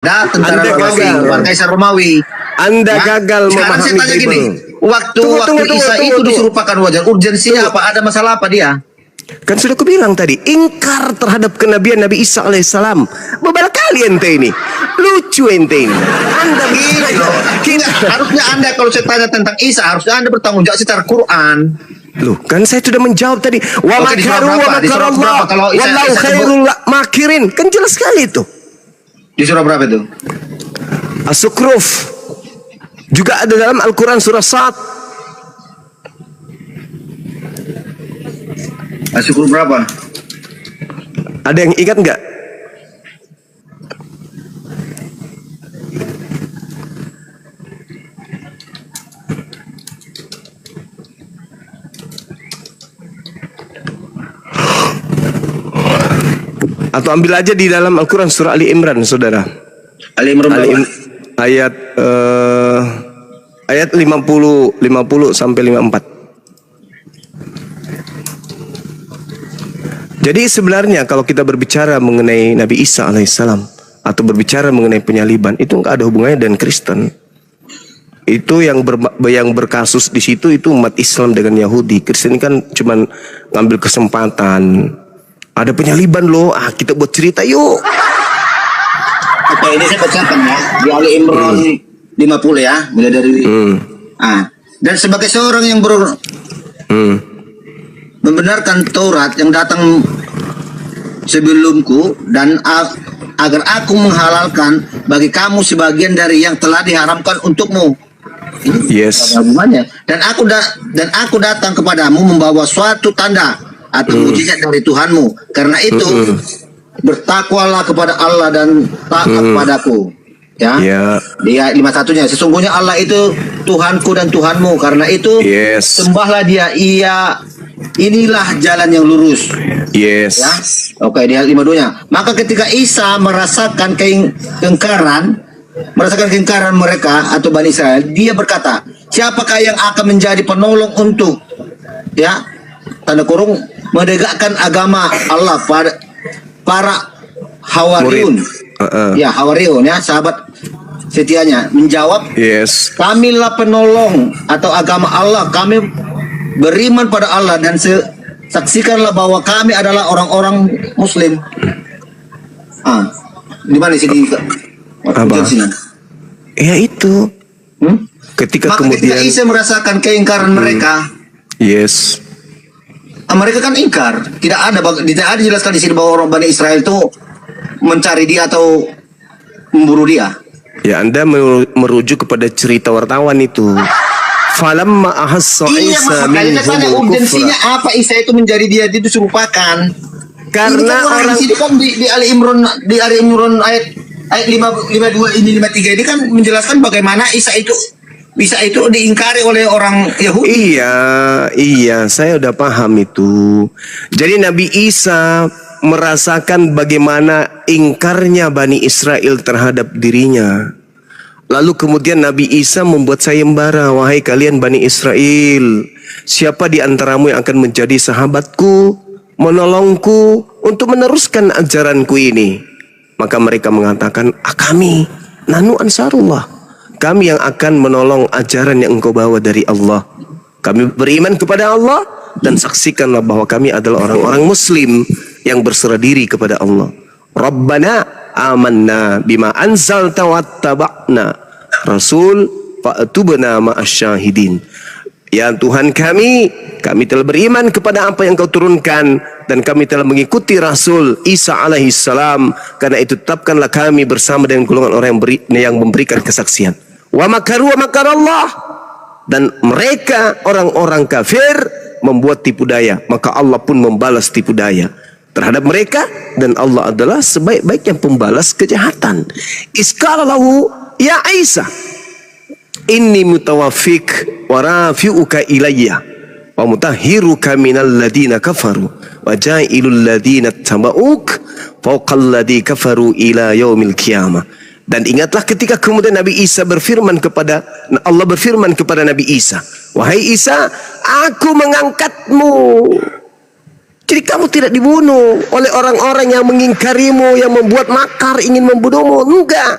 tentara Romawi, Kaisar Romawi. Anda gagal Sekarang saya memahami tanya Bible. gini, waktu Isa itu disuruhkan wajar, urgensinya apa? Ada masalah apa dia? Kan sudah kubilang tadi, ingkar terhadap kenabian Nabi Isa alaihissalam. Beberapa kali ente ini, lucu ente ini. Anda Harusnya Anda kalau saya tanya tentang Isa, harusnya Anda bertanggung jawab secara Quran. Loh, kan saya sudah menjawab tadi. Wa makaru wa makarallah wallahu khairul makirin. Kan jelas sekali itu. Di surah berapa itu? As-Sukruf. Juga ada dalam Al-Quran surah Sad. As-Sukruf berapa? Ada yang ingat nggak? Atau ambil aja di dalam Al-Quran surah Ali Imran, saudara. Ali Imran ayat ayat 50 sampai 54. Jadi sebenarnya kalau kita berbicara mengenai Nabi Isa alaihissalam atau berbicara mengenai penyaliban, itu nggak ada hubungannya dengan Kristen. Itu yang berkasus di situ itu umat Islam dengan Yahudi. Kristen kan cuman ngambil kesempatan. Ada penyaliban loh, kita buat cerita yuk. Oke, ini saya bacakan ya di Ali Imran 50 ya, mulai dari dan sebagai seorang yang membenarkan Taurat yang datang sebelumku dan agar aku menghalalkan bagi kamu sebagian dari yang telah diharamkan untukmu. Yes. Dan aku datang kepadamu membawa suatu tanda atau mujizat dari Tuhanmu. Karena itu bertakwalah kepada Allah dan taat kepadaku. Ya. Di ayat 51-nya, sesungguhnya Allah itu Tuhanku dan Tuhanmu. Karena itu sembahlah Dia. Inilah jalan yang lurus. Yes. Ya. Oke, di ayat 52-nya. Maka ketika Isa merasakan kengkaran mereka atau Bani Israel, dia berkata, siapakah yang akan menjadi penolong untuk tanda kurung menegakkan agama Allah pada para Hawariun. Hawariun ya, sahabat setianya menjawab, kamilah penolong atau agama Allah, kami beriman pada Allah dan saksikanlah bahwa kami adalah orang-orang Muslim. Di mana sini? Ya itu. Ketika kemudian Isa merasakan keingkaran mereka. Mereka kan ingkar. Tidak ada dijelaskan di sini bahwa orang Bani Israel itu mencari dia atau memburu dia. Ya, Anda merujuk kepada cerita wartawan itu. Falamma ahassa Isa minhum urgensinya apa Isa itu menjadi dia itu serupakan. Karena orang di sini kan di Ali Imran ayat 52 ini 53 ini kan menjelaskan bagaimana Isa itu diingkari oleh orang Yahudi. Iya, saya udah paham itu. Jadi Nabi Isa merasakan bagaimana ingkarnya Bani Israel terhadap dirinya. Lalu kemudian Nabi Isa membuat sayembara, wahai kalian Bani Israel, siapa di antaramu yang akan menjadi sahabatku, menolongku untuk meneruskan ajaranku ini? Maka mereka mengatakan, kami, nahnu ansarullah. Kami yang akan menolong ajaran yang engkau bawa dari Allah. Kami beriman kepada Allah dan saksikanlah bahwa kami adalah orang-orang Muslim yang berserah diri kepada Allah. Rabbana amanna bima anzalta wattaba'na rasul fa'tubna ma'asyahidin. Ya Tuhan kami telah beriman kepada apa yang kau turunkan dan kami telah mengikuti Rasul Isa alaihissalam. Karena itu tetapkanlah kami bersama dengan golongan orang yang memberikan kesaksian. Wa makaru wa makarallah. Dan mereka orang-orang kafir membuat tipu daya, maka Allah pun membalas tipu daya terhadap mereka, dan Allah adalah sebaik-baiknya pembalas kejahatan. Iskala lahu ya Isa, inni mutawaffik wa rafi'uka ilayya wa mutahhiruka minal ladina kafaru wa ja'ilul ladina taba'uk fawqal ladzi kafaru ila yaumil qiyamah. Dan ingatlah ketika kemudian Nabi Isa Allah berfirman kepada Nabi Isa, wahai Isa, aku mengangkatmu. Jadi kamu tidak dibunuh oleh orang-orang yang mengingkarimu, yang membuat makar ingin membunuhmu. Enggak.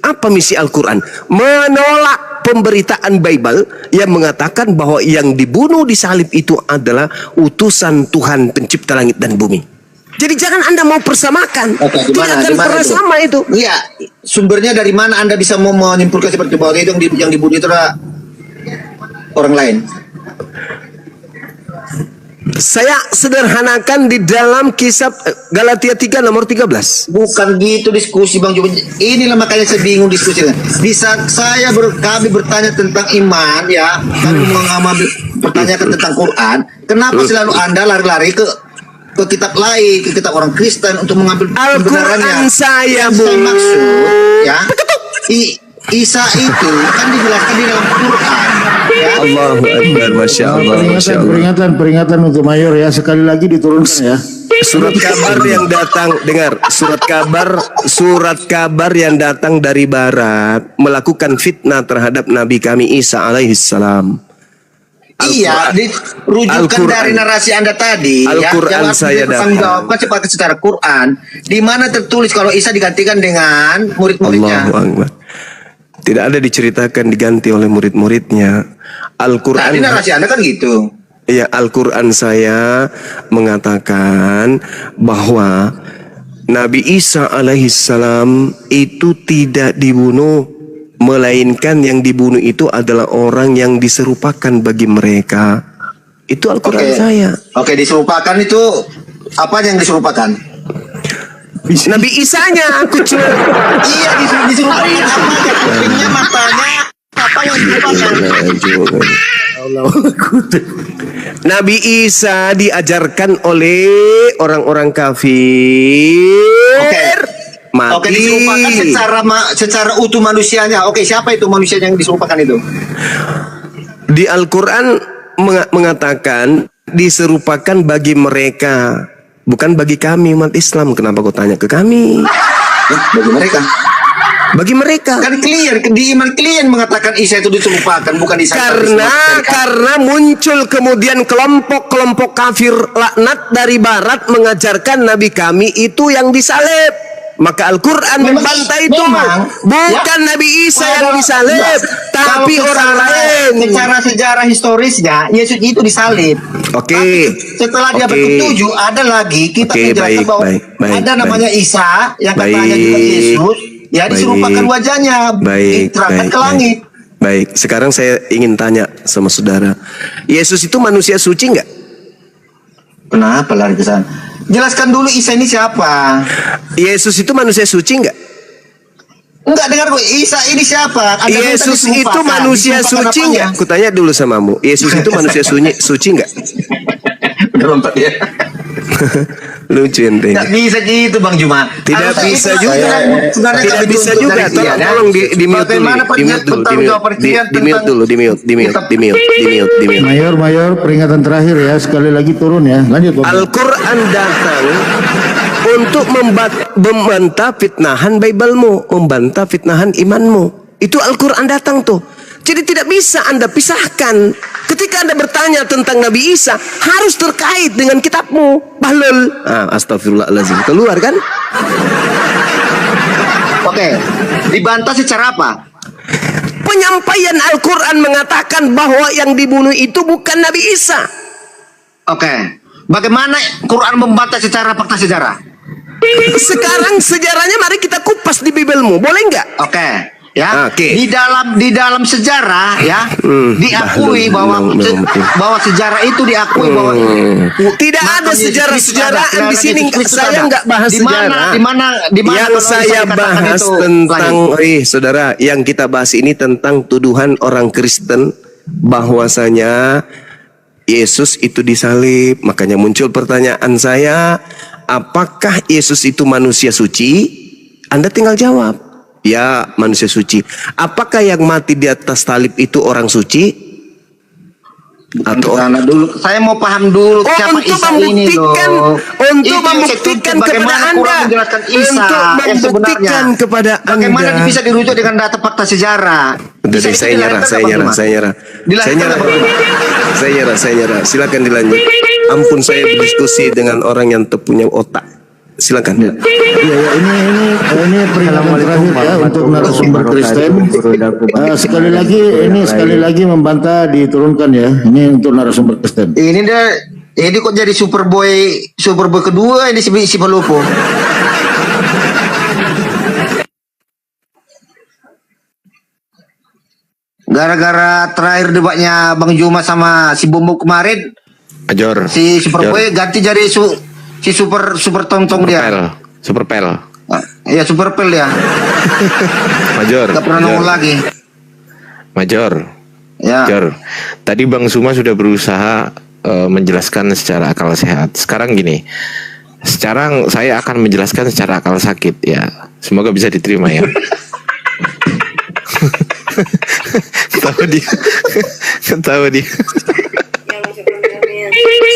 Apa misi Al-Quran? Menolak pemberitaan Bible yang mengatakan bahwa yang dibunuh di salib itu adalah utusan Tuhan pencipta langit dan bumi. Jadi jangan Anda mau persamakan. Oke, Tidak akan pernah sama itu. Iya, sumbernya dari mana Anda bisa mau menyimpulkan seperti bahwa itu yang dibunuh itu adalah orang lain? Saya sederhanakan di dalam kisah Galatia 3 nomor 13. Bukan gitu diskusi Bang Juma. Inilah makanya saya bingung diskusinya. Bisa kami bertanya tentang iman ya, kami mengambil pertanyakan tentang Quran. Kenapa selalu Anda lari-lari ke kitab lain, ke kitab orang Kristen untuk mengambil Al-Quran saya, yang saya maksud ya, Isa itu kan dijelaskan di dalam Quran ya. Allahu Akbar, Masya Allah, Masya Allah. Peringatan untuk Mayor ya, sekali lagi diturunkan ya. Surat kabar yang datang, dengar, surat kabar yang datang dari barat melakukan fitnah terhadap Nabi kami Isa alaihissalam. Iya, rujukan dari narasi Anda tadi. Al-Quran ya, saya jawabkan secara Quran, di mana tertulis kalau Isa digantikan dengan murid-muridnya. Allahu Akbar. Tidak ada diceritakan diganti oleh murid-muridnya. Al-Quran. Tadi narasi Anda kan gitu. Ya, Al-Quran saya mengatakan bahwa Nabi Isa alaihissalam itu tidak dibunuh, melainkan yang dibunuh itu adalah orang yang diserupakan bagi mereka. Itu Al-Quran saya. Oke, diserupakan itu apa yang diserupakan? Nabi Isanya, aku cuma. Iya, diserupakan apa? Kupingnya, matanya, apa yang diserupakan? Nabi Isa diajarkan oleh orang-orang kafir. Mati. Oke, diserupakan secara utuh manusianya. Oke, siapa itu manusia yang diserupakan itu? Di Al-Quran mengatakan diserupakan bagi mereka, bukan bagi kami umat Islam. Kenapa kau tanya ke kami? Bagi mereka. Bagi mereka. Kan clear, di iman clear mengatakan Isa itu diserupakan, bukan Isa. Karena muncul kemudian kelompok-kelompok kafir laknat dari barat mengajarkan Nabi kami itu yang disalib. Maka Al-Quran membantah itu. Bukan ya, Nabi Isa yang disalib, tapi orang lain. Secara sejarah historisnya Yesus itu disalib. Oke. Setelah dia bersetuju, ada lagi kita menjelaskan bahwa ada namanya Isa yang katanya juga Yesus. Ya, diserupakan wajahnya, diterangkan ke langit. Baik, sekarang saya ingin tanya sama saudara, Yesus itu manusia suci nggak? Kenapa lari ke sana? Jelaskan dulu Isa ini siapa? Yesus itu manusia suci nggak? Enggak, dengar gue, Isa ini siapa? Yesus itu manusia suci nggak? Kutanya dulu samamu, Yesus itu manusia suci nggak? Berontak ya. Lucu ente. Tidak bisa gitu Bang Juma. Tidak bisa juga. Tidak bisa juga. Tolong di mute dulu. Di mute. Mayor, peringatan terakhir ya, sekali lagi turun ya. Lanjut. Al-Quran datang untuk membantah fitnahan Bible-mu, membantah fitnahan imanmu. Itu Al-Quran datang tuh. Jadi tidak bisa Anda pisahkan. Ketika Anda bertanya tentang Nabi Isa, harus terkait dengan kitabmu. Bahlul. Astagfirullahaladzim. Keluar kan? Oke. Dibantah secara apa? Penyampaian Al-Quran mengatakan bahwa yang dibunuh itu bukan Nabi Isa. Oke. Bagaimana Quran membantah secara fakta sejarah? Sekarang sejarahnya mari kita kupas di Biblemu. Boleh nggak? Oke. Ya, okay. di dalam sejarah ya diakui bahwa sejarah itu diakui bahwa tidak ada sejarah-sejarahan di sini. Saya nggak bahas sejarah. Di mana yang saya bahas tentang saudara, yang kita bahas ini tentang tuduhan orang Kristen bahwasanya Yesus itu disalib. Makanya muncul pertanyaan saya, apakah Yesus itu manusia suci? Anda tinggal jawab. Ya, manusia suci. Apakah yang mati di atas salib itu orang suci? Atau dulu, saya mau paham dulu siapa Isa ini loh. Untuk membuktikan kepada Anda, bagaimana bisa dirujuk dengan data fakta sejarah? Saya nyerah. Silakan dilanjut. Ampun, saya berdiskusi dengan orang yang punya otak. Silakan. Iya, ya, ini peringatan terakhir ya untuk narasumber Kristen. Sekali lagi membantah diturunkan ya. Ini untuk narasumber Kristen. Ini kok jadi superboy kedua ini si Palopo. Gara-gara terakhir debatnya Bang Juma sama si Bombo kemarin, Major. si Superboy ganti jadi si super tontong dia. Super pel. Iya super pel ya. Major. Gak pernah nongol lagi. Major. Ya. Major. Tadi Bang Suma sudah berusaha menjelaskan secara akal sehat. Sekarang gini. Sekarang saya akan menjelaskan secara akal sakit ya. Semoga bisa diterima ya. Ketawa dia.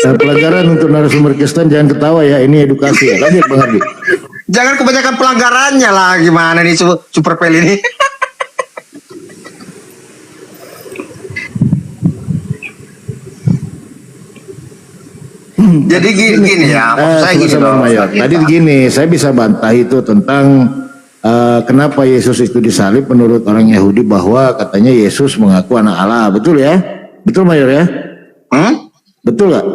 Pelajaran untuk narasumber Kristen, jangan ketawa ya, ini edukasi ya. Lanjut Bang Ardi. Jangan kebanyakan pelanggarannya lah, gimana nih super pel ini. Jadi gini ya, maksud saya gini Saudara loh. Mayor. Tadi gini, saya bisa bantah itu tentang kenapa Yesus itu disalib menurut orang Yahudi, bahwa katanya Yesus mengaku anak Allah. Betul ya? Betul Mayor ya? Betul gak?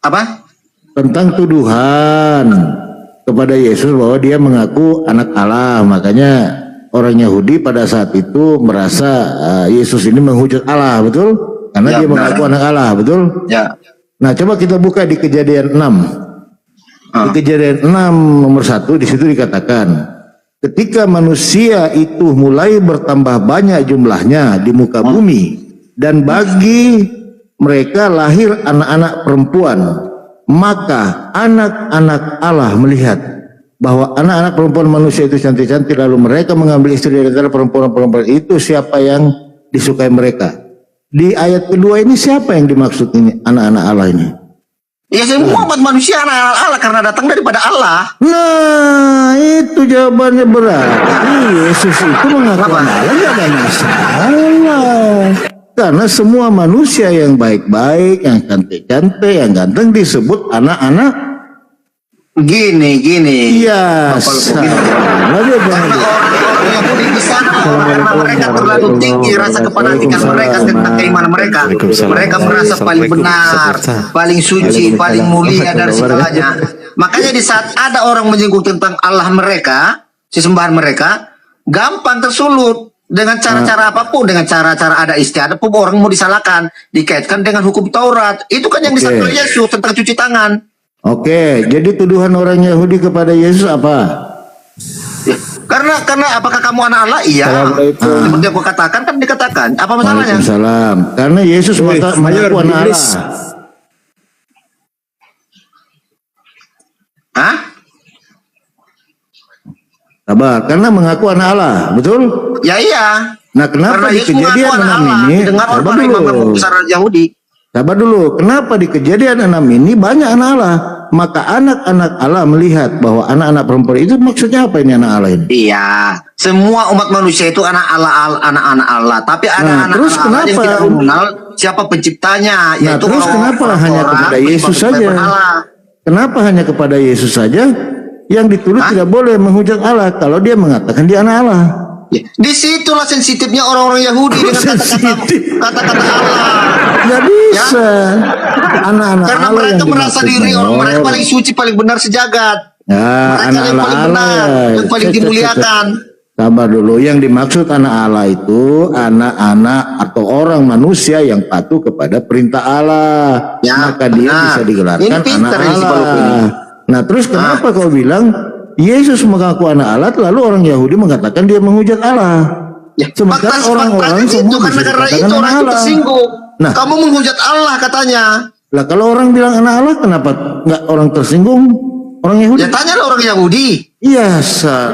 Apa? Tentang tuduhan kepada Yesus bahwa dia mengaku anak Allah. Makanya orang Yahudi pada saat itu merasa Yesus ini menghujat Allah. Betul? Karena Ya, dia benar. mengaku anak Allah. Betul? Ya. Nah, coba kita buka di Kejadian 6. Di Kejadian 6 nomor 1 di situ dikatakan, ketika manusia itu mulai bertambah banyak jumlahnya di muka bumi, dan bagi mereka lahir anak-anak perempuan, maka anak-anak Allah melihat bahwa anak-anak perempuan manusia itu cantik-cantik, lalu mereka mengambil istri dari antara perempuan-perempuan itu, siapa yang disukai mereka. Di ayat kedua ini siapa yang dimaksud ini anak-anak Allah ini? Ya semua umat manusia anak Allah karena datang daripada Allah. Nah, itu jawabannya berarti Yesus itu mengaku Kenapa? anak Allah, nggak ada masalah. Karena semua manusia yang baik-baik, yang cantik-cantik, yang ganteng disebut anak-anak. Gini. Iya, salah dia Karena Bang. orang-orang Yahudi di sana, karena mereka terlalu tinggi rasa kepenatikan mereka tentang keimanan mereka. Mereka merasa paling benar, paling suci, paling mulia dari segalanya. Makanya di saat ada orang menyinggung tentang Allah mereka, sesembahan mereka, gampang tersulut dengan cara-cara apapun, dengan cara-cara ada istiadat pun orang mau disalahkan, dikaitkan dengan hukum Taurat. Itu kan yang disebut oleh Yesus tentang cuci tangan. Oke, jadi tuduhan orang Yahudi kepada Yesus apa? Ya, karena apakah kamu anak Allah? Iya. Seperti aku katakan kan dikatakan. Apa masalahnya? Waalaikumsalam. Karena Yesus mengaku anak Allah. Hah? Sabar, karena mengaku anak Allah, betul? Ya iya. Nah, kenapa Karena di Yesus mengaku Kejadian anak 6 Allah. ini? Didengar oleh para imam besar Yahudi. Sabar dulu, kenapa di Kejadian 6 ini banyak anak Allah? Maka anak-anak Allah melihat bahwa anak-anak perempuan itu maksudnya apa ini anak Allah ini? Iya. Semua umat manusia itu anak Allah, anak-anak Allah. Tapi anak-anak terus Allah yang kenapa? tidak mengenal siapa penciptanya. Nah, Yaitu terus kenapa hanya kepada Yesus saja? Kenapa hanya kepada Yesus saja yang ditulis tidak boleh menghujat Allah kalau dia mengatakan dia anak Allah? Ya, disitulah sensitifnya orang-orang Yahudi dengan kata-kata Allah. Nggak bisa. Anak-anak Karena Allah mereka yang merasa dimaksud, diri orang Mayor. mereka paling suci, paling benar sejagat. Ya, Mereka yang anak-anak paling Allah benar, ya. yang paling Cek. dimuliakan. Sabar dulu, yang dimaksud anak Allah itu anak-anak atau orang manusia yang patuh kepada perintah Allah. Ya, Maka dia benar. bisa digelarkan Ini anak pintar ini si Balok ini. Allah. Nah, terus kenapa kau bilang Yesus mengaku anak Allah, lalu orang Yahudi mengatakan dia menghujat Allah? Ya, Sementara orang-orang itu semua bisa karena dikatakan itu orang anak itu Allah. tersinggung. Nah. Kamu menghujat Allah katanya. Lah kalau orang bilang anak Allah, kenapa nggak orang tersinggung? Orang Yahudi? Ya tanyalah orang Yahudi. Iya, sinilah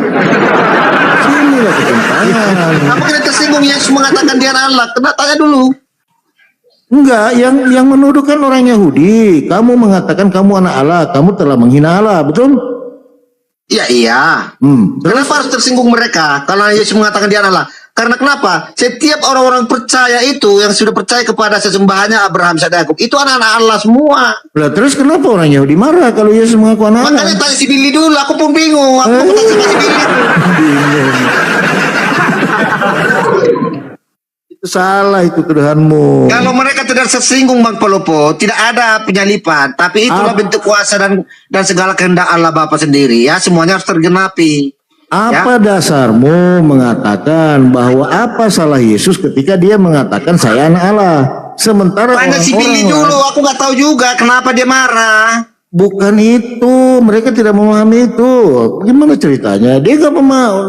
ketimpangan. Kamu kena tersinggung Yesus mengatakan dia anak Allah. Kena tanya dulu. Enggak, yang menuduhkan orang Yahudi. Kamu mengatakan kamu anak Allah, kamu telah menghina Allah, betul? Ya iya. Terus Kenapa harus tersinggung mereka? Kalau Yesus mengatakan dia anak Allah. Karena kenapa? Setiap orang-orang percaya itu yang sudah percaya kepada sesembahannya Abraham, Ishak, Yakub, itu anak-anak Allah semua. Lah terus kenapa orang Yahudi marah kalau Yesus mengaku anak Allah? Makanya tanya si Billy dulu, aku pun bingung. Aku mau tanya sama si Billy. Itu salah itu tuduhanmu. Kalau mereka tidak tersinggung Bang Polopo, tidak ada penyalipan, tapi itulah bentuk kuasa dan segala kehendak Allah Bapa sendiri ya, semuanya harus tergenapi. Apa dasarmu mengatakan bahwa apa salah Yesus ketika dia mengatakan saya anak Allah? Sementara Tanya si Billy dulu, aku nggak tahu juga kenapa dia marah. Bukan itu, mereka tidak memahami itu. Gimana ceritanya? Dia nggak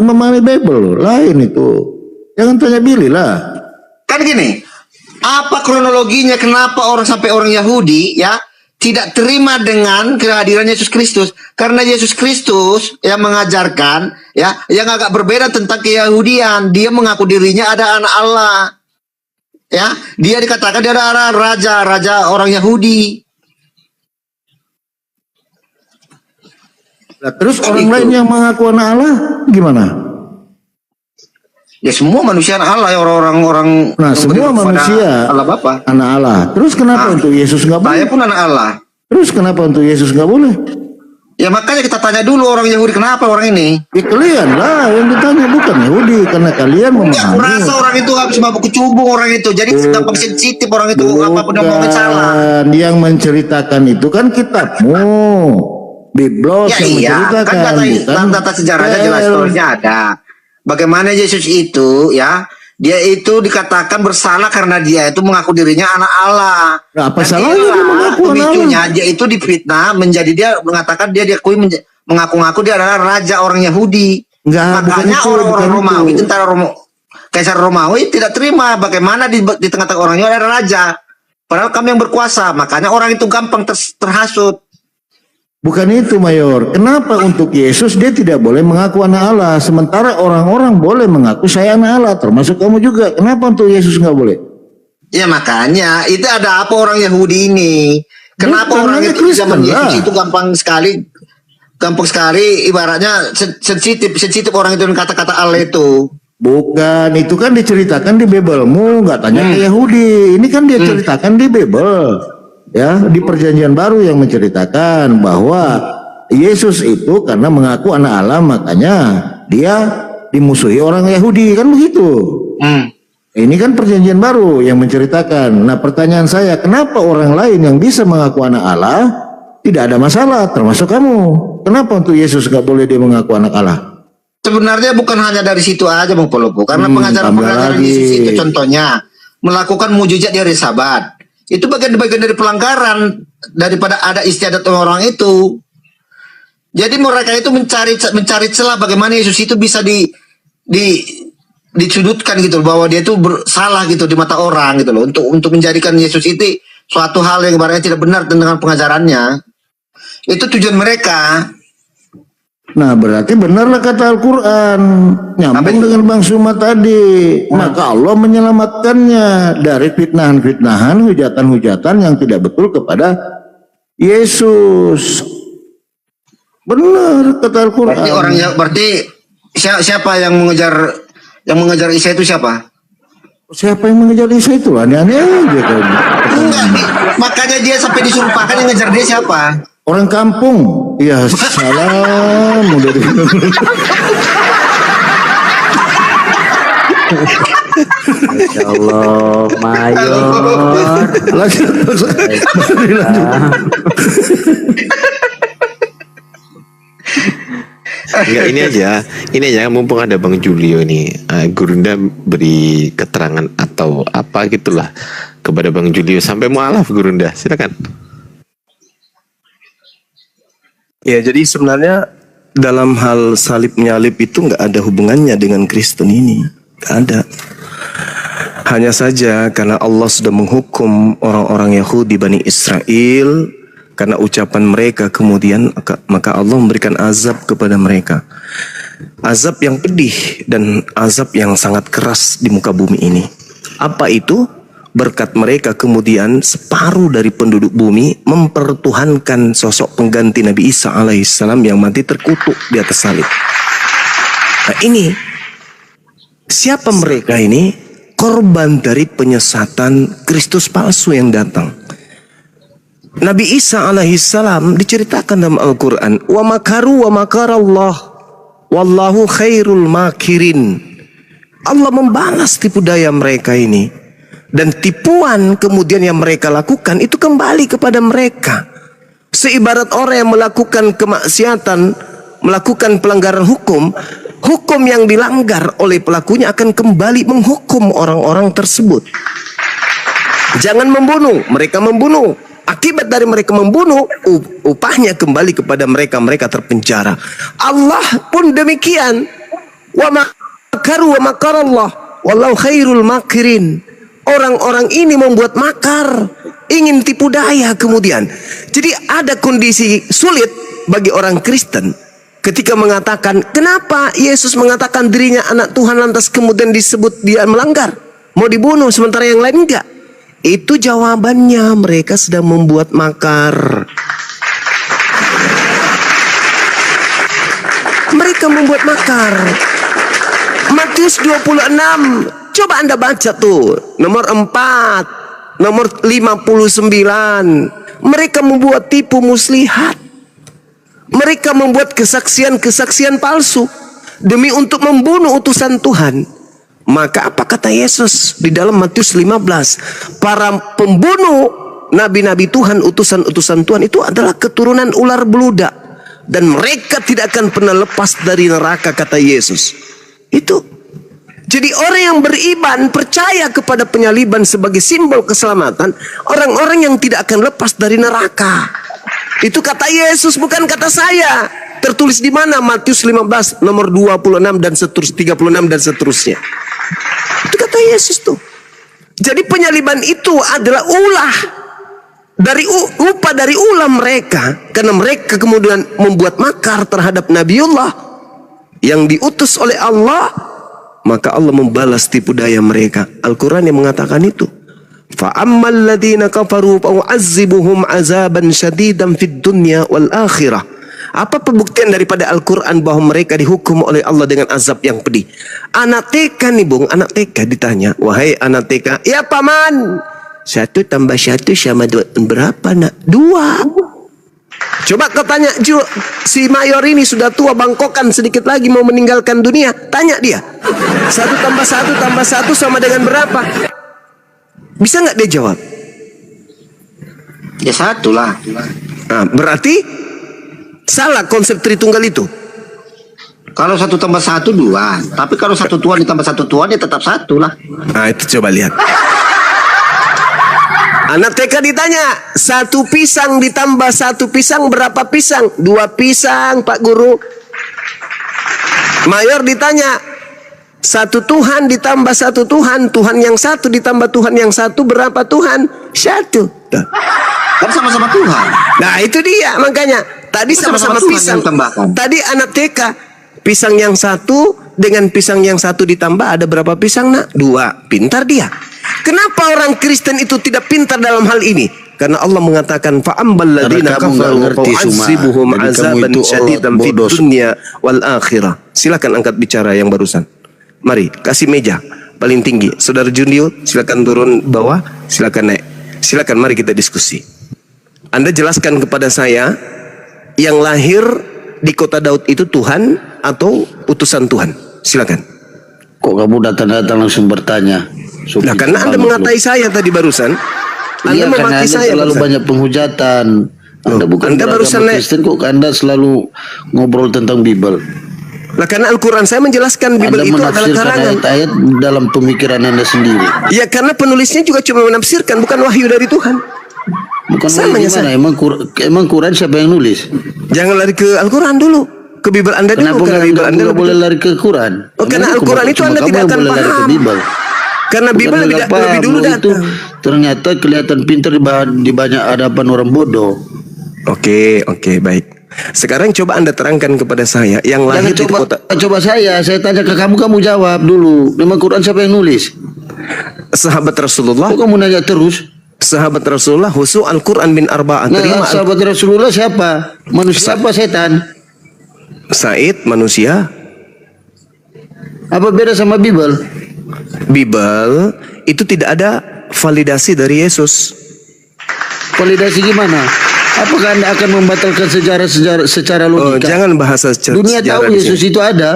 memahami Bible, lain itu. Jangan tanya Billy lah. Kan gini, apa kronologinya kenapa sampai orang Yahudi ya tidak terima dengan kehadiran Yesus Kristus? Karena Yesus Kristus yang mengajarkan ya yang agak berbeda tentang keyahudian. Dia mengaku dirinya ada anak Allah. Ya, dia dikatakan dia adalah raja orang Yahudi. Nah, terus orang lain yang mengaku anak Allah gimana? Ya semua manusia anak Allah ya, orang-orang. Nah, semua manusia Allah Bapa, anak Allah. Terus kenapa untuk Yesus nggak boleh? Saya pun anak Allah. Terus kenapa untuk Yesus nggak boleh? Ya makanya kita tanya dulu orang Yahudi, kenapa orang ini? Ya kalian lah yang ditanya, bukan Yahudi, karena kalian Aku memahami. rasa orang itu habis mabuk kecubung orang itu, jadi gampang sensitif orang itu, apapun yang mau salah. Yang menceritakan itu kan kitabmu, Biblos Ya yang iya, menceritakan. kan data sejarahnya jelas, story-nya ada. Bagaimana Yesus itu ya, dia itu dikatakan bersalah karena dia itu mengaku dirinya anak Allah. Nah, apa Dan salahnya inilah dia mengaku anak pemicunya, dia itu difitnah menjadi dia mengatakan dia diakui mengaku-ngaku dia adalah raja orang Yahudi. Enggak, Makanya orang-orang Romawi, tentara Kaisar Romawi tidak terima bagaimana di tengah-tengah orangnya ada raja. Padahal kami yang berkuasa, makanya orang itu gampang terhasut. Bukan itu, Mayor. Kenapa untuk Yesus dia tidak boleh mengaku anak Allah, sementara orang-orang boleh mengaku saya anak Allah, termasuk kamu juga. Kenapa untuk Yesus nggak boleh? Ya makanya itu ada apa orang Yahudi ini? Kenapa Bukan, orang hanya itu zaman Kristen Yesus lah. itu gampang sekali ibaratnya sensitif orang itu dengan kata-kata Allah itu. Bukan, itu kan diceritakan di Biblemu, nggak tanya ke Yahudi. Ini kan dia ceritakan di Bible. Ya, di Perjanjian Baru yang menceritakan bahwa Yesus itu karena mengaku anak Allah, makanya dia dimusuhi orang Yahudi, kan begitu. Ini kan Perjanjian Baru yang menceritakan. Nah, pertanyaan saya, kenapa orang lain yang bisa mengaku anak Allah tidak ada masalah, termasuk kamu? Kenapa untuk Yesus nggak boleh dia mengaku anak Allah? Sebenarnya bukan hanya dari situ aja Bang Polopo, karena pengajaran-pengajaran Yesus itu contohnya melakukan mujizat di hari Sabat. Itu bagian-bagian dari pelanggaran daripada ada istiadat orang itu. Jadi mereka itu mencari celah bagaimana Yesus itu bisa disudutkan gitu, bahwa dia itu bersalah gitu di mata orang gitu loh, untuk menjadikan Yesus itu suatu hal yang ibaratnya tidak benar dengan pengajarannya. Itu tujuan mereka. Nah, berarti benarlah kata Al-Quran, nyambung dengan Bang Suma tadi. Maka Allah menyelamatkannya dari fitnahan-fitnahan, hujatan-hujatan yang tidak betul kepada Yesus. Benar kata Al-Quran. Berarti siapa yang mengejar Isa itu siapa? Siapa yang mengejar Isa itu? Aneh-aneh aja kan. Enggak, makanya dia sampai disumpahkan yang ngejar dia siapa? Orang kampung. Ya salam. Udah Masya Allah, Mayor. lanjut. Enggak, ini aja mumpung ada Bang Julio nih, Gurunda beri keterangan atau apa gitulah kepada Bang Julio sampai mualaf. Gurunda, silakan. Ya, jadi sebenarnya dalam hal salib menyalib itu nggak ada hubungannya dengan Kristen ini, nggak ada. Hanya saja karena Allah sudah menghukum orang-orang Yahudi Bani Israel karena ucapan mereka, kemudian maka Allah memberikan azab kepada mereka, azab yang pedih dan azab yang sangat keras di muka bumi ini. Apa itu? Berkat mereka kemudian separuh dari penduduk bumi mempertuhankan sosok pengganti Nabi Isa alaihissalam yang mati terkutuk di atas salib. Nah, ini Siapa mereka ini? Korban dari penyesatan Kristus palsu yang datang. Nabi Isa alaihissalam diceritakan dalam Al-Quran, wa makaru wa makarallah wallahu khairul makirin. Allah membalas tipu daya mereka ini, dan tipuan kemudian yang mereka lakukan itu kembali kepada mereka. Seibarat orang yang melakukan kemaksiatan, melakukan pelanggaran hukum, hukum yang dilanggar oleh pelakunya akan kembali menghukum orang-orang tersebut. Jangan membunuh, mereka membunuh. Akibat dari mereka membunuh, upahnya kembali kepada mereka, mereka terpenjara. Allah pun demikian. Wa makaru wa makarallah wallahu khairul makirin. Orang-orang ini membuat makar, ingin tipu daya kemudian. Jadi ada kondisi sulit bagi orang Kristen ketika mengatakan, kenapa Yesus mengatakan dirinya anak Tuhan lantas kemudian disebut dia melanggar, mau dibunuh sementara yang lain enggak? Itu jawabannya, mereka sedang membuat makar. Mereka membuat makar. Matius 26, coba Anda baca tuh, nomor 4, nomor 59. Mereka membuat tipu muslihat. Mereka membuat kesaksian-kesaksian palsu demi untuk membunuh utusan Tuhan. Maka apa kata Yesus di dalam Matius 15? Para pembunuh nabi-nabi Tuhan, utusan-utusan Tuhan itu adalah keturunan ular beludak, dan mereka tidak akan pernah lepas dari neraka, kata Yesus. Itu. Jadi orang yang beriman, percaya kepada penyaliban sebagai simbol keselamatan, orang-orang yang tidak akan lepas dari neraka. Itu kata Yesus, bukan kata saya. Tertulis di mana? Matius 15 nomor 26 dan seterusnya, 36 dan seterusnya. Itu kata Yesus tuh. Jadi penyaliban itu adalah ulah dari upah dari ulah mereka, karena mereka kemudian membuat makar terhadap Nabiullah yang diutus oleh Allah. Maka Allah membalas tipu daya mereka. Al-Quran yang mengatakan itu. فَأَمَّا الَّذِينَ كَفَرُوا فَأُعَذِّبُهُمْ عَذَابًا شَدِيدًا فِي الدُّنْيَا وَالْآخِرَةِ. Apa pembuktian daripada Al-Quran bahwa mereka dihukum oleh Allah dengan azab yang pedih? Anak TK nih Bung, anak TK ditanya, wahai anak TK, ya paman, 1 tambah 1 sama 2, berapa nak? 2. Coba kau tanya, si mayor ini sudah tua bangkokan, sedikit lagi mau meninggalkan dunia. Tanya dia, 1 tambah 1 tambah 1 sama dengan berapa? Bisa nggak dia jawab? Ya 1 lah. Nah, berarti salah konsep Tritunggal itu. Kalau 1 tambah 1 2, tapi kalau 1 Tuhan ditambah 1 Tuhan ya tetap 1 lah. Nah itu coba lihat. Anak TK ditanya, 1 pisang ditambah 1 pisang berapa pisang? 2 pisang Pak Guru. Mayor ditanya, 1 Tuhan ditambah 1 Tuhan, Tuhan yang 1 ditambah Tuhan yang 1 berapa Tuhan? 1. Kan sama-sama Tuhan. Nah itu dia, makanya tadi sama-sama Tuhan pisang. yang tambahkan. Tadi anak TK, pisang yang 1 dengan pisang yang 1 ditambah ada berapa pisang nak? 2. Pintar dia. Kenapa orang Kristen itu tidak pintar dalam hal ini? Karena Allah mengatakan fa'ambal ladzina kafaru fa'azibuhum azaban syadidan fid dunya wal akhirah. Silakan angkat bicara yang barusan. Mari kasih meja paling tinggi. Saudara Jundio silakan turun bawah, silakan naik. Silakan mari kita diskusi. Anda jelaskan kepada saya, yang lahir di kota Daud itu Tuhan atau utusan Tuhan? Silakan. Kok kamu datang-datang langsung bertanya? Nah, karena Anda mengatai saya tadi barusan. Anda Iya, karena memaki Anda saya terlalu barusan. banyak penghujatan. Anda bukan Anda barusan beragama naik. Kristen, kok Anda selalu ngobrol tentang Bible. Nah, karena Al-Quran saya menjelaskan Bible Anda itu adalah menafsirkan karangan. ayat-ayat dalam pemikiran Anda sendiri. Ya karena penulisnya juga cuma menafsirkan, bukan wahyu dari Tuhan. Bukan Sama lagi aja gimana? Emang Quran siapa yang nulis? Jangan lari ke Al-Quran dulu, ke Bible Anda dulu. Kenapa Karena Bible Anda nggak lebih boleh lari ke Quran? Oh, karena Emang Al-Quran itu cuma Anda kamu tidak yang akan boleh lari ke paham. Bible. Karena Bible Bukan lebih, nggak paham, lebih dulu lu itu datang. ternyata kelihatan pintar di banyak hadapan orang bodoh. Oke, baik. Sekarang coba Anda terangkan kepada saya yang lahir di kota. Coba saya tanya ke kamu jawab dulu. Memang Quran siapa yang nulis? Sahabat Rasulullah. Kok kamu nanya terus? Sahabat Rasulullah husu Al-Quran bin Arba'ah. Terima Nah, sahabat Rasulullah siapa? Manusia apa setan? Said manusia. Apa beda sama Bible? Bible itu tidak ada validasi dari Yesus. Validasi gimana? Apakah Anda akan membatalkan sejarah secara Oh, logika? jangan bahasa Dunia sejarah tahu di Yesus sini. itu ada.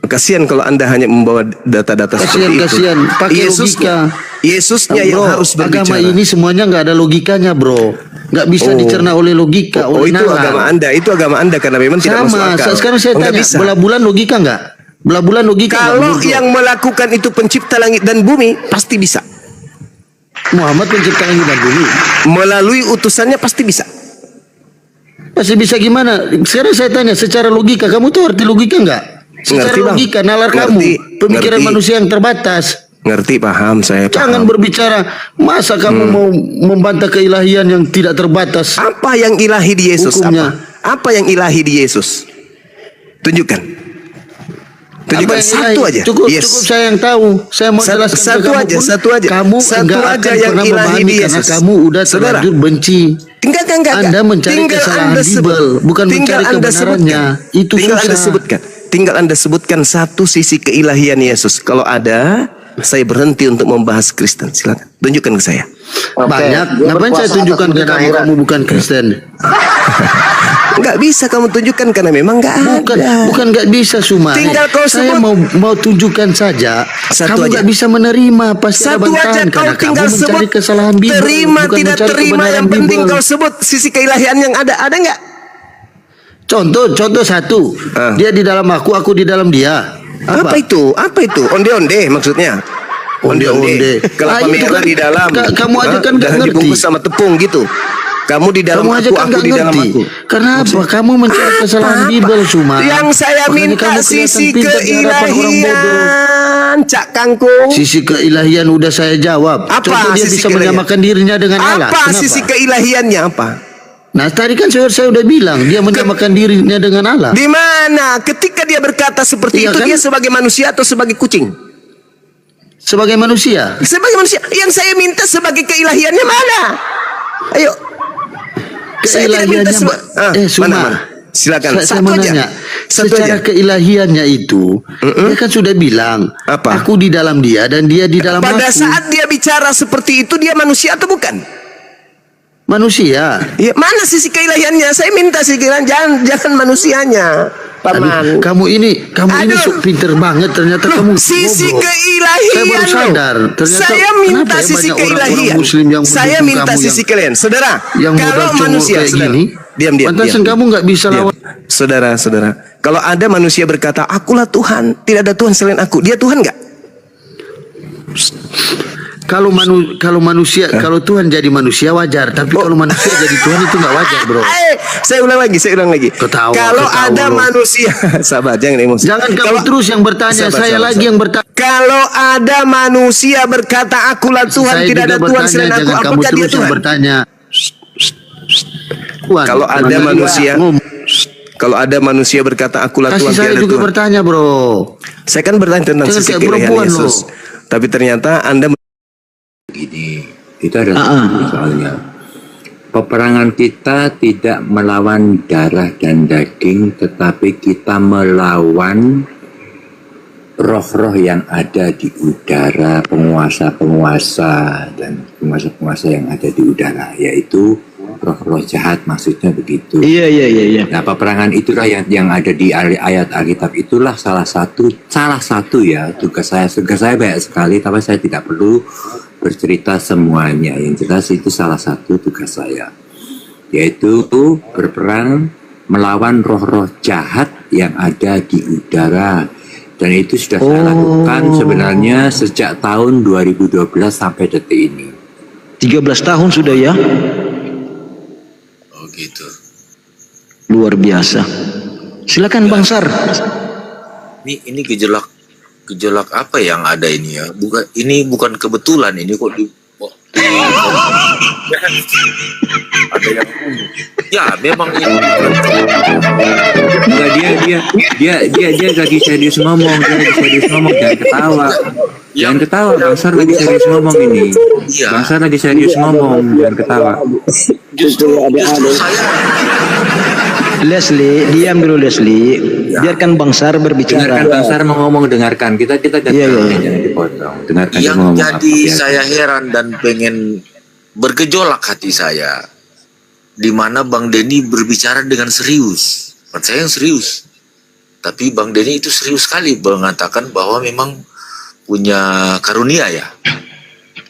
Kasihan kalau Anda hanya membawa data-data seperti itu. Kasihan, pakai logika. Yesusnya yang Bro, harus berbicara. agama ini semuanya nggak ada logikanya, bro. Nggak bisa dicerna oleh logika, Oh, oleh itu nalar. agama Anda, itu agama Anda karena memang tidak masuk Sama. akal. Sekarang saya Nggak tanya, bisa. bola bulan logika nggak? Bola bulan logika nggak Kalau menurut lo? yang melakukan itu pencipta langit dan bumi, pasti bisa. Muhammad pencipta langit dan bumi, Melalui utusannya pasti bisa. pasti bisa gimana? Sekarang saya tanya, secara logika, kamu tuh arti logika nggak? Secara Ngerti, Bang. logika, nalar Ngerti, kamu, pemikiran ngerti. manusia yang terbatas. Ngerti, paham, saya Jangan paham. berbicara, masa kamu mau membantah keilahian yang tidak terbatas? Apa yang ilahi di Yesus? Hukumnya. Apa yang ilahi di Yesus? Tunjukkan. Tunjukkan Apa yang satu ilahi? aja. Cukup, Yes. cukup saya yang tahu. Saya mau jelaskan ke satu kamu aja, pun, satu aja. Kamu Satu enggak aja akan yang pernah ilahi memahami di karena Yesus. kamu udah Saudara. terlanjur benci. Enggak. Anda mencari Tinggal kesalahan Anda Bible, bukan tinggal mencari Anda kebenarannya. sebutkan. Itu tinggal Anda susah. sebutkan. Tinggal Anda sebutkan satu sisi keilahian Yesus. Kalau ada, saya berhenti untuk membahas Kristen. Silakan tunjukkan ke saya. Banyak. Dia Ngapain saya berkuasa tunjukkan atas ke dunia kamu? akhirat. Kamu bukan Kristen. Enggak bisa kamu tunjukkan karena memang enggak Bukan, ada. bukan nggak bisa Suma. Tinggal kau Saya sebut. mau tunjukkan saja. Satu kamu aja. nggak bisa menerima. Pasti ada Satu aja bantahan kau karena kamu tinggal mencari sebut. kesalahan Bible, Terima bukan tidak mencari terima, kebenaran yang penting Bible. kau sebut sisi keilahian yang ada. Ada enggak? Contoh satu. Ah. Dia di dalam aku di dalam dia. Apa itu? Apa itu? Onde-onde maksudnya. Onde-onde. Kelapa Ah, itu merah kan- di dalam. kamu aja kan nggak dan ngerti. dibungkus sama tepung gitu. Kamu di dalam Kamu aja aku, kan aku nggak di dalam ngerti. aku. Karena apa? Kamu mencari kesalahan Bible cuma. Yang saya Makanya minta kamu kelihatan sisi pintar di hadapan orang bodoh. keilahian, Cak Kangkung. Sisi keilahian udah saya jawab. Apa Contoh dia sisi bisa keilahian? menyamakan dirinya dengan Allah. Apa Kenapa? sisi keilahiannya apa? Nah tadi kan saya udah bilang dia menyamakan dirinya dengan Allah. Di mana? Ketika dia berkata seperti Iya itu, kan? dia sebagai manusia atau sebagai kucing? Sebagai manusia. Sebagai manusia. Yang saya minta sebagai keilahiannya mana? Ayo. Saya tidak minta Keilahiannya Suma. Mana? Silakan. Saya Satu mau aja. nanya, Satu secara aja. keilahiannya itu, dia kan sudah bilang, Apa? aku di dalam dia dan dia di dalam Pada aku. saat dia bicara seperti itu, dia manusia atau bukan? Manusia. Ya, mana sisi keilahiannya? Saya minta sisi keilahian, jangan manusianya, Aduh, Paman. kamu ini Aduh. sok pinter banget ternyata kamu. Sisi goblok. keilahian. Saya baru loh. sadar. Ternyata Saya minta kenapa ya sisi banyak keilahian. orang-orang Muslim yang Saya mendukung minta kamu sisi yang- kalian, saudara. yang Kalau modal cowok manusia, kayak saudara, gini, diam. pantasan kamu nggak bisa Diam. lawan. Saudara. Kalau ada manusia berkata, akulah Tuhan, tidak ada Tuhan selain aku. Dia Tuhan nggak? Kalau manusia, kalau Tuhan jadi manusia wajar, tapi kalau manusia jadi Tuhan itu nggak wajar, bro. Saya ulang lagi. Ketawa, Kalau ketawa ada lo. manusia, sabar, jangan emosi. Jangan kamu Kalau- terus yang bertanya, Sabar, saya sabar, lagi sabar. yang bertanya. Kalau ada manusia berkata, akulah Tuhan, Saya tidak ada juga Tuhan bertanya, selain aku, jangan kamu apakah dia terus yang Tuhan? bertanya. Tuhan, Kalau ada makanya manusia, ngomong. kalau ada manusia berkata, akulah Kasih Tuhan, saya tidak ada juga Tuhan. bertanya, bro. Saya kan bertanya tentang Jangan sisi kayak keilahian perempuan, Yesus. loh. Tapi ternyata Anda Gini, itu adalah soalnya peperangan kita tidak melawan darah dan daging, tetapi kita melawan roh-roh yang ada di udara, penguasa-penguasa dan penguasa-penguasa yang ada di udara, yaitu roh-roh jahat, maksudnya begitu. Iya. Nah, peperangan itulah yang ada di ayat Alkitab, itulah salah satu ya tugas saya banyak sekali, tapi saya tidak perlu bercerita semuanya. Yang jelas itu salah satu tugas saya, yaitu berperang melawan roh-roh jahat yang ada di udara, dan itu sudah saya lakukan sebenarnya sejak tahun 2012 sampai detik ini. 13 tahun sudah ya. Oh gitu. Luar biasa. Silakan Bang Sar. Ini gejolak apa yang ada ini ya? Ini bukan kebetulan, ini kok ada yang ya memang ini Enggak, dia lagi serius ngomong, jangan ketawa. Jangan ketawa, Bang Sar lagi serius ngomong ini. Iya. Bang Sar lagi serius ngomong, jangan ketawa. justru saya Leslie, diam dulu Leslie. Biarkan Bang Sar berbicara. Dengarkan Bang Sar mau ngomong, dengarkan. Kita Iya. jangan dipotong. Dengarkan dia Yang mau ngomong jadi apa. saya heran dan pengen bergejolak hati saya, di mana Bang Denny berbicara dengan serius. Saya yang serius, tapi Bang Denny itu serius sekali mengatakan bahwa memang punya karunia ya.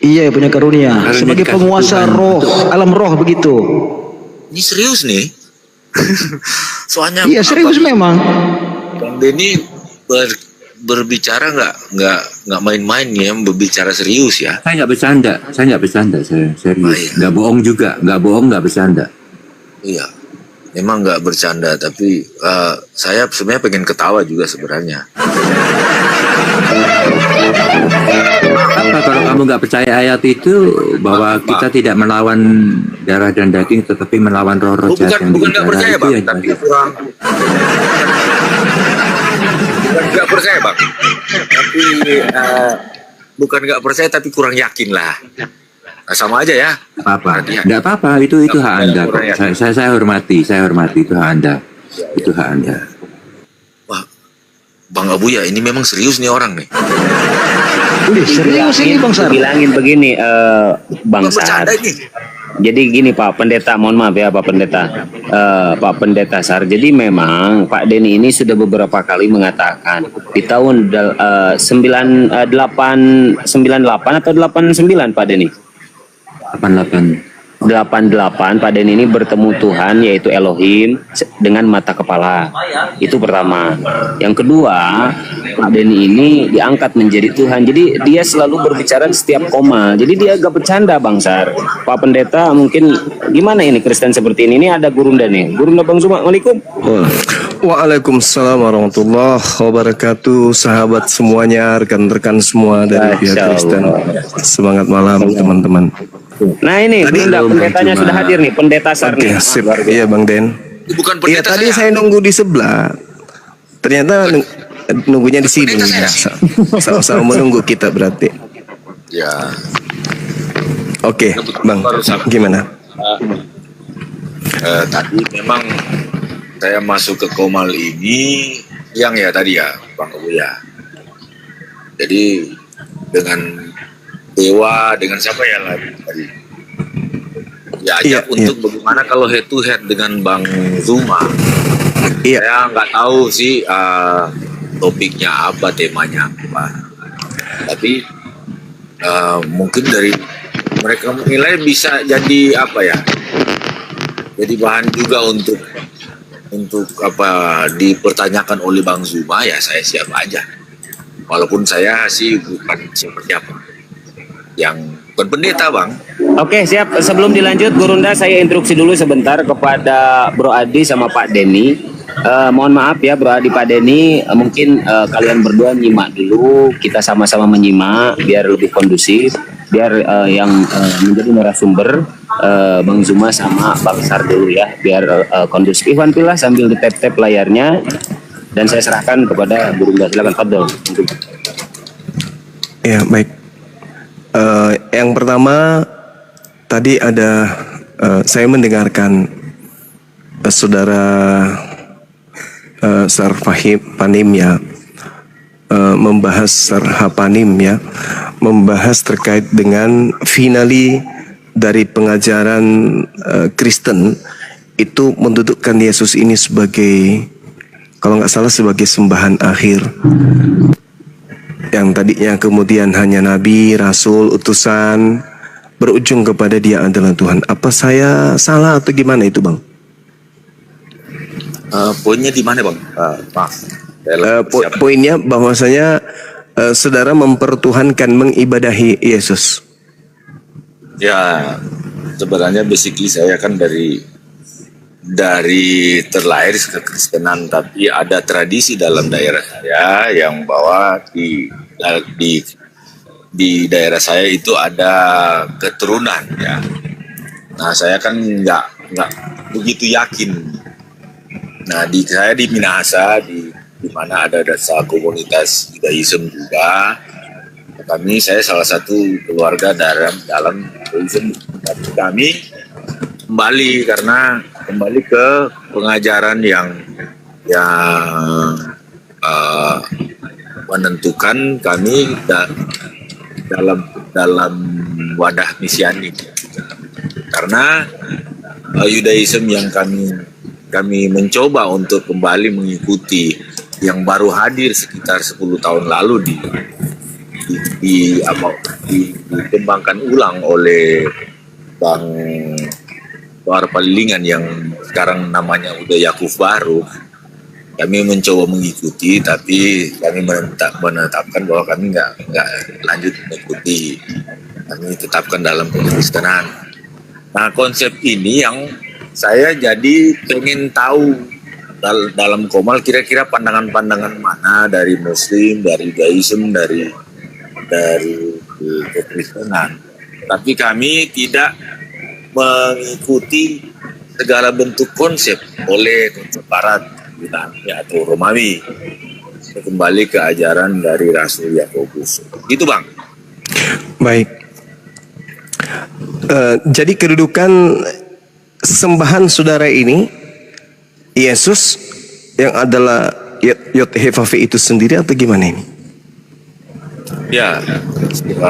Iya, punya karunia. Sebagai dikasih penguasa Tuhan. roh, alam roh begitu. Ini serius nih. Soalnya Iya, serius memang. Bang Denny berbicara nggak main-main ya, berbicara serius ya. Saya nggak bercanda, saya serius. Baik. Nggak bohong juga, nggak bohong, nggak bercanda. Iya, memang nggak bercanda, tapi saya sebenarnya pengen ketawa juga sebenarnya. Apa kalau kamu nggak percaya ayat itu bahwa kita tidak melawan darah dan daging, tetapi melawan roh-roh jahat yang di Bukan nggak udara, percaya itu bang, yang tapi jelas. kurang. Bukan nggak percaya bang, tapi bukan nggak percaya tapi kurang yakin lah. Nah, sama aja ya. Nggak apa-apa, itu hak Anda kok. Saya hormati itu hak Anda. Itu hak Anda. Wah, Bang Abuya ini memang serius nih orang nih. Serius ini Bang Sar. Bilangin begini, Bang Nggak Sar. bercanda ini. Jadi gini Pak Pendeta, mohon maaf ya Pak Pendeta. Pak Pendeta Sar. Jadi memang Pak Denny ini sudah beberapa kali mengatakan di tahun 98 atau 89 Pak Denny. 88 Pak Denny ini bertemu Tuhan yaitu Elohim dengan mata kepala. Itu pertama. Yang kedua, Pak Denny ini diangkat menjadi Tuhan. Jadi dia selalu berbicara di setiap koma. Jadi dia agak bercanda Bang Sar. Pak Pendeta mungkin gimana ini Kristen seperti ini? Ini ada Gurunda nih. Gurunda Bang Zuma. Waalaikum. Waalaikumsalam warahmatullahi wabarakatuh. Sahabat semuanya, rekan-rekan semua dari pihak Masya Kristen. Allah. Semangat malam teman-teman. Nah ini Gurunda, pendetanya sudah hadir nih. Pendeta Sar Oke, nih. sip. Luar biasa. Iya Bang Den. Bukan Iya pendeta tadi saya nunggu di sebelah. Ternyata nunggunya di sini. Pendeta saya. Sama-sama menunggu kita berarti. Ya. Oke, Bang. Gimana? Tadi memang saya masuk ke Komal ini yang ya tadi ya Bang Abuya. Jadi dengan Dewa, dengan siapa ya lagi tadi? Ya ajak Iya, untuk bagaimana kalau head to head dengan Bang Zuma. Iya. Saya nggak tahu sih topiknya apa, temanya apa. Tapi mungkin dari mereka menilai bisa jadi apa ya? Jadi bahan juga untuk apa dipertanyakan oleh Bang Zuma, ya saya siap aja. Walaupun saya sih bukan siapa yang pendeta Bang. Oke siap, sebelum dilanjut Gurunda saya instruksi dulu sebentar kepada Bro Adi sama Pak Denny. Mohon maaf ya Bro Adi, Pak Denny, mungkin kalian berdua nyimak dulu, kita sama-sama menyimak biar lebih kondusif, biar yang menjadi narasumber Bang Zuma sama Bang Sar dulu ya, biar kondusif. Iwan pilih sambil di tap-tap layarnya dan saya serahkan kepada Gurunda, silakan Fadol. Ya baik. Yang pertama tadi ada saya mendengarkan saudara Sarfahim Panim ya membahas Sarhapanim ya, membahas terkait dengan finali dari pengajaran Kristen itu mendudukkan Yesus ini sebagai, kalau nggak salah, sebagai sembahan akhir. Yang tadinya kemudian hanya nabi, rasul, utusan, berujung kepada dia adalah Tuhan. Apa saya salah atau gimana itu Bang? Poinnya di mana Bang? Maaf. Poinnya bahwasanya saudara mempertuhankan, mengibadahi Yesus. Ya, sebenarnya basically saya kan dari terlahir kekristenan, tapi ada tradisi dalam daerah saya yang bahwa di daerah saya itu ada keturunan ya. Nah saya kan nggak begitu yakin. Nah saya di Minahasa di mana ada dasar komunitas Judaism juga. Saya salah satu keluarga dalam Judaism. Kami kembali karena kembali ke pengajaran yang menentukan kami dalam wadah misianik. Karena Yudaism yang kami mencoba untuk kembali mengikuti yang baru hadir sekitar 10 tahun lalu dikembangkan ulang oleh Bang Tohar Palilingan yang sekarang namanya udah Yakuf Baru. Kami mencoba mengikuti, tapi kami menetapkan bahwa kami nggak lanjut mengikuti. Kami tetapkan dalam kekristenan. Nah, konsep ini yang saya jadi pengen tahu dalam Komal kira-kira pandangan-pandangan mana dari Muslim, dari Judaism, dari kekristenan. Tapi kami tidak mengikuti segala bentuk konsep oleh konsep Barat atau Romawi. Kembali ke ajaran dari Rasul Yakobus. Gitu Bang. Baik. Jadi kedudukan sembahan saudara ini Yesus yang adalah Yod-Heh-Vav-He itu sendiri atau gimana ini? Ya,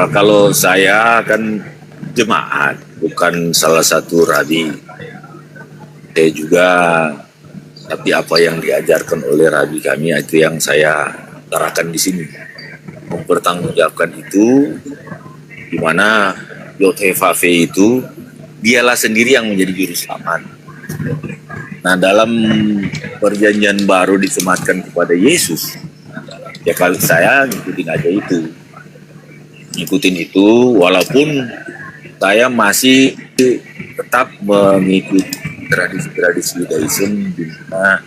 kalau saya kan jemaat, bukan salah satu rabi. Saya juga, tapi apa yang diajarkan oleh rabi kami itu yang saya utarakan di sini. Mempertanggungjawabkan itu, di mana Yod-Heh-Vav-He itu dialah sendiri yang menjadi juru selamat. Nah, dalam perjanjian baru disematkan kepada Yesus, ya kalau saya ngikutin aja itu. Ngikutin itu walaupun saya masih tetap mengikuti tradisi-tradisi Judaism di mana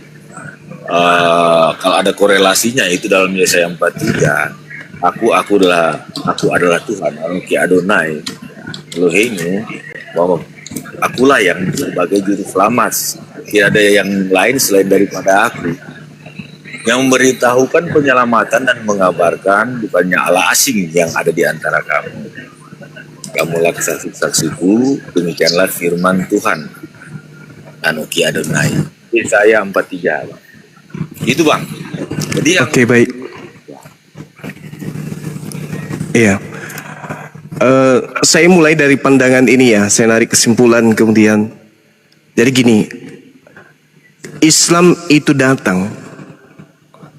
kalau ada korelasinya itu dalam Yesaya 43, aku adalah Tuhan, Anoki Adonai, Eloheinu, bahwa akulah yang sebagai juru selamat, tidak ada yang lain selain daripada aku, yang memberitahukan penyelamatan dan mengabarkan bukannya Allah asing yang ada di antara kamu. Kamulah saksi-saksiku, demikianlah firman Tuhan, Anoki Adonai. Yesaya 43. Itu Bang. Jadi Oke, baik. Iya. Saya mulai dari pandangan ini ya, saya narik kesimpulan kemudian. Jadi gini, Islam itu datang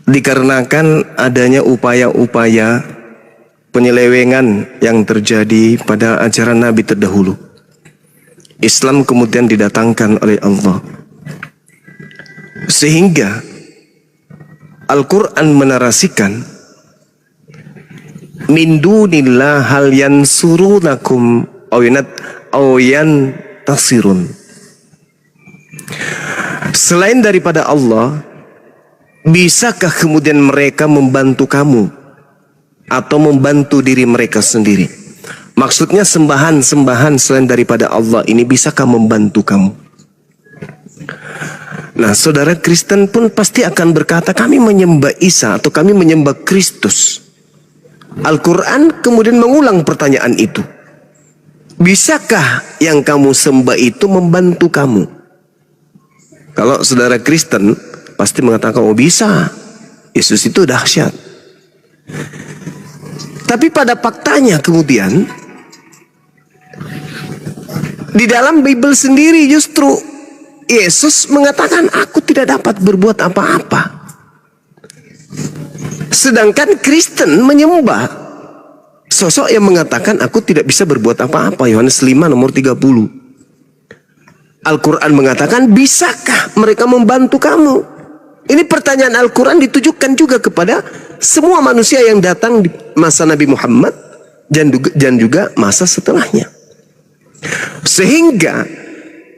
dikarenakan adanya upaya-upaya penyelewengan yang terjadi pada ajaran Nabi terdahulu. Islam kemudian didatangkan oleh Allah. Sehingga Al-Quran menarasikan min dunillah hal yansurunakum aw yantasirun. Selain daripada Allah, bisakah kemudian mereka membantu kamu atau membantu diri mereka sendiri? Maksudnya sembahan-sembahan selain daripada Allah ini bisakah membantu kamu? Nah, saudara Kristen pun pasti akan berkata, kami menyembah Isa atau kami menyembah Kristus. Al-Quran kemudian mengulang pertanyaan itu. Bisakah yang kamu sembah itu membantu kamu? Kalau saudara Kristen pasti mengatakan, oh bisa, Yesus itu dahsyat. Tapi pada faktanya kemudian di dalam Bible sendiri justru Yesus mengatakan, aku tidak dapat berbuat apa-apa. Sedangkan Kristen menyembah sosok yang mengatakan, aku tidak bisa berbuat apa-apa. Yohanes 5 nomor 30. Al-Quran mengatakan, bisakah mereka membantu kamu? Ini pertanyaan Al-Quran ditujukan juga kepada semua manusia yang datang di masa Nabi Muhammad dan juga masa setelahnya. Sehingga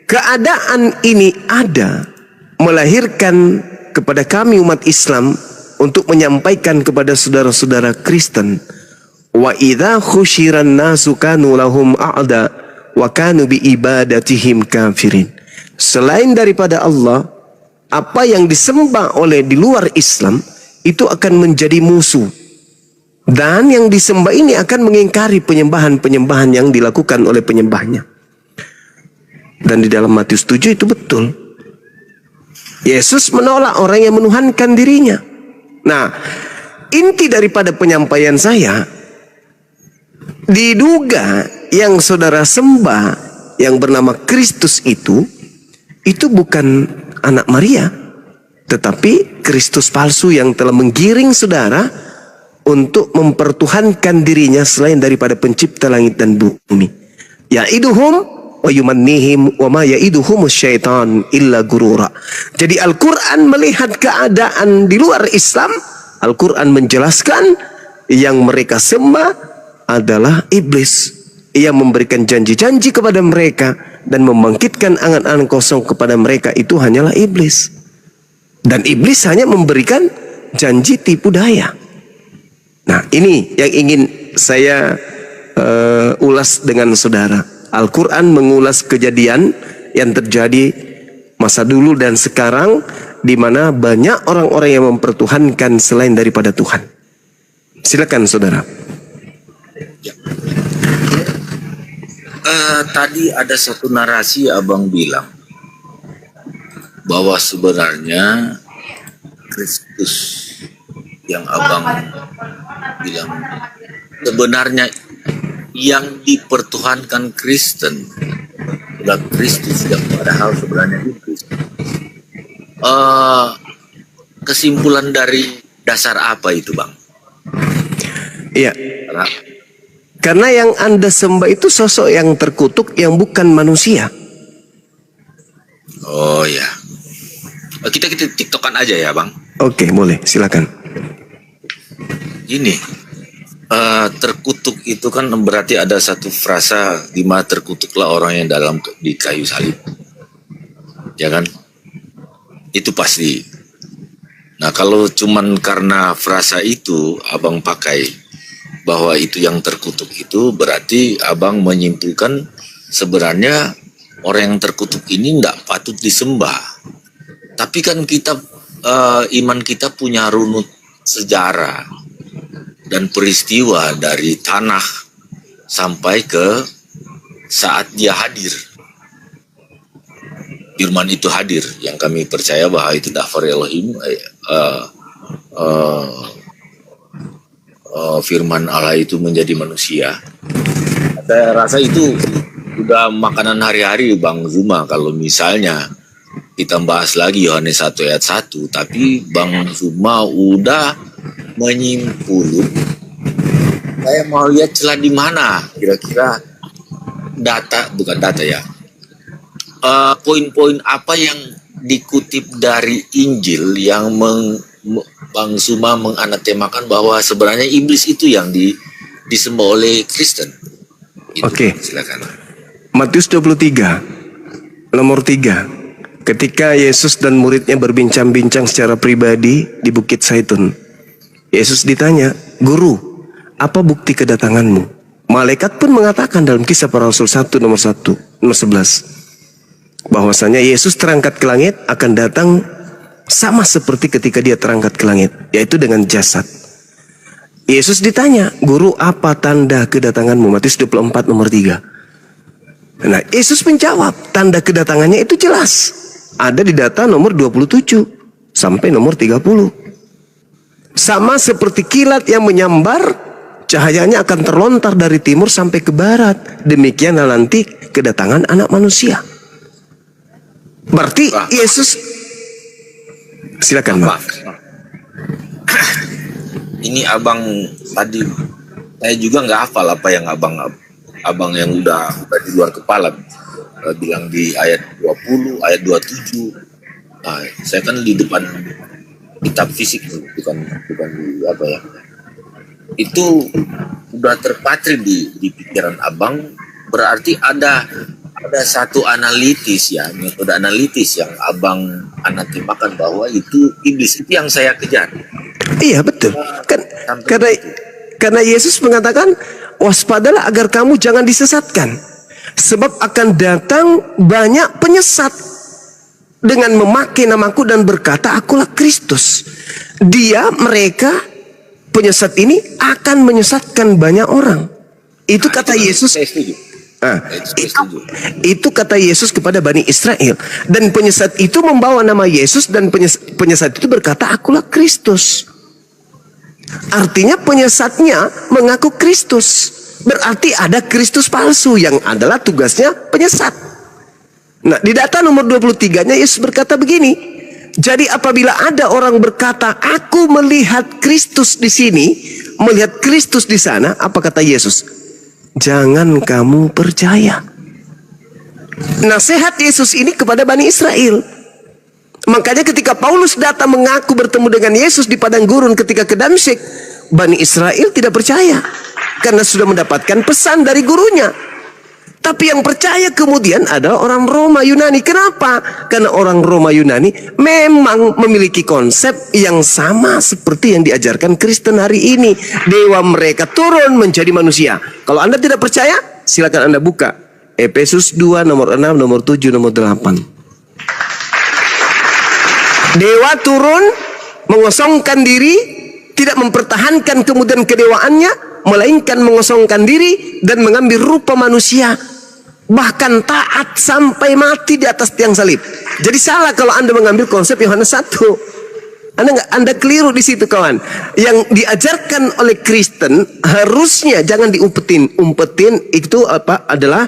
keadaan ini ada melahirkan kepada kami umat Islam untuk menyampaikan kepada saudara-saudara Kristen, wa idza khusyiran nasu kanu lahum a'da wa kanu bi ibadatihim kafirin. Selain daripada Allah, apa yang disembah oleh di luar Islam itu akan menjadi musuh. Dan yang disembah ini akan mengingkari penyembahan-penyembahan yang dilakukan oleh penyembahnya. Dan di dalam Matius 7 itu betul. Yesus menolak orang yang menuhankan dirinya. Nah, inti daripada penyampaian saya, diduga yang saudara sembah yang bernama Kristus itu bukan anak Maria, tetapi Kristus palsu yang telah menggiring saudara untuk mempertuhankan dirinya selain daripada pencipta langit dan bumi. Ya'iduhum wa yumannihim wa ma ya'iduhumus syaitan illa gurura. Jadi Al-Quran melihat keadaan di luar Islam, Al-Quran menjelaskan yang mereka sembah adalah iblis. Ia memberikan janji-janji kepada mereka dan membangkitkan angan-angan kosong kepada mereka, itu hanyalah iblis. Dan iblis hanya memberikan janji tipu daya. Nah, ini yang ingin saya ulas dengan saudara. Al-Quran mengulas kejadian yang terjadi masa dulu dan sekarang, di mana banyak orang-orang yang mempertuhankan selain daripada Tuhan. Silakan saudara. Ya. Tadi ada satu narasi abang bilang bahwa sebenarnya Kristus yang abang bilang sebenarnya yang dipertuhankan Kristen adalah Kristus, yang padahal sebenarnya iblis. Kesimpulan dari dasar apa itu, Bang? Iya. Karena yang Anda sembah itu sosok yang terkutuk yang bukan manusia. Oh ya. Kita tiktokan aja ya, Bang. Oke, boleh, silakan. Ini terkutuk itu kan berarti ada satu frasa di mana terkutuklah orang yang di kayu salib. Ya kan? Itu pasti. Nah, kalau cuman karena frasa itu abang pakai bahwa itu yang terkutuk, itu berarti abang menyimpulkan sebenarnya orang yang terkutuk ini tidak patut disembah. Tapi kan kita iman kita punya runut sejarah dan peristiwa dari tanah sampai ke saat dia hadir. Firman itu hadir, yang kami percaya bahwa itu Dafar Elohim, firman Allah itu menjadi manusia. Saya rasa itu udah makanan hari-hari Bang Zuma. Kalau misalnya kita bahas lagi Yohanes 1 ayat 1, tapi Bang Zuma udah menyimpulkan. Saya mau lihat celah di mana kira-kira bukan data ya, poin-poin apa yang dikutip dari Injil yang Bang Zuma menganatemakan bahwa sebenarnya iblis itu yang disembah oleh Kristen. Oke. Silakan. Matius 23 nomor 3. Ketika Yesus dan muridnya berbincang-bincang secara pribadi di Bukit Zaitun, Yesus ditanya, "Guru, apa bukti kedatanganmu?" Malaikat pun mengatakan dalam Kisah Para Rasul 1 nomor 11 bahwasanya Yesus terangkat ke langit akan datang sama seperti ketika dia terangkat ke langit, yaitu dengan jasad. Yesus ditanya, "Guru, apa tanda kedatanganmu?" Matius 24 nomor 3. Nah, Yesus menjawab, tanda kedatangannya itu jelas. Ada di data nomor 27 sampai nomor 30. Sama seperti kilat yang menyambar, cahayanya akan terlontar dari timur sampai ke barat. Demikianlah nanti kedatangan Anak Manusia. Berarti Yesus, silakan, Pak. Ini abang tadi saya juga nggak hafal apa yang abang yang udah di luar kepala bilang di ayat 20, ayat 27. Nah, saya kan di depan kitab fisik, bukan di apa ya. Itu udah terpatri di pikiran abang. Berarti ada satu analitis ya, metode analitis yang abang anatemakan bahwa itu iblis, itu yang saya kejar. Iya, betul. Karena Yesus mengatakan, waspadalah agar kamu jangan disesatkan, sebab akan datang banyak penyesat dengan memakai namaku dan berkata, "Akulah Kristus." Mereka penyesat ini akan menyesatkan banyak orang. Itu kata Yesus. Nah, Saya setuju. itu kata Yesus kepada Bani Israel. Dan penyesat itu membawa nama Yesus, dan penyesat itu berkata, akulah Kristus. Artinya penyesatnya mengaku Kristus. Berarti ada Kristus palsu yang adalah tugasnya penyesat. Nah, di data nomor 23-nya Yesus berkata begini. Jadi apabila ada orang berkata, aku melihat Kristus di sini, melihat Kristus di sana, apa kata Yesus? Jangan kamu percaya. Nasihat Yesus ini kepada Bani Israel. Makanya ketika Paulus datang mengaku bertemu dengan Yesus di padang gurun ketika ke Damsyik, Bani Israel tidak percaya karena sudah mendapatkan pesan dari gurunya. Tapi yang percaya kemudian adalah orang Roma Yunani. Kenapa? Karena orang Roma Yunani memang memiliki konsep yang sama seperti yang diajarkan Kristen hari ini. Dewa mereka turun menjadi manusia. Kalau Anda tidak percaya, silakan Anda buka Efesus 2 nomor 6, nomor 7, nomor 8. Dewa turun mengosongkan diri, tidak mempertahankan kemudian kedewaannya, melainkan mengosongkan diri dan mengambil rupa manusia, bahkan taat sampai mati di atas tiang salib. Jadi salah kalau Anda mengambil konsep Yohanes 1. Anda keliru di situ, kawan. Yang diajarkan oleh Kristen harusnya jangan diumpetin. Umpetin itu apa? Adalah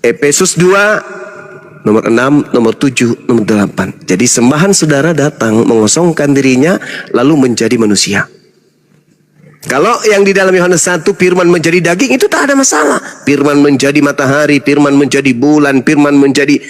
Efesus 2 nomor 6, nomor 7, nomor 8. Jadi sembahan saudara datang mengosongkan dirinya lalu menjadi manusia. Kalau yang di dalam Yohanes 1 firman menjadi daging, itu tak ada masalah. Firman menjadi matahari, firman menjadi bulan, firman menjadi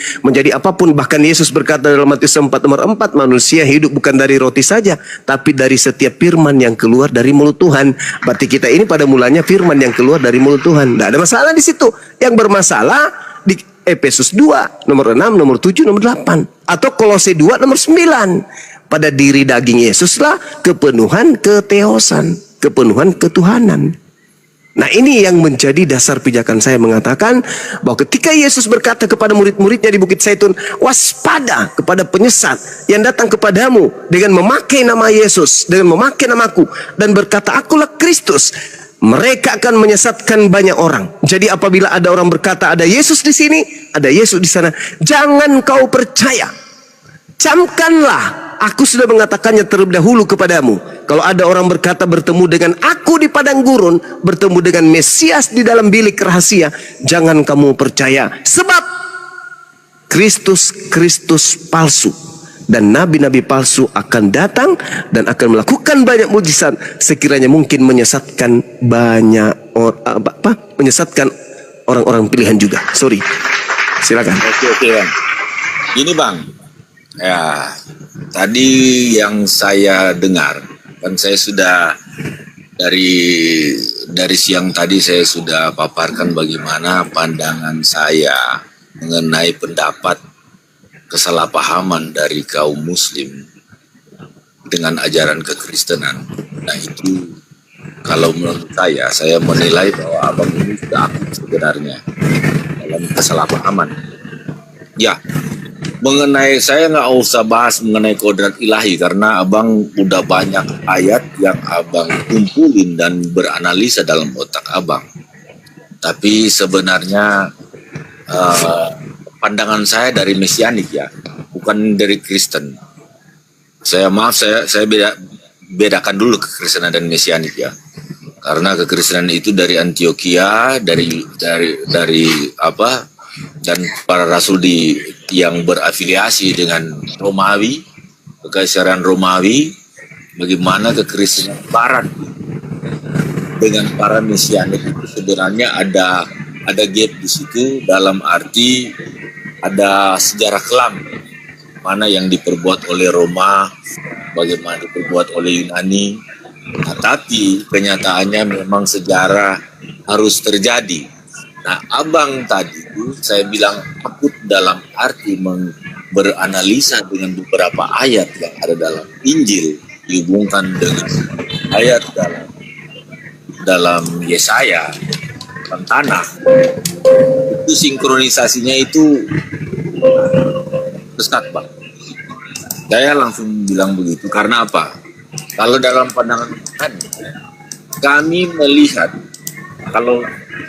apapun. Bahkan Yesus berkata dalam Matius 4 nomor 4, manusia hidup bukan dari roti saja, tapi dari setiap firman yang keluar dari mulut Tuhan. Berarti kita ini pada mulanya firman yang keluar dari mulut Tuhan. Tidak ada masalah di situ. Yang bermasalah di Efesus 2 nomor 6, nomor 7, nomor 8. Atau Kolose 2 nomor 9. Pada diri daging Yesuslah kepenuhan keteosan, kepenuhan ketuhanan. Nah, ini yang menjadi dasar pijakan saya mengatakan bahwa ketika Yesus berkata kepada murid-muridnya di Bukit Zaitun, waspada kepada penyesat yang datang kepadamu dengan memakai nama Yesus, dengan memakai namaku, dan berkata akulah Kristus, mereka akan menyesatkan banyak orang. Jadi apabila ada orang berkata ada Yesus di sini, ada Yesus di sana, jangan kau percaya. Camkanlah, aku sudah mengatakannya terlebih dahulu kepadamu. Kalau ada orang berkata bertemu dengan aku di padang gurun, bertemu dengan Mesias di dalam bilik rahasia, jangan kamu percaya. Sebab Kristus palsu dan nabi-nabi palsu akan datang dan akan melakukan banyak mujizat sekiranya mungkin menyesatkan banyak menyesatkan orang-orang pilihan juga. Sorry. Silakan. Oke Bang. Ini Bang. Ya, tadi yang saya dengar, kan saya sudah dari siang tadi saya sudah paparkan bagaimana pandangan saya mengenai pendapat kesalahpahaman dari kaum muslim dengan ajaran kekristenan. Nah itu kalau menurut saya menilai bahwa abang ini sudah aktif sebenarnya dalam kesalahpahaman. Ya, mengenai saya nggak usah bahas mengenai kodrat ilahi karena abang udah banyak ayat yang abang kumpulin dan beranalisa dalam otak abang. Tapi sebenarnya pandangan saya dari mesianik ya, bukan dari Kristen. Saya bedakan dulu kekristenan dan mesianik ya. Karena kekristenan itu dari Antioquia, dari dan para rasul yang berafiliasi dengan Romawi, kekaisaran Romawi, bagaimana kekristenan Barat dengan para mesianik itu sebenarnya ada gap di situ dalam arti ada sejarah kelam mana yang diperbuat oleh Roma, bagaimana diperbuat oleh Yunani. Nah, tapi kenyataannya memang sejarah harus terjadi. Nah, abang tadi saya bilang akut dalam arti beranalisa dengan beberapa ayat yang ada dalam Injil dihubungkan dengan ayat dalam Yesaya tentang tanah. Itu sinkronisasinya itu sesat, Bang. Saya langsung bilang begitu karena apa? Kalau dalam pandangan kami melihat kalau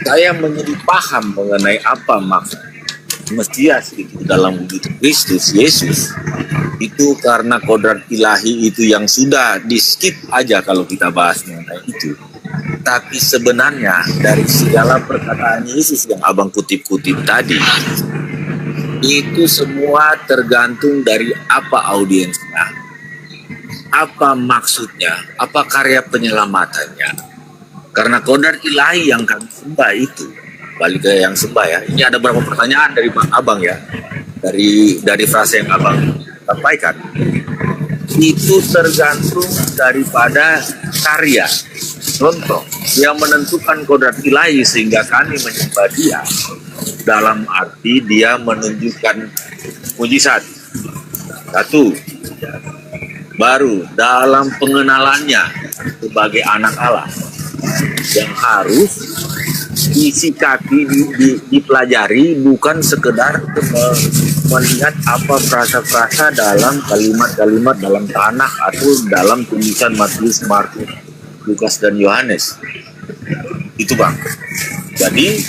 saya menjadi paham mengenai apa maksud Mesias itu dalam wujud Kristus Yesus, itu karena kodrat ilahi itu yang sudah di skip aja kalau kita bahas mengenai itu. Tapi sebenarnya dari segala perkataan Yesus yang abang kutip-kutip tadi, itu semua tergantung dari apa audiensnya, apa maksudnya, apa karya penyelamatannya. Karena kodrat ilahi yang kami sembah itu, balik ke yang sembah ya. Ini ada beberapa pertanyaan dari abang ya, dari frase yang abang sampaikan. Itu tergantung daripada karya. Contoh, yang menentukan kodrat ilahi sehingga kami menyembah dia dalam arti dia menunjukkan mujizat. Satu, baru dalam pengenalannya sebagai anak Allah yang harus disikapi, dipelajari, bukan sekedar melihat apa frasa-frasa dalam kalimat-kalimat dalam tanah atau dalam tulisan Matius, Markus, Lukas, dan Yohanes. Itu bang. Jadi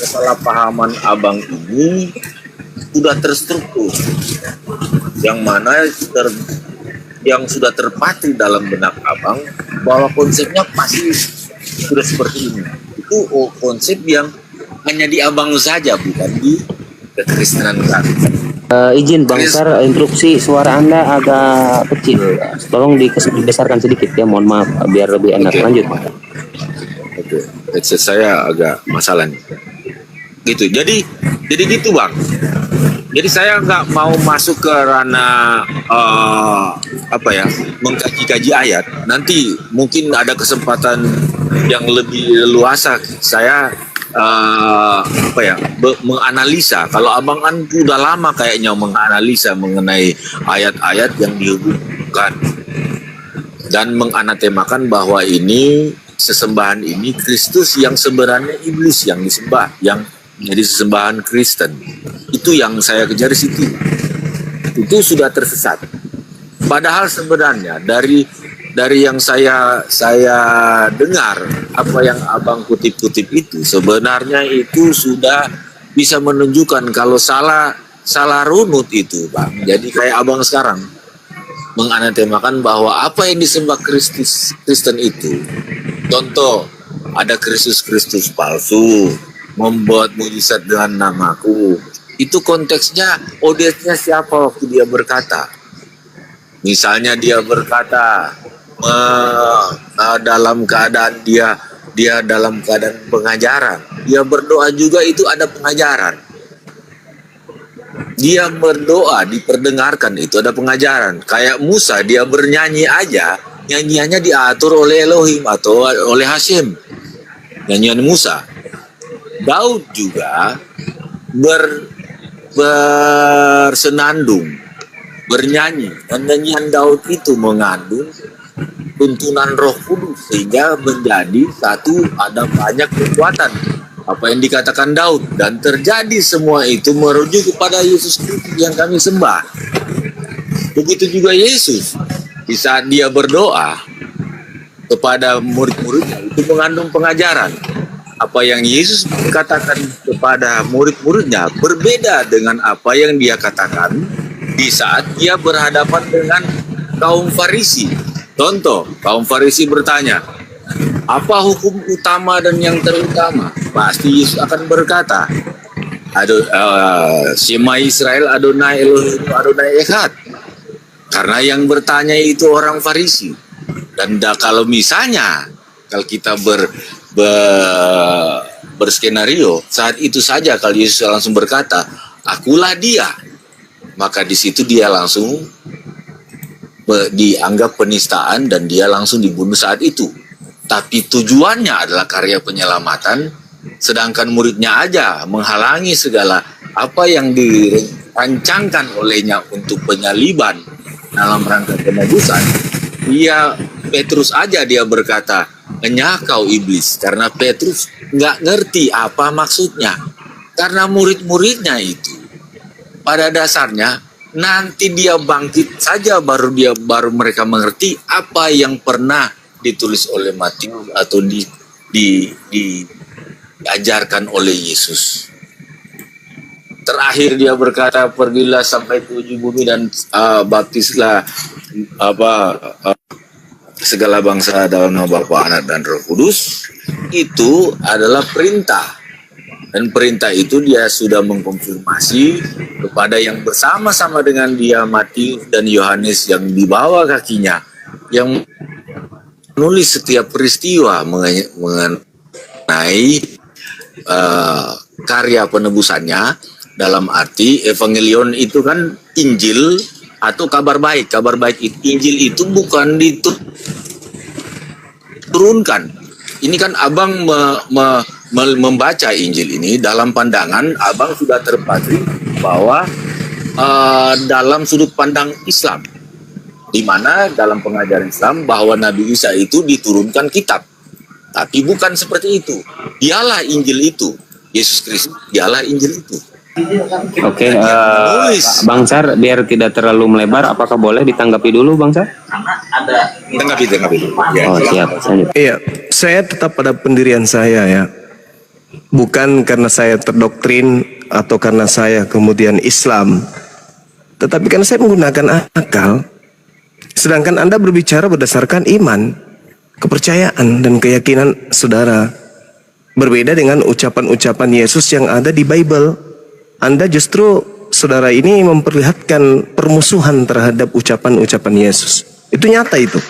kesalahpahaman abang ini sudah terstruktur, yang mana yang sudah terpatri dalam benak abang bahwa konsepnya pasti sudah seperti ini. Itu konsep yang hanya di abang saja, bukan di kekristenan kami. Izin Bang Sar, interupsi, suara Anda agak kecil. Tolong dibesarkan sedikit ya, mohon maaf biar lebih enak. Oke. Lanjut. Oke, headset saya agak masalah nih. Gitu. Jadi gitu bang. Jadi saya nggak mau masuk ke ranah mengkaji-kaji ayat. Nanti mungkin ada kesempatan yang lebih luasa saya menganalisa. Kalau abang kan udah lama kayaknya menganalisa mengenai ayat-ayat yang dihubungkan dan menganatemakan bahwa ini sesembahan ini Kristus yang sebenarnya iblis yang disembah, yang menjadi sesembahan Kristen. Itu yang saya kejar di situ. Itu sudah tersesat. Padahal sebenarnya dari yang saya dengar, apa yang abang kutip-kutip itu sebenarnya itu sudah bisa menunjukkan kalau salah runut itu bang. Jadi kayak abang sekarang menganatemakan bahwa apa yang disembah Kristen itu, contoh ada Kristus palsu, membuat mujizat dengan namaku. Itu konteksnya, audiensnya siapa waktu dia berkata. Misalnya dia berkata dalam keadaan dia dalam keadaan pengajaran. Dia berdoa juga itu ada pengajaran. Dia berdoa diperdengarkan itu ada pengajaran. Kayak Musa dia bernyanyi aja, nyanyiannya diatur oleh Elohim atau oleh Hasyim. Nyanyian Musa. Daud juga bersenandung, bernyanyi, dan nyanyian Daud itu mengandung tuntunan Roh Kudus sehingga menjadi satu, ada banyak kekuatan apa yang dikatakan Daud, dan terjadi semua itu merujuk kepada Yesus Kristus yang kami sembah. Begitu juga Yesus di saat dia berdoa kepada murid-muridnya itu mengandung pengajaran. Apa yang Yesus katakan kepada murid-muridnya berbeda dengan apa yang dia katakan di saat dia berhadapan dengan kaum Farisi. Contoh, kaum Farisi bertanya, apa hukum utama dan yang terutama? Pasti Yesus akan berkata, Shema Israel Adonai Elohim Adonai Echad. Karena yang bertanya itu orang Farisi. Dan kalau misalnya kalau kita berskenario saat itu saja kalau Yesus langsung berkata, akulah dia, maka di situ dia langsung dianggap penistaan dan dia langsung dibunuh saat itu. Tapi tujuannya adalah karya penyelamatan, sedangkan muridnya aja menghalangi segala apa yang dirancangkan olehnya untuk penyaliban dalam rangka penebusan. Petrus aja dia berkata, enyah kau iblis, karena Petrus nggak ngerti apa maksudnya. Karena murid-muridnya itu pada dasarnya nanti dia bangkit saja baru mereka mengerti apa yang pernah ditulis oleh Matius atau diajarkan oleh Yesus. Terakhir dia berkata, pergilah sampai ke ujung bumi dan baptislah segala bangsa dalam nama Bapa, Anak dan Roh Kudus. Itu adalah perintah. Dan perintah itu dia sudah mengkonfirmasi kepada yang bersama-sama dengan dia, Matius dan Yohanes yang di bawah kakinya, yang menulis setiap peristiwa mengenai karya penebusannya. Dalam arti evangelion itu kan Injil atau kabar baik. Kabar baik itu, Injil itu bukan diturunkan. Ini kan abang membaca Injil ini dalam pandangan abang sudah terpatri bahwa dalam sudut pandang Islam, di mana dalam pengajaran Islam bahwa Nabi Isa itu diturunkan kitab, tapi bukan seperti itu. Dialah Injil itu, Yesus Kristus, dialah Injil itu. Oke, Bang Sar, biar tidak terlalu melebar, apakah boleh ditanggapi dulu, Bang Sar? Tanggapi dulu. Ya, Oh, siap. Lanjut. Iya, saya tetap pada pendirian saya ya. Bukan karena saya terdoktrin atau karena saya kemudian Islam, tetapi karena saya menggunakan akal. Sedangkan Anda berbicara berdasarkan iman, kepercayaan dan keyakinan saudara. Berbeda dengan ucapan-ucapan Yesus yang ada di Bible. Anda justru, saudara ini memperlihatkan permusuhan terhadap ucapan-ucapan Yesus. Itu nyata itu.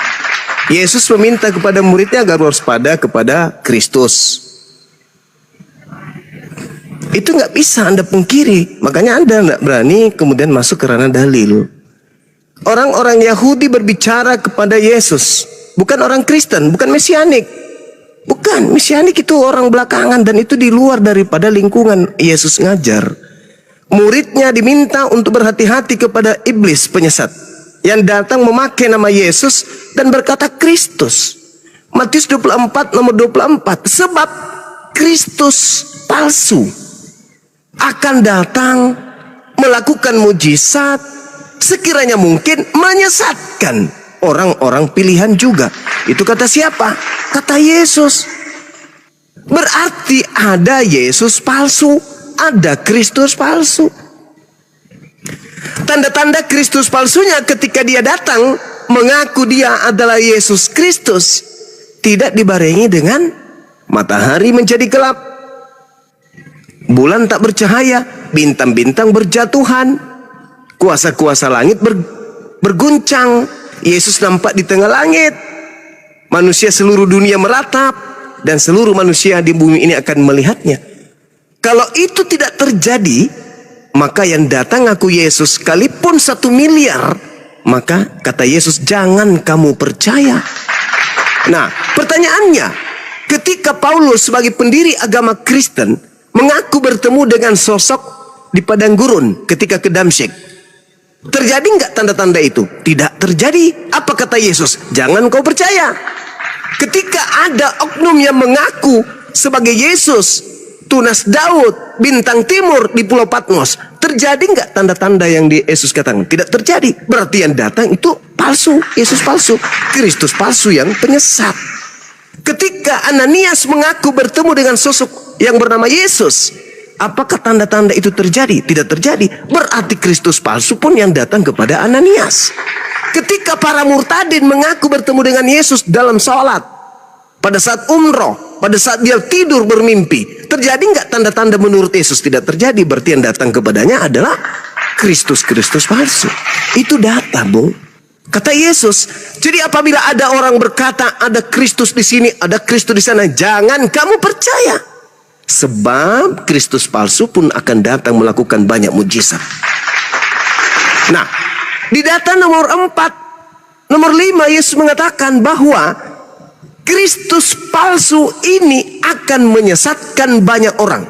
Yesus meminta kepada muridnya agar waspada kepada Kristus. Itu nggak bisa Anda pungkiri. Makanya Anda nggak berani kemudian masuk ke ranah dalil. Orang-orang Yahudi berbicara kepada Yesus. Bukan orang Kristen, bukan Mesianik. Bukan, Mesianik itu orang belakangan dan itu di luar daripada lingkungan Yesus ngajar. Muridnya diminta untuk berhati-hati kepada iblis penyesat yang datang memakai nama Yesus dan berkata Kristus. Matius 24 nomor 24. Sebab Kristus palsu akan datang melakukan mujizat sekiranya mungkin menyesatkan orang-orang pilihan juga. Itu kata siapa? Kata Yesus. Berarti ada Yesus palsu, ada Kristus palsu. Tanda-tanda Kristus palsunya ketika dia datang mengaku dia adalah Yesus Kristus, tidak dibarengi dengan matahari menjadi gelap, bulan tak bercahaya, bintang-bintang berjatuhan, kuasa-kuasa langit berguncang. Yesus nampak di tengah langit, manusia seluruh dunia meratap, dan seluruh manusia di bumi ini akan melihatnya. Kalau itu tidak terjadi, maka yang datang ngaku Yesus sekalipun 1 miliar, maka kata Yesus jangan kamu percaya. Nah, pertanyaannya, ketika Paulus sebagai pendiri agama Kristen mengaku bertemu dengan sosok di padang gurun ketika ke Damsyik, terjadi nggak tanda-tanda itu? Tidak terjadi. Apa kata Yesus? Jangan kau percaya. Ketika ada oknum yang mengaku sebagai Yesus, tunas Daud, bintang timur di Pulau Patmos, terjadi nggak tanda-tanda yang di Yesus katakan? Tidak terjadi. Berarti yang datang itu palsu, Yesus palsu, Kristus palsu yang penyesat. Ketika Ananias mengaku bertemu dengan sosok yang bernama Yesus, apakah tanda-tanda itu terjadi? Tidak terjadi. Berarti Kristus palsu pun yang datang kepada Ananias. Ketika para murtadin mengaku bertemu dengan Yesus dalam sholat, pada saat umroh, pada saat dia tidur bermimpi, terjadi nggak tanda-tanda menurut Yesus? Tidak terjadi. Berarti yang datang kepadanya adalah Kristus palsu. Itu data, Bung. Kata Yesus. Jadi apabila ada orang berkata ada Kristus di sini, ada Kristus di sana, jangan kamu percaya. Sebab Kristus palsu pun akan datang melakukan banyak mujizat. Nah, di data nomor 4, nomor 5, Yesus mengatakan bahwa Kristus palsu ini akan menyesatkan banyak orang.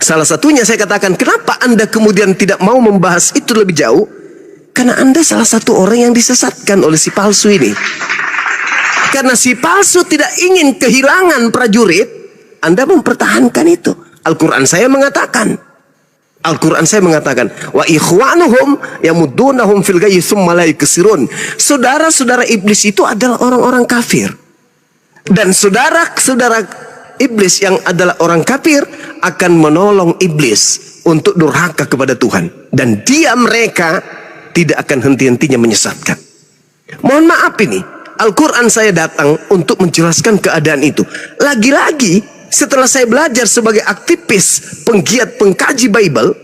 Salah satunya saya katakan, kenapa Anda kemudian tidak mau membahas itu lebih jauh? Karena Anda salah satu orang yang disesatkan oleh si palsu ini. Karena si palsu tidak ingin kehilangan prajurit, Anda mempertahankan itu. Al-Quran saya mengatakan, wa ikhwanuhum yamuddunahum fil ghayyi tsumma la yaksurun. Saudara-saudara iblis itu adalah orang-orang kafir. Dan saudara-saudara iblis yang adalah orang kafir akan menolong iblis untuk durhaka kepada Tuhan. Dan mereka tidak akan henti-hentinya menyesatkan. Mohon maaf ini, Al-Quran saya datang untuk menjelaskan keadaan itu. Lagi-lagi setelah saya belajar sebagai aktivis, penggiat, pengkaji Bible,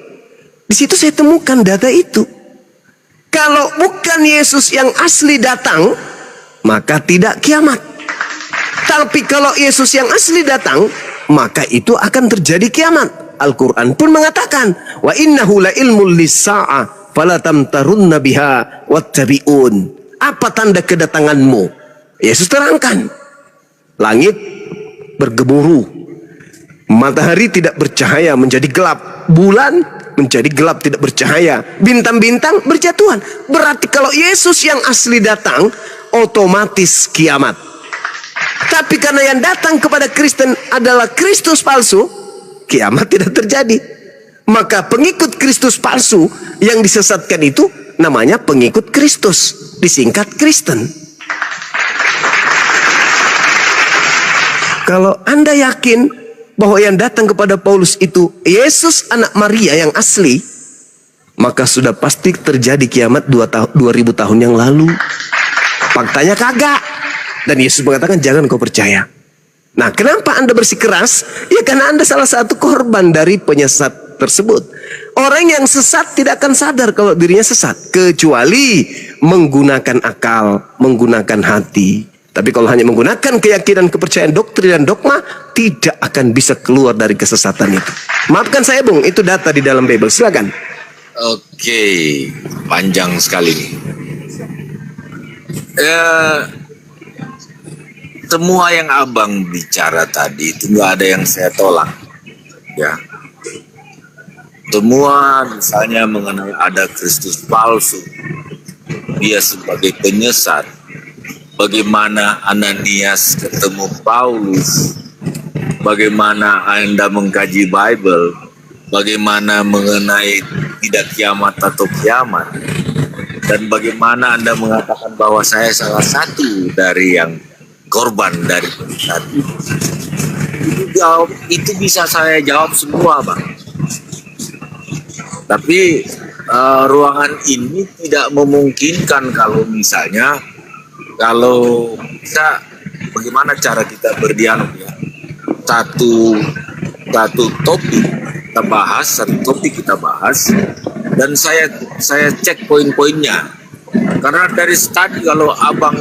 di situ saya temukan data itu. Kalau bukan Yesus yang asli datang, maka tidak kiamat. Tapi kalau Yesus yang asli datang, maka itu akan terjadi kiamat. Al-Quran pun mengatakan, wa innahu la ilmul lis-sa'ah fala tamtarunna biha wattabi'un. Apa tanda kedatanganmu? Yesus terangkan, langit bergemuruh, matahari tidak bercahaya menjadi gelap, bulan menjadi gelap tidak bercahaya, bintang-bintang berjatuhan. Berarti kalau Yesus yang asli datang, otomatis kiamat. Tapi karena yang datang kepada Kristen adalah Kristus palsu, kiamat tidak terjadi. Maka pengikut Kristus palsu yang disesatkan itu namanya pengikut Kristus, disingkat Kristen. Kalau Anda yakin bahwa yang datang kepada Paulus itu Yesus anak Maria yang asli, maka sudah pasti terjadi kiamat 2000 tahun yang lalu. Faktanya kagak. Dan Yesus mengatakan jangan kau percaya. Nah, kenapa Anda bersikeras? Ya karena Anda salah satu korban dari penyesat tersebut. Orang yang sesat tidak akan sadar kalau dirinya sesat, kecuali menggunakan akal, menggunakan hati. Tapi kalau hanya menggunakan keyakinan, kepercayaan, doktrin dan dogma, tidak akan bisa keluar dari kesesatan itu. Maafkan saya Bung, itu data di dalam Bible. Silakan. Oke, panjang sekali nih. Semua yang abang bicara tadi itu nggak ada yang saya tolak, ya. Semua misalnya mengenai ada Kristus palsu, dia sebagai penyesat, bagaimana Ananias ketemu Paulus, bagaimana Anda mengkaji Bible, bagaimana mengenai tidak kiamat atau kiamat, dan bagaimana Anda mengatakan bahwa saya salah satu dari yang korban dari penyesat. Itu bisa saya jawab semua, Bang. Tapi ruangan ini tidak memungkinkan kalau misalnya kalau kita bagaimana cara kita berdialog ya. Satu topik kita bahas, satu topik kita bahas, dan saya cek poin-poinnya. Karena dari tadi kalau abang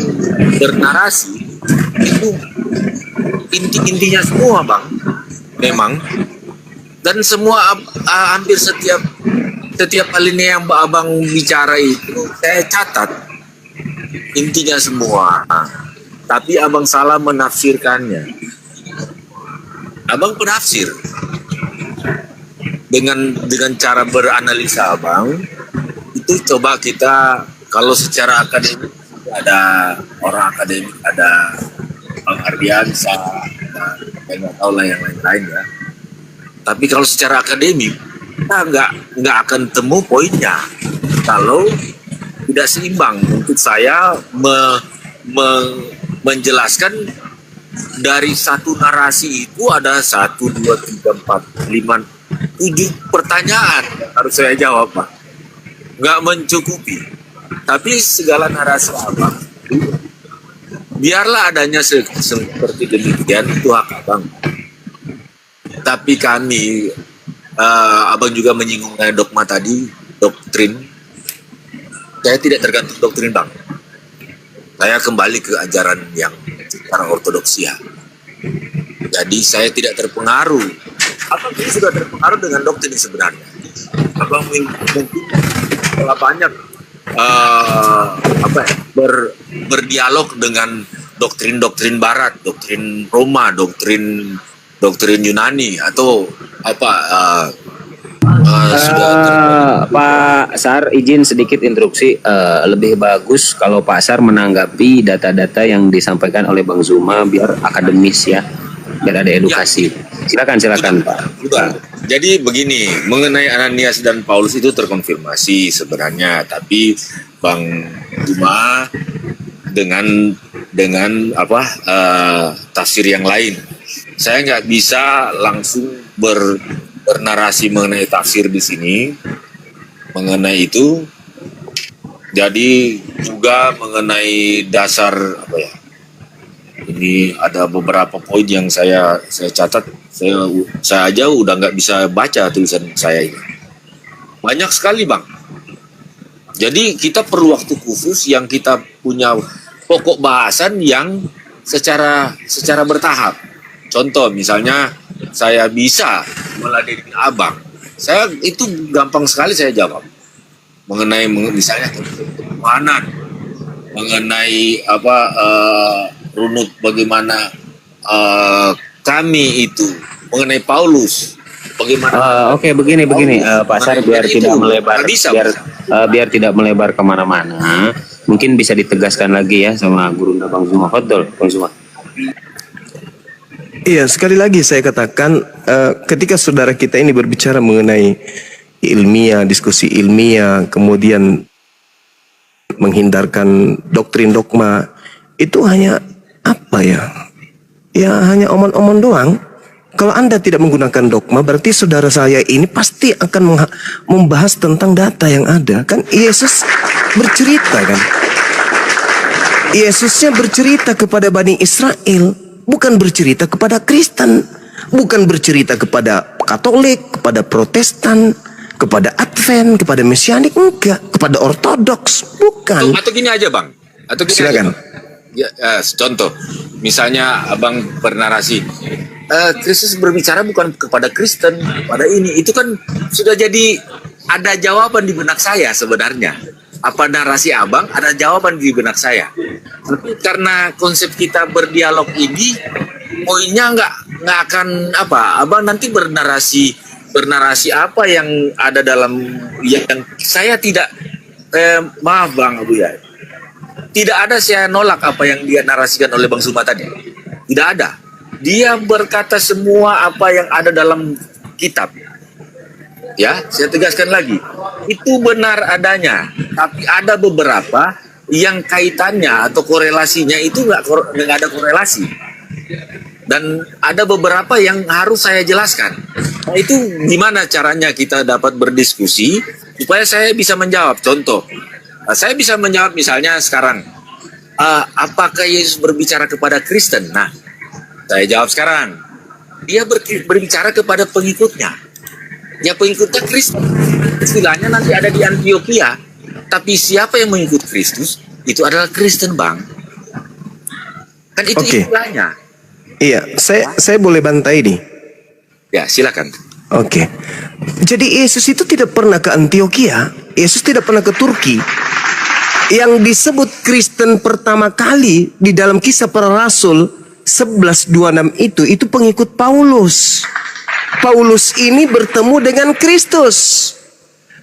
bernarasi itu intinya semua Bang, memang, dan semua hampir setiap alinea yang abang bicara itu saya catat intinya semua. Tapi abang salah menafsirkannya. Abang penafsir dengan cara beranalisa abang itu. Coba kita kalau secara akademik ada orang akademik, ada Bang Ardiansa, saya nggak tahu lah yang lain-lain ya. Tapi kalau secara akademik kita nggak akan temu poinnya kalau tidak seimbang. Untuk saya menjelaskan dari satu narasi itu ada 1, 2, 3, 4, 5, 7 pertanyaan yang harus saya jawab, Pak. Nggak mencukupi. Tapi segala narasi abang, biarlah adanya seperti demikian, itu hak abang. Tapi kami, abang juga menyinggung dogma tadi, doktrin. Saya tidak tergantung doktrin, Bang. Saya kembali ke ajaran yang secara ortodoksia. Jadi saya tidak terpengaruh. Abang ini sudah terpengaruh dengan doktrin sebenarnya. Abang mungkin telah banyak berdialog dengan doktrin Barat, doktrin Roma, doktrin Yunani atau Pak Sar, izin sedikit interupsi. Lebih bagus kalau Pak Sar menanggapi data-data yang disampaikan oleh Bang Zuma biar akademis ya, biar ada edukasi. Silakan Pak. Jadi begini, mengenai Ananias dan Paulus itu terkonfirmasi sebenarnya, tapi Bang Zuma dengan dengan tafsir yang lain. Saya nggak bisa langsung bernarasi mengenai tafsir di sini mengenai itu. Jadi juga mengenai dasar ini ada beberapa poin yang saya catat. Saya aja udah nggak bisa baca tulisan saya ini. Banyak sekali, Bang. Jadi kita perlu waktu khusus yang kita punya pokok bahasan yang secara bertahap. Contoh misalnya saya bisa meladeni Abang. Saya itu gampang sekali saya jawab. Mengenai misalnya kemahanan, mengenai runut bagaimana kami itu, mengenai Paulus bagaimana. Oke, begini Pak Sar, biar tidak melebar, biar tidak melebar kemana-mana. Mungkin bisa ditegaskan lagi ya sama Gurunda Bang Zuma. Betul, Bang Zuma. Iya, sekali lagi saya katakan ketika saudara kita ini berbicara mengenai ilmiah, diskusi ilmiah, kemudian menghindarkan doktrin dogma, itu hanya apa ya? Ya hanya omong-omong doang. Kalau Anda tidak menggunakan dogma, berarti saudara saya ini pasti akan membahas tentang data yang ada. Kan Yesus bercerita kan. Yesusnya bercerita kepada Bani Israel, bukan bercerita kepada Kristen, bukan bercerita kepada Katolik, kepada Protestan, kepada Advent, kepada Mesianik, enggak, kepada Ortodoks, bukan. Atau gini aja, Bang. Atau gini silakan. Contoh, misalnya Abang bernarasi, Kristus berbicara bukan kepada Kristen, pada ini. Itu kan sudah jadi ada jawaban di benak saya sebenarnya. Apa narasi Abang ada jawaban di benak saya. Tapi karena konsep kita berdialog ini, poinnya nggak akan Abang nanti bernarasi apa yang ada dalam yang saya tidak maaf Bang Abu ya. Tidak ada saya nolak apa yang dia narasikan oleh Bang Zuma tadi. Tidak ada. Dia berkata semua apa yang ada dalam kitab. Ya, saya tegaskan lagi. Itu benar adanya. Tapi ada beberapa yang kaitannya atau korelasinya itu nggak ada korelasi. Dan ada beberapa yang harus saya jelaskan. Nah, itu gimana caranya kita dapat berdiskusi supaya saya bisa menjawab. Contoh, saya bisa menjawab misalnya sekarang, apakah Yesus berbicara kepada Kristen? Nah, saya jawab sekarang, dia berbicara kepada pengikutnya. Ya pengikutnya Kristus. Istilahnya nanti ada di Antioquia. Tapi siapa yang mengikut Kristus? Itu adalah Kristen, Bang. Kan itu istilahnya. Iya, saya boleh bantai nih. Ya, silakan. Oke. Jadi Yesus itu tidak pernah ke Antioquia. Yesus tidak pernah ke Turki. Yang disebut Kristen pertama kali di dalam Kisah Para Rasul 11:26 itu pengikut Paulus. Paulus ini bertemu dengan Kristus.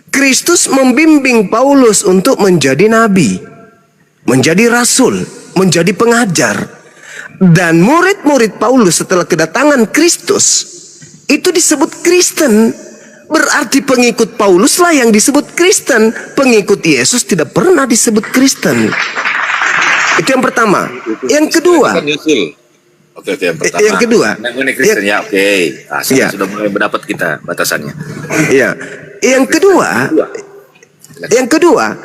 Kristus membimbing Paulus untuk menjadi nabi, menjadi rasul, menjadi pengajar. Dan murid-murid Paulus setelah kedatangan Kristus itu disebut Kristen. Berarti pengikut Paulus lah yang disebut Kristen. Pengikut Yesus tidak pernah disebut Kristen. Itu yang pertama. Yang kedua, Oke, yang pertama. Yang kedua, Kristen ya, oke. Nah, sudah mulai mendapat kita batasannya. Iya. Yang kedua,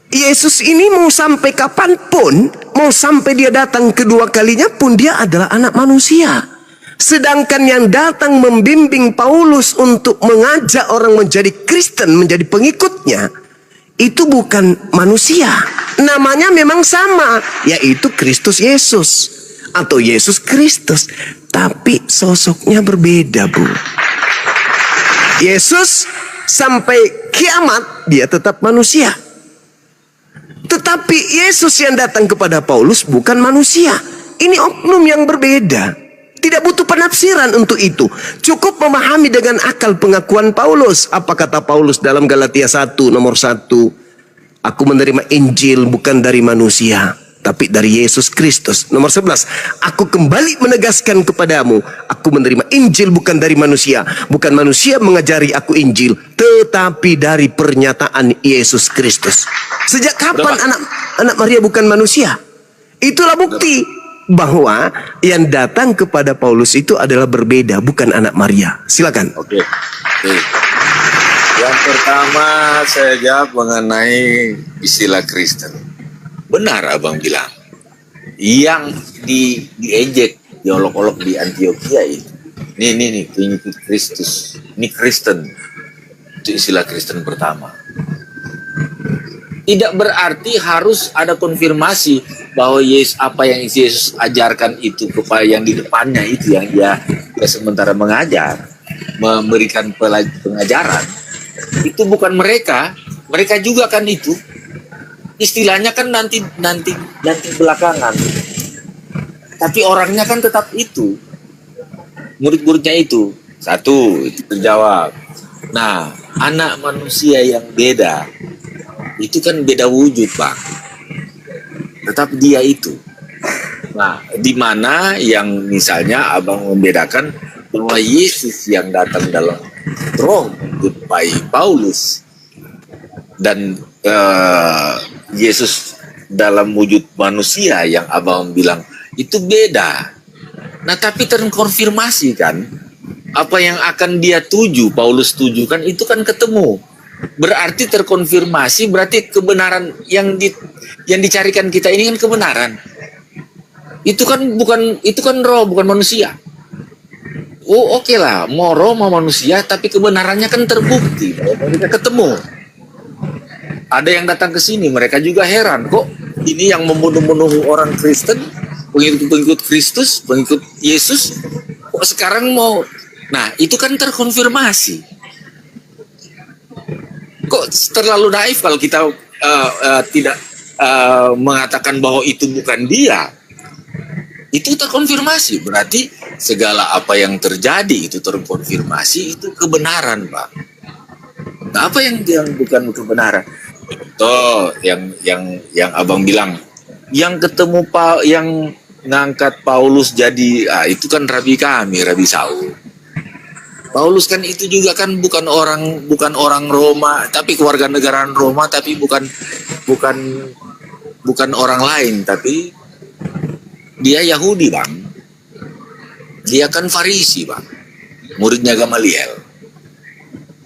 Yesus ini mau sampai kapanpun, mau sampai dia datang kedua kalinya pun dia adalah anak manusia. Sedangkan yang datang membimbing Paulus untuk mengajak orang menjadi Kristen, menjadi pengikutnya, itu bukan manusia. Namanya memang sama, yaitu Kristus Yesus. Atau Yesus Kristus, tapi sosoknya berbeda, Bu. Yesus sampai kiamat dia tetap manusia. Tetapi Yesus yang datang kepada Paulus bukan manusia. Ini oknum yang berbeda. Tidak butuh penafsiran untuk itu. Cukup memahami dengan akal pengakuan Paulus. Apa kata Paulus dalam Galatia 1 nomor 1? Aku menerima Injil bukan dari manusia, tapi dari Yesus Kristus. Nomor 11, aku kembali menegaskan kepadamu, aku menerima Injil bukan dari manusia. Bukan manusia mengajari aku Injil, tetapi dari pernyataan Yesus Kristus. Sejak kapan anak Maria bukan manusia? Itulah bukti bahwa yang datang kepada Paulus itu adalah berbeda, bukan anak Maria. Silakan. Oke. Yang pertama saya jawab mengenai istilah Kristen. Benar abang bilang. Yang diejek, diolok-olok di Antioquia itu. Nih, pengikut Kristus. Ini Kristen. Itu istilah Kristen pertama. Tidak berarti harus ada konfirmasi bahwa Yesus, apa yang Yesus ajarkan itu kepada yang di depannya itu, yang dia sementara mengajar, memberikan pengajaran, itu bukan mereka juga kan itu. Istilahnya kan nanti belakangan. Tapi orangnya kan tetap itu. Murid-muridnya itu. Satu, itu terjawab. Nah, anak manusia yang beda, itu kan beda wujud, Bang. Tetap dia itu. Nah, di mana yang misalnya abang membedakan bahwa Yesus yang datang dalam roh by Paulus dan Yesus dalam wujud manusia yang abang bilang itu beda. Nah, tapi terkonfirmasi kan apa yang akan dia tuju, Paulus tujukan itu kan ketemu. Berarti terkonfirmasi, berarti kebenaran yang dicarikan kita ini kan kebenaran. Itu kan roh, bukan manusia. Oh, oke lah, mau roh mau manusia, tapi kebenarannya kan terbukti. Mereka ketemu. Ada yang datang ke sini, mereka juga heran, kok ini yang membunuh-bunuh orang Kristen, pengikut Kristus, pengikut Yesus, kok sekarang mau. Nah, itu kan terkonfirmasi. Kok terlalu naif kalau kita tidak mengatakan bahwa itu bukan dia. Itu terkonfirmasi, berarti segala apa yang terjadi itu terkonfirmasi, itu kebenaran, Pak. Nah, apa yang bukan kebenaran? Toh yang abang bilang, yang ketemu yang ngangkat Paulus jadi itu kan Rabi kami, Rabi Saul. Paulus kan itu juga kan bukan orang Roma, tapi keluarga negaraan Roma, tapi bukan orang lain, tapi dia Yahudi, Bang. Dia kan Farisi, Bang. Muridnya Gamaliel.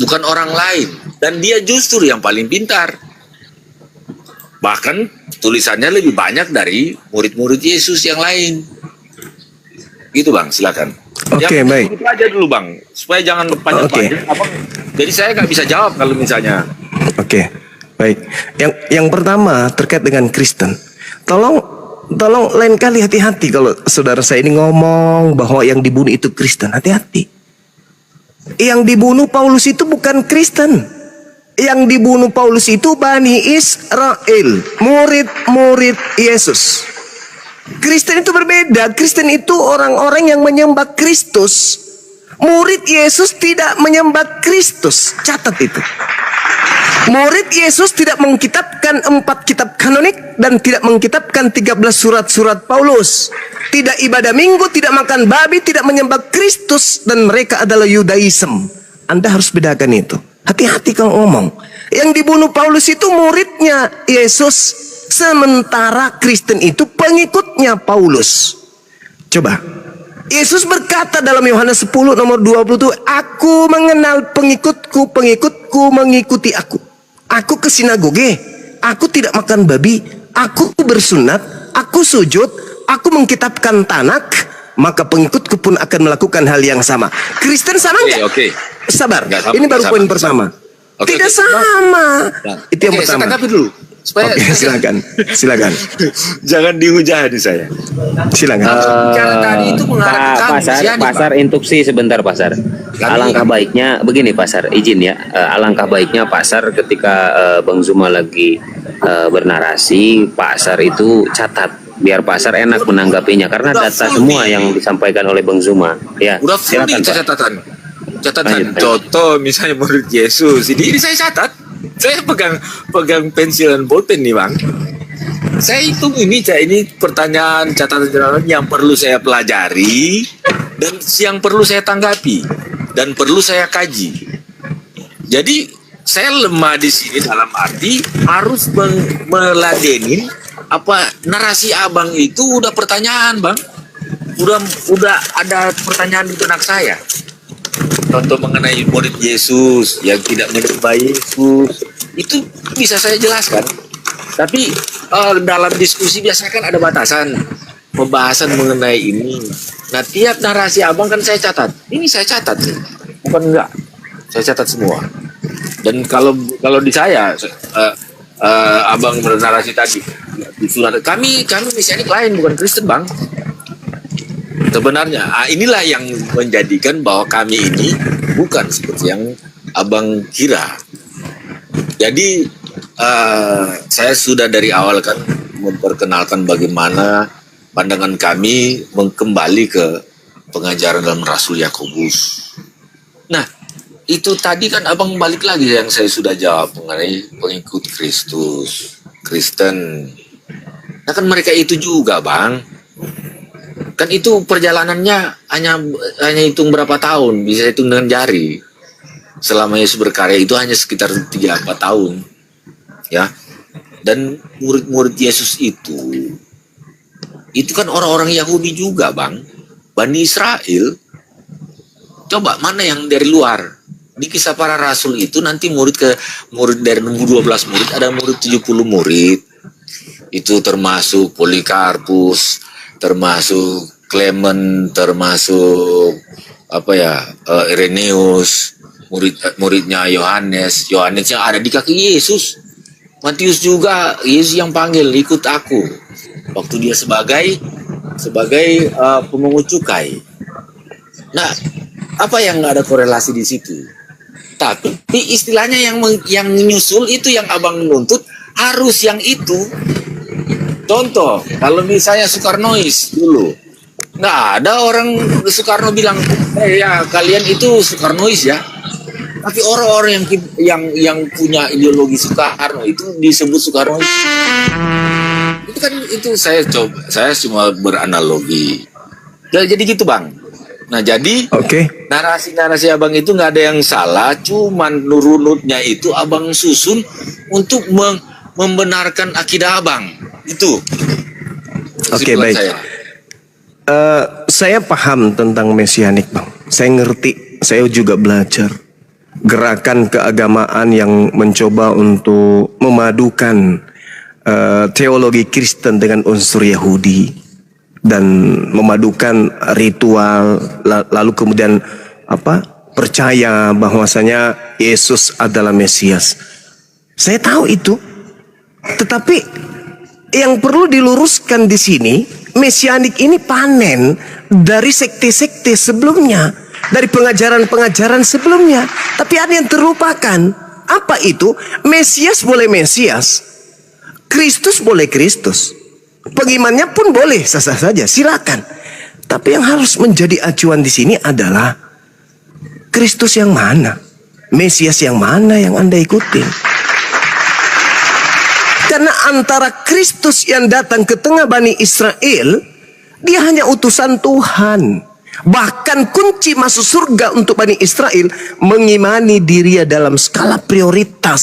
Bukan orang lain, dan dia justru yang paling pintar. Bahkan tulisannya lebih banyak dari murid-murid Yesus yang lain. Gitu, Bang, silakan. Oke, baik. Itu aja dulu, Bang, supaya jangan panjang-panjang. Jadi saya nggak bisa jawab kalau misalnya. Oke, baik. Yang pertama terkait dengan Kristen. Tolong lain kali hati-hati kalau saudara saya ini ngomong bahwa yang dibunuh itu Kristen. Hati-hati. Yang dibunuh Paulus itu bukan Kristen. Yang dibunuh Paulus itu Bani Israel, murid-murid Yesus. Kristen itu berbeda. Kristen itu orang-orang yang menyembah Kristus. Murid Yesus tidak menyembah Kristus. Catat itu. Murid Yesus tidak mengkitabkan 4 kitab kanonik dan tidak mengkitabkan 13 surat-surat Paulus. Tidak ibadah minggu, tidak makan babi, tidak menyembah Kristus, dan mereka adalah Yudaism. Anda harus bedakan itu. Hati-hati kalau ngomong. Yang dibunuh Paulus itu muridnya Yesus. Sementara Kristen itu pengikutnya Paulus. Coba. Yesus berkata dalam Yohanes 10 nomor 20, aku mengenal pengikutku, pengikutku mengikuti aku. Aku ke sinagoge, aku tidak makan babi, aku bersunat, aku sujud, aku mengkitabkan Tanak, maka pengikutku pun akan melakukan hal yang sama. Kristen sama enggak? Oke. Sabar, Sama, ini baru poin sama. pertama. Oke, Tidak oke. sama. Nah, Itu yang pertama. Saya tanggapi dulu. Supaya Oke, silakan. jangan dihujani saya. Silakan. Bicara tadi itu mengarah ke kamu, Siani, Pasar Pak. instruksi sebentar, Pasar. Alangkah baiknya begini, Pasar, izin ya. Alangkah baiknya Pasar ketika Bang Zuma lagi bernarasi, Pasar itu catat biar Pasar enak menanggapinya karena Udah data full semua nih. yang disampaikan oleh Bang Zuma. Ya, Udah full nih silakan, Pak. catatan. Lanjut. Contoh misalnya murid Yesus. Ini saya catat. Saya pegang pensil dan bolpen nih, Bang. Saya hitung ini pertanyaan catatan yang perlu saya pelajari dan yang perlu saya tanggapi dan perlu saya kaji. Jadi saya lemah di sini dalam arti harus meladenin narasi abang itu udah pertanyaan, Bang. Udah ada pertanyaan di benak saya. Contoh mengenai murid Yesus yang tidak menyembah Yesus, itu bisa saya jelaskan. Tapi dalam diskusi biasanya kan ada batasan pembahasan mengenai ini. Nah, tiap narasi abang kan saya catat. Ini saya catat sih, bukan enggak. Saya catat semua. Dan kalau di saya, abang bernarasi tadi, kami Mesianik lain, bukan Kristen, Bang. Sebenarnya, inilah yang menjadikan bahwa kami ini bukan seperti yang abang kira. Jadi saya sudah dari awal kan memperkenalkan bagaimana pandangan kami kembali ke pengajaran dalam Rasul Yakobus. Nah, itu tadi kan abang balik lagi yang saya sudah jawab mengenai pengikut Kristus, Kristen. Nah kan mereka itu juga, Bang. Kan itu perjalanannya hanya hitung berapa tahun, bisa hitung dengan jari. Selama Yesus berkarya itu hanya sekitar 3-4 tahun. Ya. Dan murid-murid Yesus itu kan orang-orang Yahudi juga, Bang. Bani Israel. Coba mana yang dari luar? Di Kisah Para Rasul itu nanti murid dari 12 murid ada murid 70 murid. Itu termasuk Polikarpus, termasuk Clement, termasuk Irenaeus, muridnya Yohanes yang ada di kaki Yesus. Matius juga Yesus yang panggil, ikut aku. Waktu dia sebagai pemungut cukai. Nah, apa yang nggak ada korelasi di situ? Tapi istilahnya yang nyusul itu yang abang menuntut harus yang itu. Contoh, kalau misalnya Soekarnois dulu, nggak ada orang Soekarno bilang, ya kalian itu Soekarnois ya. Tapi orang-orang yang punya ideologi Soekarno itu disebut Soekarnois. Itu kan saya cuma beranalogi. Jadi gitu, Bang. Nah, jadi narasi-narasi abang itu nggak ada yang salah, cuman runutnya itu abang susun untuk membenarkan akidah abang. Itu. Oke, baik. Saya paham tentang Mesianik, Bang. Saya ngerti, saya juga belajar. Gerakan keagamaan yang mencoba untuk memadukan teologi Kristen dengan unsur Yahudi dan memadukan ritual, lalu kemudian percaya bahwasanya Yesus adalah Mesias. Saya tahu itu, tetapi yang perlu diluruskan di sini, Mesianik ini panen dari sekte-sekte sebelumnya, dari pengajaran-pengajaran sebelumnya. Tapi ada yang terlupakan. Apa itu? Mesias boleh Mesias, Kristus boleh Kristus, pengimannya pun boleh sah-sah saja, silakan. Tapi yang harus menjadi acuan di sini adalah Kristus yang mana, Mesias yang mana yang Anda ikutin. Karena antara Kristus yang datang ke tengah Bani Israel, dia hanya utusan Tuhan. Bahkan kunci masuk surga untuk Bani Israel mengimani dirinya dalam skala prioritas.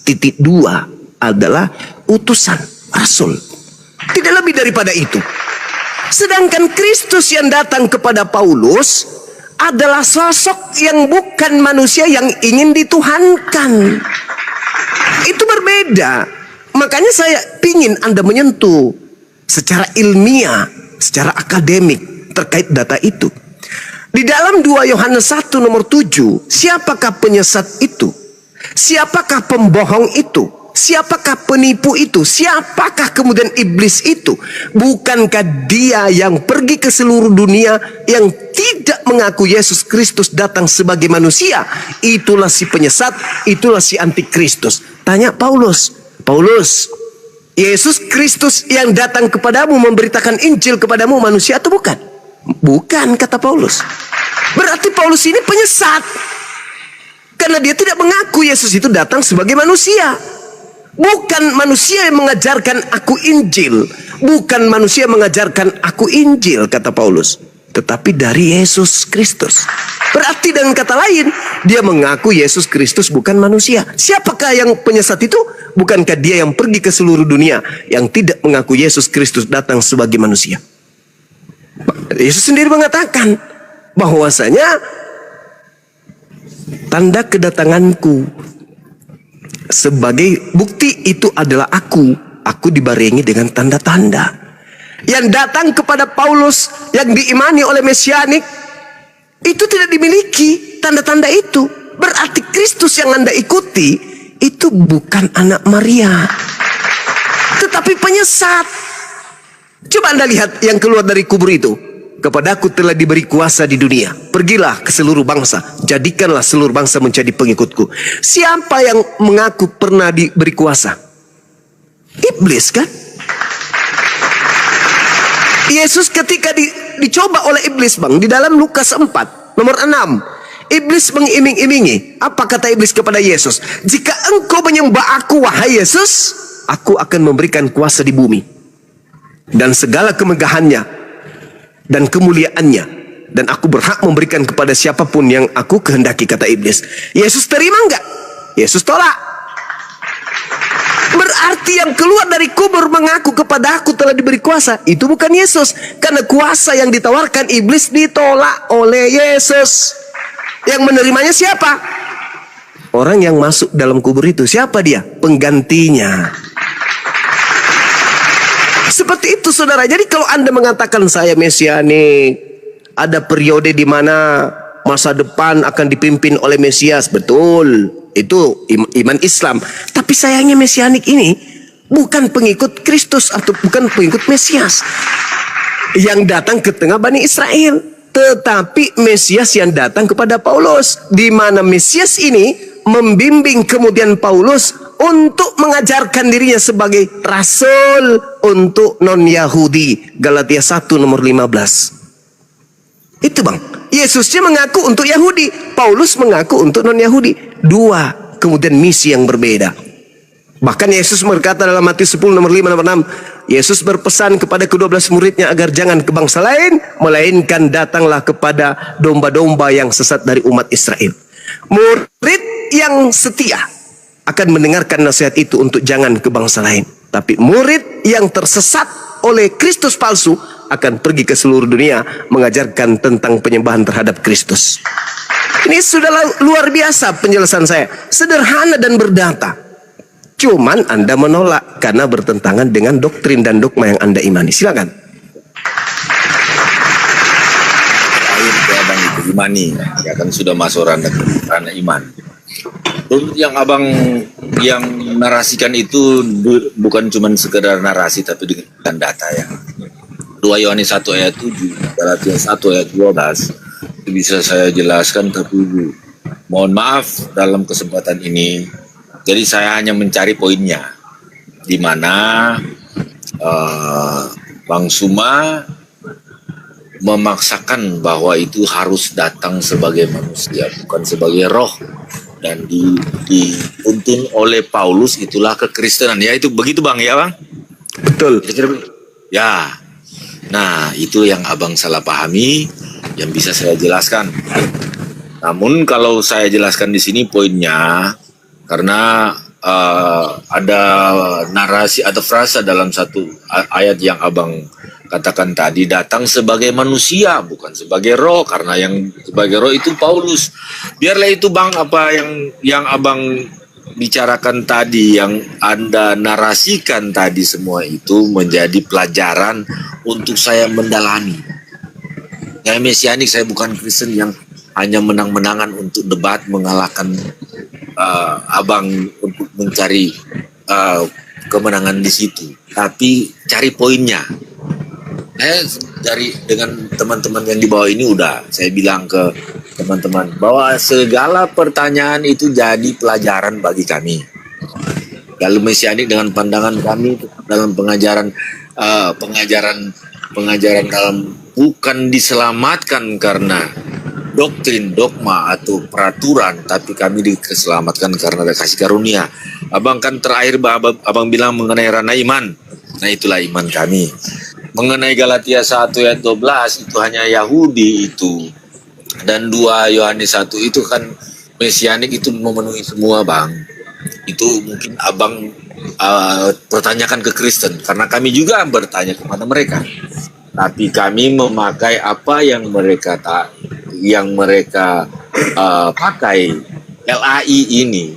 Titik 2 adalah utusan Rasul. Tidak lebih daripada itu. Sedangkan Kristus yang datang kepada Paulus adalah sosok yang bukan manusia yang ingin dituhankan. Itu berbeda. Makanya saya pingin Anda menyentuh secara ilmiah, secara akademik terkait data itu. Di dalam 2 Yohanes 1 nomor 7, siapakah penyesat itu? Siapakah pembohong itu? Siapakah penipu itu? Siapakah kemudian iblis itu? Bukankah dia yang pergi ke seluruh dunia yang tidak mengaku Yesus Kristus datang sebagai manusia? Itulah si penyesat, itulah si antikristus. Tanya Paulus, Yesus Kristus yang datang kepadamu memberitakan Injil kepadamu manusia atau bukan? Bukan, kata Paulus. Berarti Paulus ini penyesat, karena dia tidak mengaku Yesus itu datang sebagai manusia. Bukan manusia yang mengajarkan aku Injil, bukan manusia yang mengajarkan aku Injil, kata Paulus, tetapi dari Yesus Kristus. Berarti dengan kata lain, dia mengaku Yesus Kristus bukan manusia. Siapakah yang penyesat itu? Bukankah dia yang pergi ke seluruh dunia yang tidak mengaku Yesus Kristus datang sebagai manusia? Yesus sendiri mengatakan bahwasanya tanda kedatanganku sebagai bukti itu adalah aku dibarengi dengan tanda-tanda. Yang datang kepada Paulus yang diimani oleh Mesianik itu tidak dimiliki tanda-tanda itu. Berarti Kristus yang Anda ikuti itu bukan anak Maria, tetapi penyesat. Coba Anda lihat yang keluar dari kubur itu. Kepadaku telah diberi kuasa di dunia. Pergilah ke seluruh bangsa, jadikanlah seluruh bangsa menjadi pengikutku. Siapa yang mengaku pernah diberi kuasa? Iblis kan? Yesus ketika dicoba oleh iblis, Bang, di dalam Lukas 4 nomor 6, iblis mengiming-imingi. Apa kata iblis kepada Yesus? Jika engkau menyembah aku, wahai Yesus, aku akan memberikan kuasa di bumi dan segala kemegahannya dan kemuliaannya, dan aku berhak memberikan kepada siapapun yang aku kehendaki, kata iblis. Yesus terima enggak? Yesus tolak. Berarti yang keluar dari kubur mengaku kepada aku telah diberi kuasa, itu bukan Yesus. Karena kuasa yang ditawarkan iblis ditolak oleh Yesus. Yang menerimanya siapa? Orang yang masuk dalam kubur itu. Siapa dia? Penggantinya. Seperti itu, saudara. Jadi kalau Anda mengatakan saya mesianik, ada periode di mana masa depan akan dipimpin oleh Mesias, betul. Itu iman Islam. Tapi sayangnya mesianik ini bukan pengikut Kristus atau bukan pengikut Mesias yang datang ke tengah Bani Israel, tetapi Mesias yang datang kepada Paulus, di mana Mesias ini membimbing kemudian Paulus untuk mengajarkan dirinya sebagai rasul untuk non-Yahudi. Galatia 1 nomor 15. Itu, Bang. Yesusnya mengaku untuk Yahudi, Paulus mengaku untuk non-Yahudi. Dua kemudian misi yang berbeda. Bahkan Yesus berkata dalam Matius 10 nomor 5 nomor 6, Yesus berpesan kepada ke-12 muridnya agar jangan ke bangsa lain, melainkan datanglah kepada domba-domba yang sesat dari umat Israel. Murid yang setia akan mendengarkan nasihat itu untuk jangan ke bangsa lain. Tapi murid yang tersesat oleh Kristus palsu akan pergi ke seluruh dunia mengajarkan tentang penyembahan terhadap Kristus. Ini sudah luar biasa penjelasan saya. Sederhana dan berdata. Cuman Anda menolak karena bertentangan dengan doktrin dan dogma yang Anda imani. Silakan. Terakhir ke abang itu imani, ya kan sudah masuk ranah iman. Yang abang yang narasikan itu bukan cuma sekedar narasi, tapi dengan data ya. 2 Yohanes 1 ayat 7, Galatia 1 ayat 12, itu bisa saya jelaskan, tapi mohon maaf dalam kesempatan ini. Jadi saya hanya mencari poinnya, di mana Bang Suma memaksakan bahwa itu harus datang sebagai manusia, bukan sebagai roh, dan dituntun oleh Paulus itulah kekristenan. Ya itu begitu, Bang, ya Bang? Betul. Ya. Nah, itu yang abang salah pahami, yang bisa saya jelaskan. Namun kalau saya jelaskan di sini poinnya, karena ada narasi atau frasa dalam satu ayat yang abang katakan tadi, datang sebagai manusia, bukan sebagai roh, karena yang sebagai roh itu Paulus. Biarlah itu, Bang, apa yang abang bicarakan tadi, yang Anda narasikan tadi, semua itu menjadi pelajaran untuk saya mendalami. Saya mesianik, saya bukan Kristen yang hanya menang-menangan untuk debat mengalahkan abang untuk mencari kemenangan di situ, tapi cari poinnya. Dengan teman-teman yang di bawah ini udah saya bilang ke teman-teman bahwa segala pertanyaan itu jadi pelajaran bagi kami. Lalu mesianik dengan pandangan kami dalam pengajaran dalam bukan diselamatkan karena doktrin, dogma atau peraturan, tapi kami diselamatkan karena ada kasih karunia. Abang kan terakhir abang bilang mengenai ranah iman. Nah, itulah iman kami. Mengenai Galatia 1 ayat 12 itu hanya Yahudi itu Dan 2 Yohanes 1 itu kan mesianik itu memenuhi semua, Bang. Itu mungkin abang pertanyakan ke Kristen, karena kami juga bertanya kepada mereka. Tapi kami memakai apa yang mereka pakai LAI ini,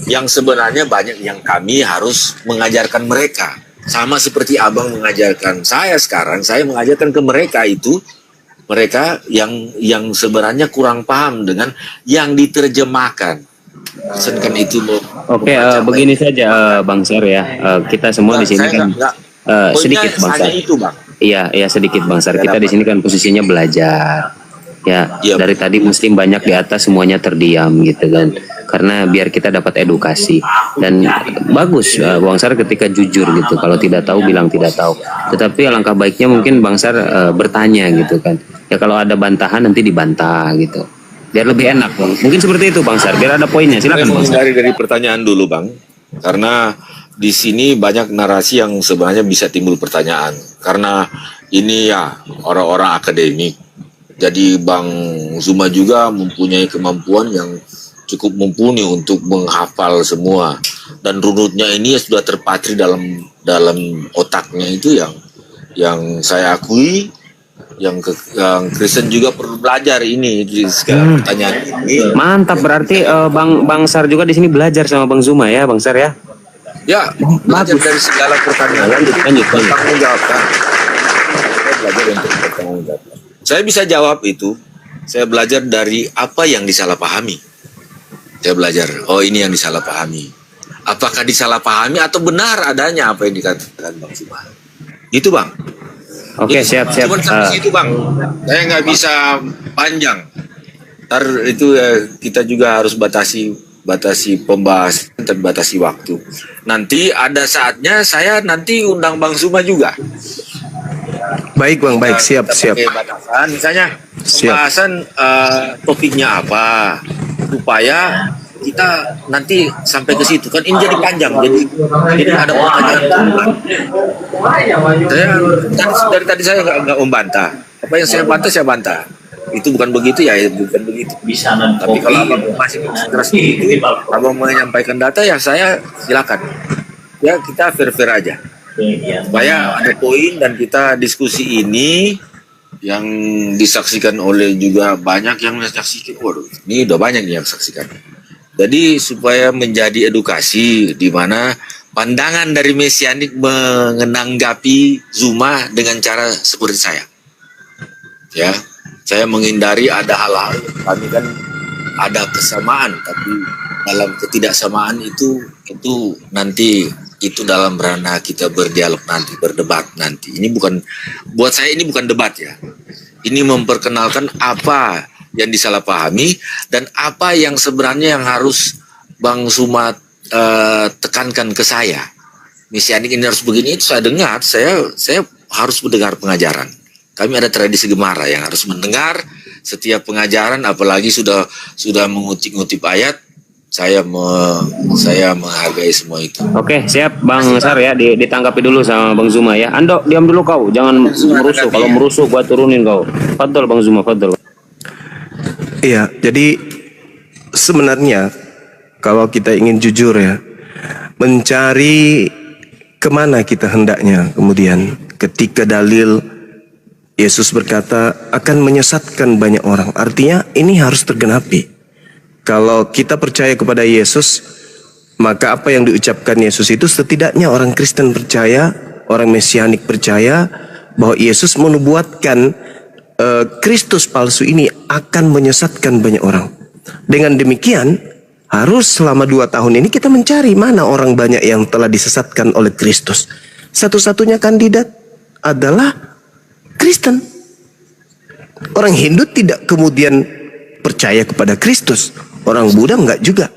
yang sebenarnya banyak yang kami harus mengajarkan mereka. Sama seperti abang mengajarkan saya sekarang, saya mengajarkan ke mereka itu, mereka yang sebenarnya kurang paham dengan yang diterjemahkan. Kan itu Oke, begini saja Bang Sar ya. Kita semua di sini kan sedikit Bang Sar. itu, Bang. Iya sedikit Bang Sar. Kita di sini kan posisinya belajar. Ya, Iya. dari tadi mesti banyak di atas semuanya terdiam gitu kan. Karena biar kita dapat edukasi, dan bagus Bang Sar ketika jujur gitu. Kalau tidak tahu bilang tidak tahu. Tetapi alangkah baiknya mungkin Bang Sar bertanya gitu kan. Ya kalau ada bantahan nanti dibantah gitu. Biar lebih enak, Bang. Mungkin seperti itu Bang Sar. Biar ada poinnya. Silakan Bang Sar. Dari pertanyaan dulu, Bang. Karena di sini banyak narasi yang sebenarnya bisa timbul pertanyaan. Karena ini ya orang-orang akademik. Jadi Bang Zuma juga mempunyai kemampuan yang cukup mumpuni untuk menghafal semua, dan runutnya ini sudah terpatri dalam otaknya itu yang saya akui, yang Kristen juga perlu belajar ini di segala pertanyaan ini. Mantap, berarti Bang Sar juga di sini belajar sama Bang Zuma ya, Bang Sar ya. Ya, belajar dari segala pertanyaan. Lanjut. Bertanggung jawabkan. Saya belajar untuk bertanggung jawab. Saya bisa jawab itu. Saya belajar dari apa yang disalahpahami. Saya belajar, oh ini yang disalahpahami. Apakah disalahpahami atau benar adanya apa yang dikatakan Bang Zuma? Itu, Bang. Oke, siap. Cuma sampai situ, Bang. Saya nggak bisa panjang. Ntar itu kita juga harus batasi pembahasan dan batasi waktu. Nanti ada saatnya saya nanti undang Bang Zuma juga. Baik Bang, baik, siap. Pakai batasan, misalnya Siap. pembahasan topiknya apa, supaya kita nanti sampai ke situ kan ini jadi panjang, jadi ada pertanyaan tambahan. Saya dari tadi saya nggak membantah, apa yang saya bantah itu bukan begitu ya, bukan begitu. Tapi kalau abang masih konsentrasi itu, abang menyampaikan data ya saya silakan, ya kita fair aja. Supaya ada poin dan kita diskusi ini yang disaksikan oleh juga banyak yang menyaksikan. Waduh, ini udah banyak yang saksikan. Jadi supaya menjadi edukasi di mana pandangan dari mesianik menanggapi Zuma dengan cara seperti saya. Ya, saya menghindari ada hal-hal, kami kan ada kesamaan, tapi dalam ketidaksamaan itu nanti itu dalam ranah kita berdialog nanti, berdebat nanti. Ini bukan, buat saya ini bukan debat ya. Ini memperkenalkan apa yang disalahpahami dan apa yang sebenarnya yang harus Bang Zuma tekankan ke saya. Mesianik ini harus begini, itu saya dengar, saya harus mendengar pengajaran. Kami ada tradisi Gemara yang harus mendengar setiap pengajaran, apalagi sudah mengutip ayat. Saya menghargai semua itu. Oke, siap Bang Sar ya, ditanggapi dulu sama Bang Zuma ya. Ando, diam dulu kau, jangan merusuh. Kalau merusuh gua turunin kau. Fadol Bang Zuma, fadol. Iya, jadi sebenarnya kalau kita ingin jujur ya, mencari kemana kita hendaknya kemudian ketika dalil Yesus berkata akan menyesatkan banyak orang. Artinya ini harus tergenapi. Kalau kita percaya kepada Yesus, maka apa yang diucapkan Yesus itu setidaknya orang Kristen percaya, orang Mesianik percaya bahwa Yesus menubuatkan Kristus palsu ini akan menyesatkan banyak orang. Dengan demikian, harus selama 2 tahun ini kita mencari mana orang banyak yang telah disesatkan oleh Kristus. Satu-satunya kandidat adalah Kristen. Orang Hindu tidak kemudian percaya kepada Kristus. Orang Buddha enggak juga.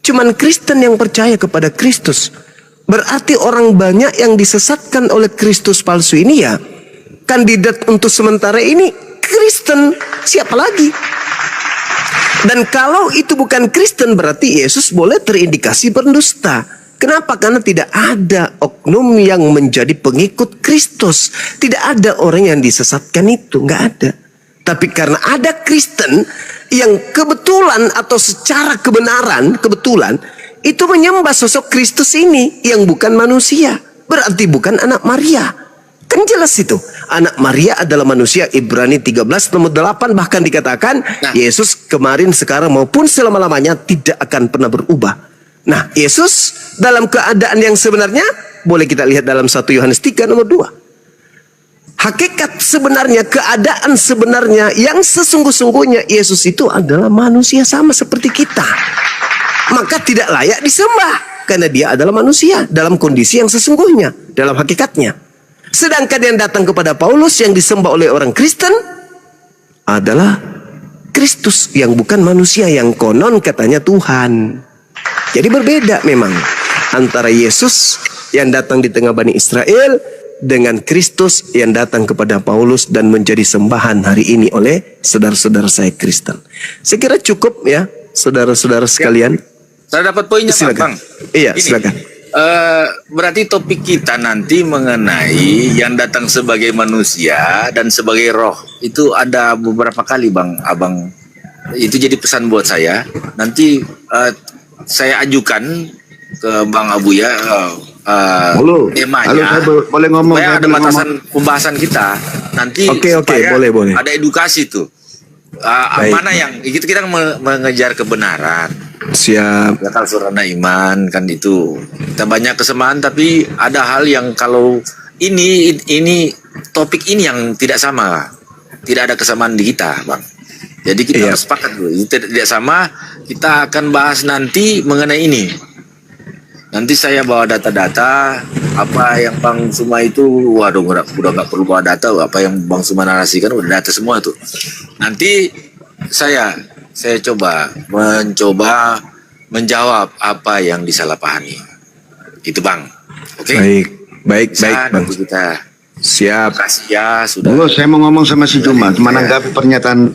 Cuman Kristen yang percaya kepada Kristus. Berarti orang banyak yang disesatkan oleh Kristus palsu ini ya, kandidat untuk sementara ini Kristen. Siapa lagi? Dan kalau itu bukan Kristen, berarti Yesus boleh terindikasi berdusta. Kenapa? Karena tidak ada oknum yang menjadi pengikut Kristus. Tidak ada orang yang disesatkan itu, nggak ada. Tapi karena ada Kristen yang kebetulan atau secara kebetulan itu menyembah sosok Kristus ini yang bukan manusia, berarti bukan anak Maria. Kan jelas itu. Anak Maria adalah manusia. Ibrani 13 nomor 8 bahkan dikatakan Yesus kemarin, sekarang maupun selama-lamanya tidak akan pernah berubah. Nah, Yesus dalam keadaan yang sebenarnya boleh kita lihat dalam 1 Yohanes 3 nomor 2. Hakikat sebenarnya, keadaan sebenarnya yang sesungguh-sungguhnya Yesus itu adalah manusia sama seperti kita. Maka tidak layak disembah karena dia adalah manusia dalam kondisi yang sesungguhnya, dalam hakikatnya. Sedangkan yang datang kepada Paulus yang disembah oleh orang Kristen adalah Kristus yang bukan manusia, yang konon katanya Tuhan. Jadi berbeda memang antara Yesus yang datang di tengah Bani Israel dengan Kristus yang datang kepada Paulus dan menjadi sembahan hari ini oleh saudara-saudara saya Kristen. Saya kira cukup ya, saudara-saudara sekalian. Saya dapat poinnya, Silakan. Bang. Iya, Gini, silakan. berarti topik kita nanti mengenai yang datang sebagai manusia dan sebagai roh. Itu ada beberapa kali, Bang, Abang. Itu jadi pesan buat saya. Nanti saya ajukan ke Bang Abuya temanya. Boleh ngomong. Supaya ada batasan pembahasan kita. Nanti Oke, supaya boleh. ada edukasi tuh. Mana yang kita mengejar kebenaran. Siap. Ya, kalau surana iman kan itu kita banyak kesamaan, tapi ada hal yang kalau ini topik ini yang tidak sama, tidak ada kesamaan di kita, Bang. Jadi kita harus sepakat dulu. Tidak sama, kita akan bahas nanti mengenai ini. Nanti saya bawa data-data apa yang Bang Suma itu, waduh udah nggak perlu bawa data, apa yang Bang Suma narasikan udah data semua tuh. Nanti saya mencoba menjawab apa yang disalahpahami. Itu, Bang. Oke. Baik, Bang. Kita. Siap. Terima kasih ya sudah. Dulu saya mau ngomong sama si Juma, menanggapi pernyataan.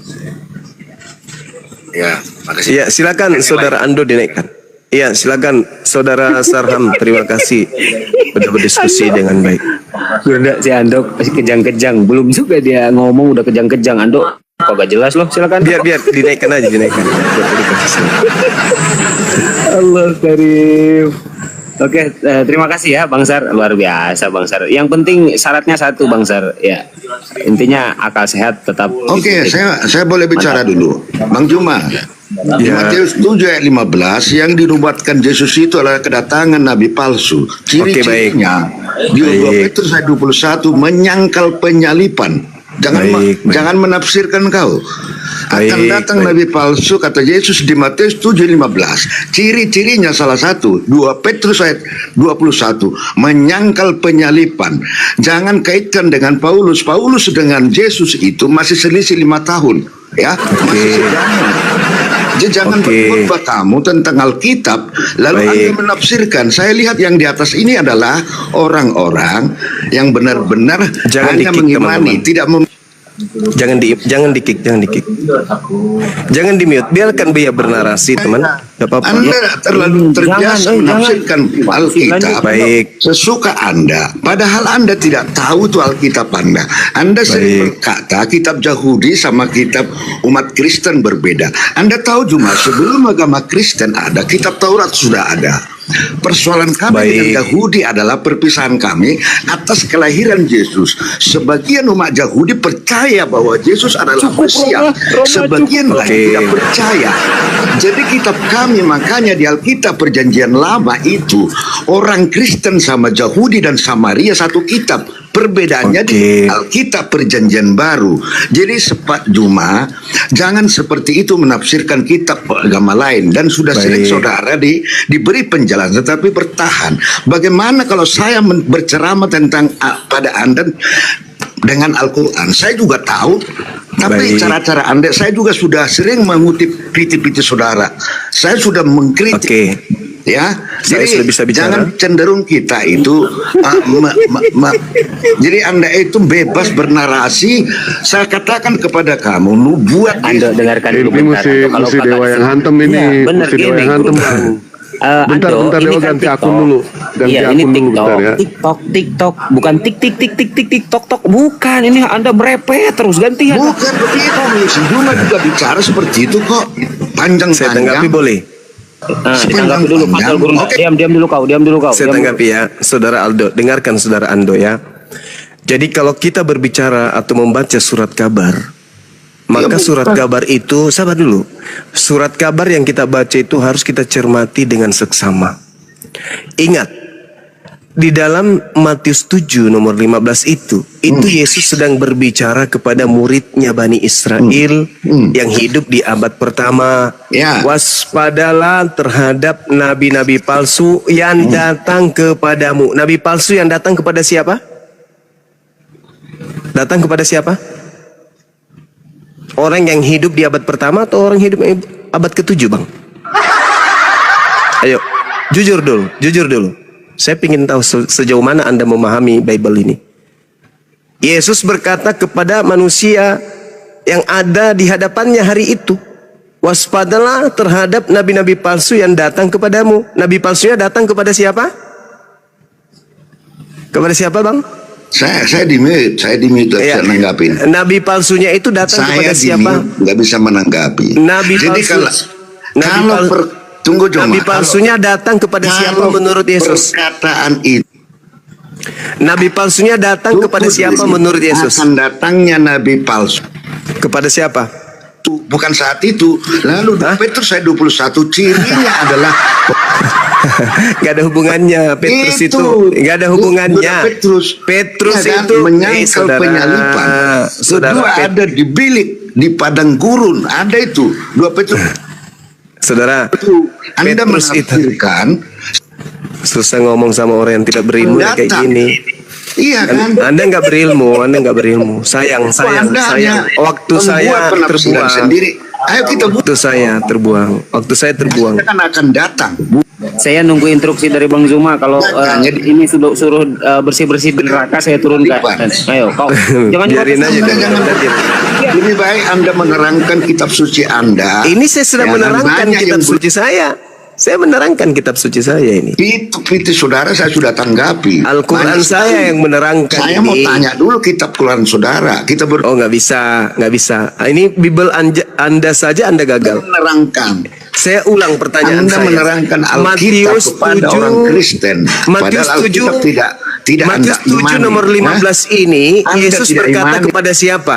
Ya, makasih. Iya, silakan Saudara Ando dinaikkan. Iya, silakan Saudara Sarham. Terima kasih sudah berdiskusi dengan baik. Udah si Ando masih kejang-kejang, belum juga dia ngomong udah kejang-kejang. Ando kok gak jelas loh, silakan. Biar dinaikkan aja, dinaikkan. Allah Karim. Oke, terima kasih ya Bang Sar, luar biasa Bang Sar. Yang penting syaratnya satu Bang Sar, ya. Intinya akal sehat tetap. Oke, saya boleh bicara dulu, Bang Juma. Di Matius 7 ayat 15 yang dinubuatkan Yesus itu adalah kedatangan nabi palsu. Ciri-cirinya di 2 Petrus ayat 21 menyangkal penyalipan. Jangan menafsirkan kau. Akan datang nabi palsu, kata Yesus di Matius 7:15. Ciri-cirinya salah satu 2 Petrus ayat 21 menyangkal penyalipan. Jangan kaitkan dengan Paulus dengan Yesus itu masih selisih 5 tahun, ya. Masih sejaman. Jadi jangan berkhotbah kamu tentang Alkitab lalu Anda menafsirkan. Saya lihat yang di atas ini adalah orang-orang yang benar-benar hanya mengimani, tidak Jangan di-kick. Jangan di-mute. Biarkan dia bernarasi, teman. Gak apa-apa. Anda terlalu terbiasa menafsirkan Alkitab sesuka Anda. Padahal Anda tidak tahu itu Alkitab Anda. Anda sering berkata kitab Yahudi sama kitab umat Kristen berbeda. Anda tahu cuma sebelum agama Kristen ada, kitab Taurat sudah ada. Persoalan kami dengan Yahudi adalah perpisahan kami atas kelahiran Yesus. Sebagian umat Yahudi percaya bahwa Yesus adalah Mesias, sebagian lain tidak percaya. Jadi kitab kami, makanya di Alkitab Perjanjian Lama itu orang Kristen sama Yahudi dan Samaria satu kitab. Perbedaannya di Alkitab Perjanjian Baru. Jadi Pak Juma, jangan seperti itu menafsirkan kitab agama lain. Dan sudah sering saudara diberi penjelasan, tetapi bertahan. Bagaimana kalau saya berceramah tentang pada Anda dengan Al-Quran? Saya juga tahu, tapi cara-cara Anda, saya juga sudah sering mengutip piti-piti saudara. Saya sudah mengkritik. Ya, jadi jangan cenderung kita itu jadi Anda itu bebas bernarasi. Saya katakan kepada kamu, nubuat Anda dengarkan dulu ini mesti dewa yang hantem ini, mesti dewa yang hantem. Bentar, Ando, bentar, ini Dewa, kan ganti TikTok. akun dulu. Ganti Iya, akun ini dulu, TikTok, bentar ya. TikTok, bukan tik, bukan. Ini Anda merepet terus gantian. Bukan begitu, si Juma juga bicara seperti itu kok. Saya tanggapi boleh? Tanggapi dulu, Fadl Gurunda. Oke. Diam dulu kau. Saya tanggapi ya, Saudara Aldo. Dengarkan Saudara Ando ya. Jadi kalau kita berbicara atau membaca surat kabar, maka surat kabar itu, sabar dulu. Surat kabar yang kita baca itu harus kita cermati dengan seksama. Ingat, di dalam Matius 7 nomor 15 itu Yesus sedang berbicara kepada muridnya Bani Israel yang hidup di abad pertama. Ya. Waspadalah terhadap nabi-nabi palsu yang datang kepadamu. Nabi palsu yang datang kepada siapa? Datang kepada siapa? Orang yang hidup di abad pertama atau orang hidup abad ke-7, Bang? Ayo, jujur dulu. Saya ingin tahu sejauh mana Anda memahami Bible ini. Yesus berkata kepada manusia yang ada di hadapannya hari itu, waspadalah terhadap nabi-nabi palsu yang datang kepadamu. Nabi palsunya datang kepada siapa? Kepada siapa, Bang? Saya di mute, Iya. saya nanggapin. Nabi palsunya itu datang kepada Saya siapa? nggak bisa menanggapi. Nabi Jadi palsu. tunggu Joma. Nabi palsunya datang kepada siapa menurut Yesus? Perkataan itu Nabi palsunya datang kepada siapa menurut Yesus? akan datangnya nabi palsu. Kepada siapa? Bukan saat itu. Lalu Petrus ayat 21 cirinya adalah Gak ada hubungannya Petrus itu. Gak ada hubungannya. Petrus ya kan, itu menyangkal penyalipan. Kedua ada di bilik di padang gurun, ada itu 2 Petrus. Saudara, Anda Petrus itu menafsirkan susah ngomong sama orang yang tidak berilmu ya kayak Datang. gini. iya kan? Anda nggak berilmu. Sayang. Waktu saya terbuang. Sendiri. Ayo kita Waktu saya terbuang. kan akan datang. Saya nunggu instruksi dari Bang Zuma. Kalau ini suruh bersih-bersih di neraka, saya turun ke atas. Ayo, kau. Jangan Biarin aja. Lebih baik Anda menerangkan kitab suci Anda. Ini saya sedang Jangan menerangkan banyak kitab yang suci saya. Saya menerangkan kitab suci saya ini. Itu saudara saya sudah tanggapi. Al-Quran saya yang menerangkan Saya ini. mau tanya dulu kitab Quran saudara. Kita Oh nggak bisa. Ini Bible Anda saja Anda gagal. menerangkan. Saya ulang pertanyaan Anda saya. menerangkan Alkitab kepada orang Kristen. Matius Padahal 7 Alkitab tidak Matius Anda 7 imani. nomor 15 ini Anda Yesus tidak berkata imani. kepada siapa?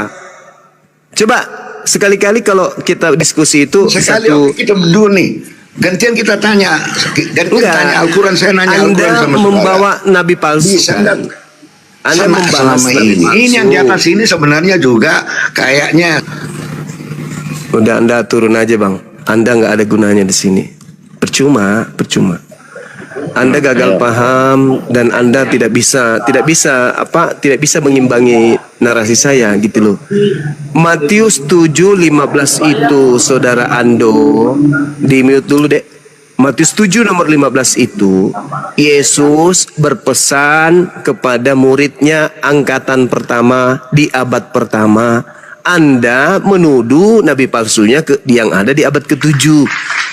Coba sekali-kali kalau kita diskusi itu Sekali kita berdua nih. Gantian kita tanya. Enggak. Tanya Al-Quran, saya nanya Anda Al-Quran sama membawa saudara. nabi palsu. Bisa Kan? enggak? Anda Sama- membahas selama nabi ini. palsu. Ini yang di atas ini sebenarnya juga kayaknya Udah Anda turun aja Bang. Anda nggak ada gunanya di sini. Percuma. Anda gagal paham dan Anda tidak bisa mengimbangi narasi saya gitu loh. Matius 7:15 itu Saudara Ando di mute dulu deh. Matius 7 nomor 15 itu Yesus berpesan kepada muridnya angkatan pertama di abad pertama. Anda menuduh nabi palsunya yang ada di abad ke-7.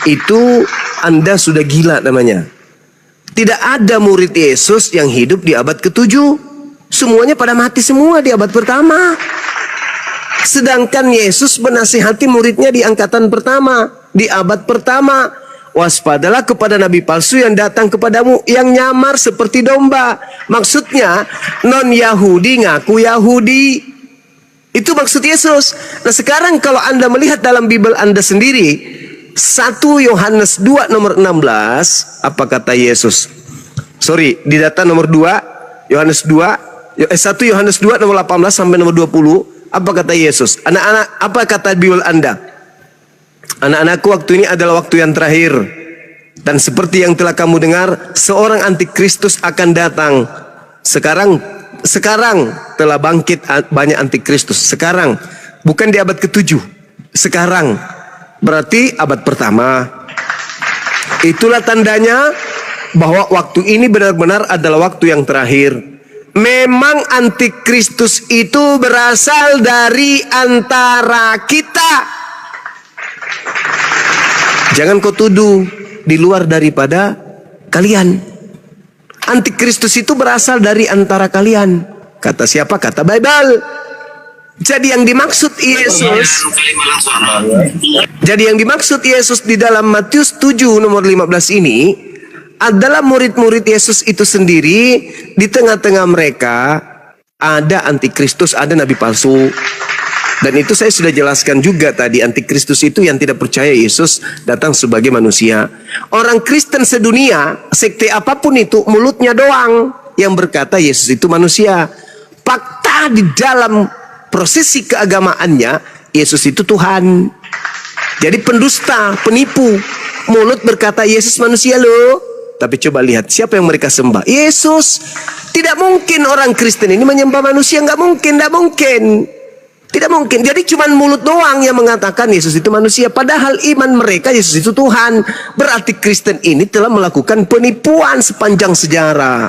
Itu Anda sudah gila namanya. Tidak ada murid Yesus yang hidup di abad ke-7. Semuanya pada mati semua di abad pertama. Sedangkan Yesus menasihati muridnya di angkatan pertama, di abad pertama. Waspadalah kepada nabi palsu yang datang kepadamu yang nyamar seperti domba. Maksudnya non-Yahudi ngaku Yahudi. Itu maksud Yesus. Nah sekarang kalau Anda melihat dalam Bible Anda sendiri, 1 Yohanes 2 nomor 16, apa kata Yesus? Sorry, di data nomor 2, Yohanes 2, 1 Yohanes 2 nomor 18 sampai nomor 20, apa kata Yesus? Anak-anak, apa kata Bible Anda? Anak-anakku, waktu ini adalah waktu yang terakhir. Dan seperti yang telah kamu dengar, seorang antikristus akan datang. Sekarang telah bangkit banyak antikristus. Sekarang, bukan di abad ke-7. Sekarang, berarti abad pertama. Itulah tandanya bahwa waktu ini benar-benar adalah waktu yang terakhir. Memang antikristus itu berasal dari antara kita. Jangan kau tuduh di luar daripada kalian. Antikristus itu berasal dari antara kalian. Kata siapa? Kata Bible. Jadi yang dimaksud Yesus di dalam Matius 7 nomor 15 ini adalah murid-murid Yesus itu sendiri. Di tengah-tengah mereka ada antikristus, ada nabi palsu. Dan itu saya sudah jelaskan juga tadi, antikristus itu yang tidak percaya Yesus datang sebagai manusia. Orang Kristen sedunia, sekte apapun itu, mulutnya doang yang berkata Yesus itu manusia. Fakta di dalam prosesi keagamaannya, Yesus itu Tuhan. Jadi pendusta, penipu. Mulut berkata Yesus manusia loh. Tapi coba lihat siapa yang mereka sembah? Yesus. Tidak mungkin orang Kristen ini menyembah manusia. Nggak mungkin, nggak mungkin. Tidak mungkin. Jadi cuma mulut doang yang mengatakan Yesus itu manusia. Padahal iman mereka Yesus itu Tuhan. Berarti Kristen ini telah melakukan penipuan sepanjang sejarah.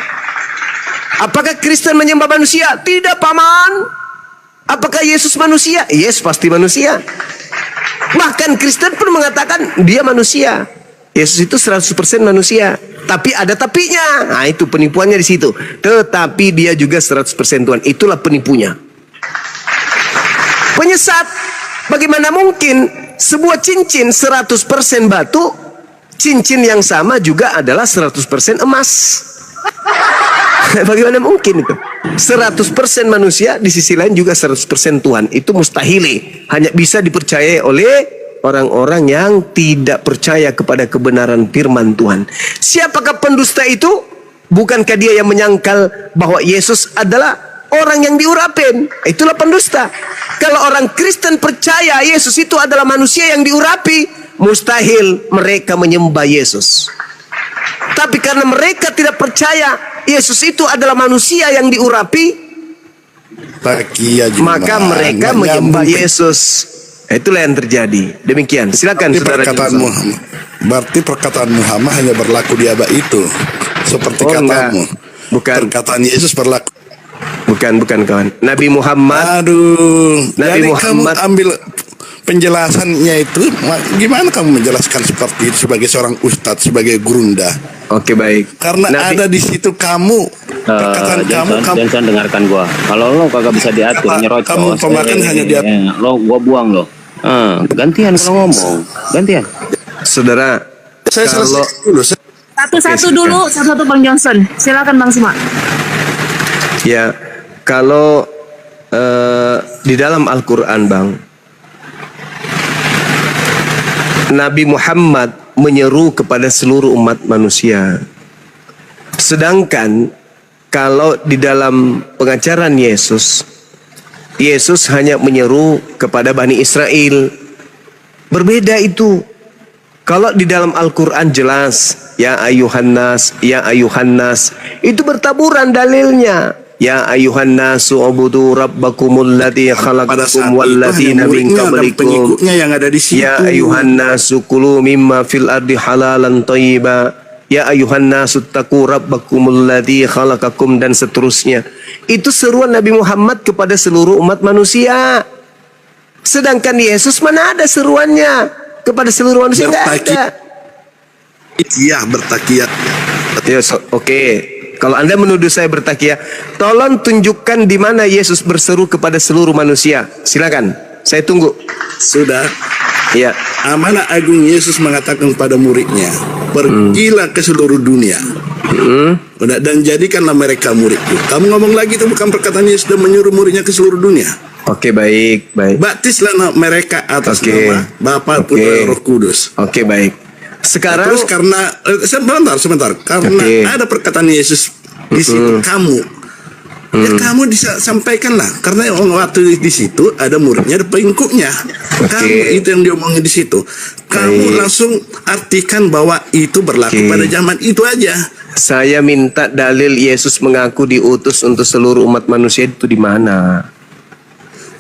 Apakah Kristen menyembah manusia? Tidak, paman. Apakah Yesus manusia? Yes, pasti manusia. Bahkan Kristen pun mengatakan dia manusia. Yesus itu 100% manusia. Tapi ada tapinya. Nah, itu penipuannya di situ. Tetapi dia juga 100% Tuhan. Itulah penipunya. Penyesat. Bagaimana mungkin sebuah cincin 100% batu, cincin yang sama juga adalah 100% emas? Bagaimana mungkin itu? 100% manusia, di sisi lain juga 100% Tuhan. Itu mustahil. Hanya bisa dipercayai oleh orang-orang yang tidak percaya kepada kebenaran firman Tuhan. Siapakah pendusta itu? Bukankah dia yang menyangkal bahwa Yesus adalah orang yang diurapin? Itulah pendusta. Kalau orang Kristen percaya Yesus itu adalah manusia yang diurapi, mustahil mereka menyembah Yesus. Tapi karena mereka tidak percaya Yesus itu adalah manusia yang diurapi, maka mereka menyembah Yesus. Itulah yang terjadi. Demikian. Silakan saudara. Berarti perkataan Muhammad hanya berlaku di abad itu. Seperti katamu. Bukan. Perkataan Yesus berlaku. Bukan kawan. Nabi Muhammad. Nabi jadi Muhammad. kamu ambil penjelasannya itu, gimana kamu menjelaskan seperti itu sebagai seorang ustadz, sebagai gurunda? Oke, baik. Karena ada di situ kamu perkataan Johnson dengarkan gua. Kalau lo kagak bisa diatur, nyerocos. Kamu pemakan hanya diatur. Lo gua buang lo. Gantian kalau ngomong. Gantian. Saudara, saya selesai dulu. Satu-satu Bang Johnson. Silakan Bang Sima. Ya, kalau di dalam Al-Quran, Bang, Nabi Muhammad menyeru kepada seluruh umat manusia. Sedangkan kalau di dalam pengajaran Yesus, Yesus hanya menyeru kepada Bani Israel. Berbeda itu. Kalau di dalam Al-Quran jelas, ya ayuhan nas, itu bertaburan dalilnya. Ya ayuhan nasu ubudu rabbakumul ladzi khalaqakum wal ladzina min qablikum. Ya ayuhan nasu kulu mimma fil ardi halalan thayyiba. Ya ayuhan nasu taqu rabbakumul ladzi khalaqakum, dan seterusnya. Itu seruan Nabi Muhammad kepada seluruh umat manusia. Sedangkan Yesus mana ada seruannya kepada seluruh manusia? Enggak ada. Iya, bertakiyah. Ya, oke. Kalau Anda menuduh saya bertakiyah, tolong tunjukkan di mana Yesus berseru kepada seluruh manusia. Silakan, saya tunggu. Sudah. Ya. Amanah agung Yesus mengatakan kepada muridnya, pergilah ke seluruh dunia. Dan jadikanlah mereka muridku. Kamu ngomong lagi itu bukan perkataan Yesus dan menyuruh muridnya ke seluruh dunia. Oke, baik. Baptislah mereka atas nama Bapa, Putra, Roh Kudus. Oke, baik. Sekarang terus karena sebentar karena ada perkataan Yesus di situ kamu ya kamu bisa sampaikanlah, karena waktu di situ ada muridnya, ada pengikutnya. Kamu itu yang diomongin di situ, kamu langsung artikan bahwa itu berlaku pada zaman itu aja. Saya minta dalil Yesus mengaku diutus untuk seluruh umat manusia itu di mana?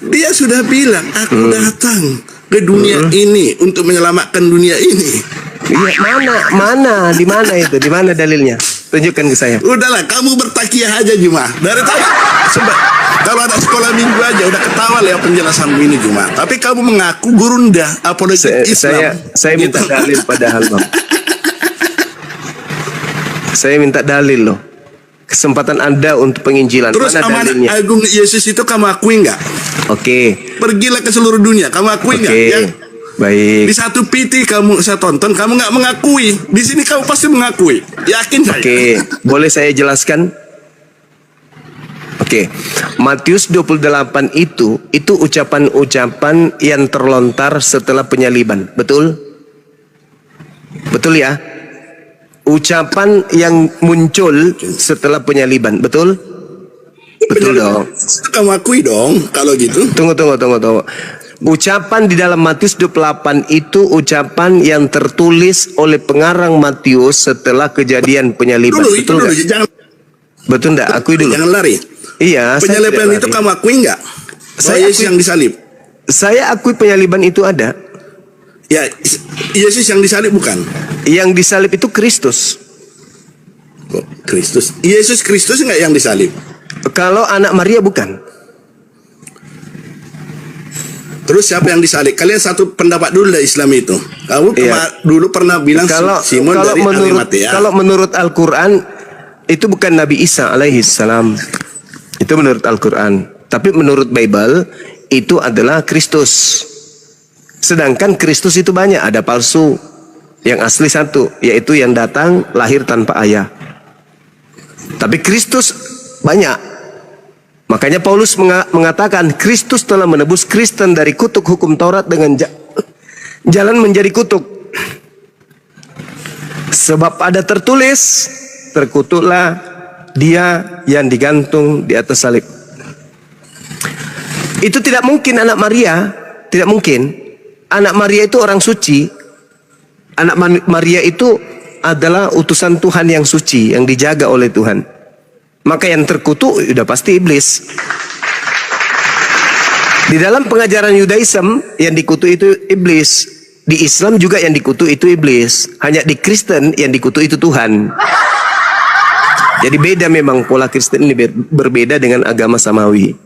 Dia sudah bilang, aku datang ke dunia ini untuk menyelamatkan dunia ini. Iya, mana? Di mana itu? Di mana dalilnya? Tunjukkan ke saya. Udahlah, kamu bertakiyah aja Juma. Dari tadi kalau ada sekolah minggu aja udah ketawa ya penjelasanmu ini Juma. Tapi kamu mengaku gurunda apologi Islam. Saya minta dalil padahal, Bang. Saya minta dalil loh. Kesempatan Anda untuk penginjilan. Terus Mana amanat dalilnya? agung Yesus itu kamu akui nggak? Oke. Pergilah ke seluruh dunia, kamu akui nggak? Oke. Ya? Baik. Di satu PT kamu saya tonton, kamu nggak mengakui. Di sini kamu pasti mengakui. Yakin saya. Oke, boleh saya jelaskan? Oke, Matius 28 itu ucapan-ucapan yang terlontar setelah penyaliban, betul? Betul ya? Ucapan yang muncul setelah penyaliban, betul? Betul dong. Kamu akui dong kalau gitu. Tunggu. Ucapan di dalam Matius 28 itu ucapan yang tertulis oleh pengarang Matius setelah kejadian penyaliban. Betul Dulu, nggak? jangan. Betul nggak? Akui dulu. Jangan lari. Iya. Penyaliban itu kamu akui nggak? Saya Yesus akui. yang disalib. Saya akui penyaliban itu ada. Ya, Yesus yang disalib bukan? Yang disalib itu Kristus. Kok Kristus? Yesus Kristus nggak yang disalib? Kalau anak Maria bukan. Terus siapa yang disalib? Kalian satu pendapat dulu dari Islam itu. Kamu dulu pernah bilang Simon dari Arimatea. Kalau menurut Al-Quran itu bukan Nabi Isa alaihi salam. Itu menurut Al-Quran. Tapi menurut Bible itu adalah Kristus. Sedangkan Kristus itu banyak, ada palsu. Yang asli satu, yaitu yang datang lahir tanpa ayah. Tapi Kristus banyak. Makanya Paulus mengatakan Kristus telah menebus Kristen dari kutuk hukum Taurat dengan jalan menjadi kutuk. Sebab ada tertulis, terkutuklah dia yang digantung di atas salib. Itu tidak mungkin anak Maria, tidak mungkin. Anak Maria itu orang suci. Anak Maria itu adalah utusan Tuhan yang suci, yang dijaga oleh Tuhan. Maka yang terkutuk sudah pasti iblis. Di dalam pengajaran Yudaism yang dikutuk itu iblis. Di Islam juga yang dikutuk itu iblis. Hanya di Kristen yang dikutuk itu Tuhan. Jadi beda memang pola Kristen ini berbeda dengan agama samawi.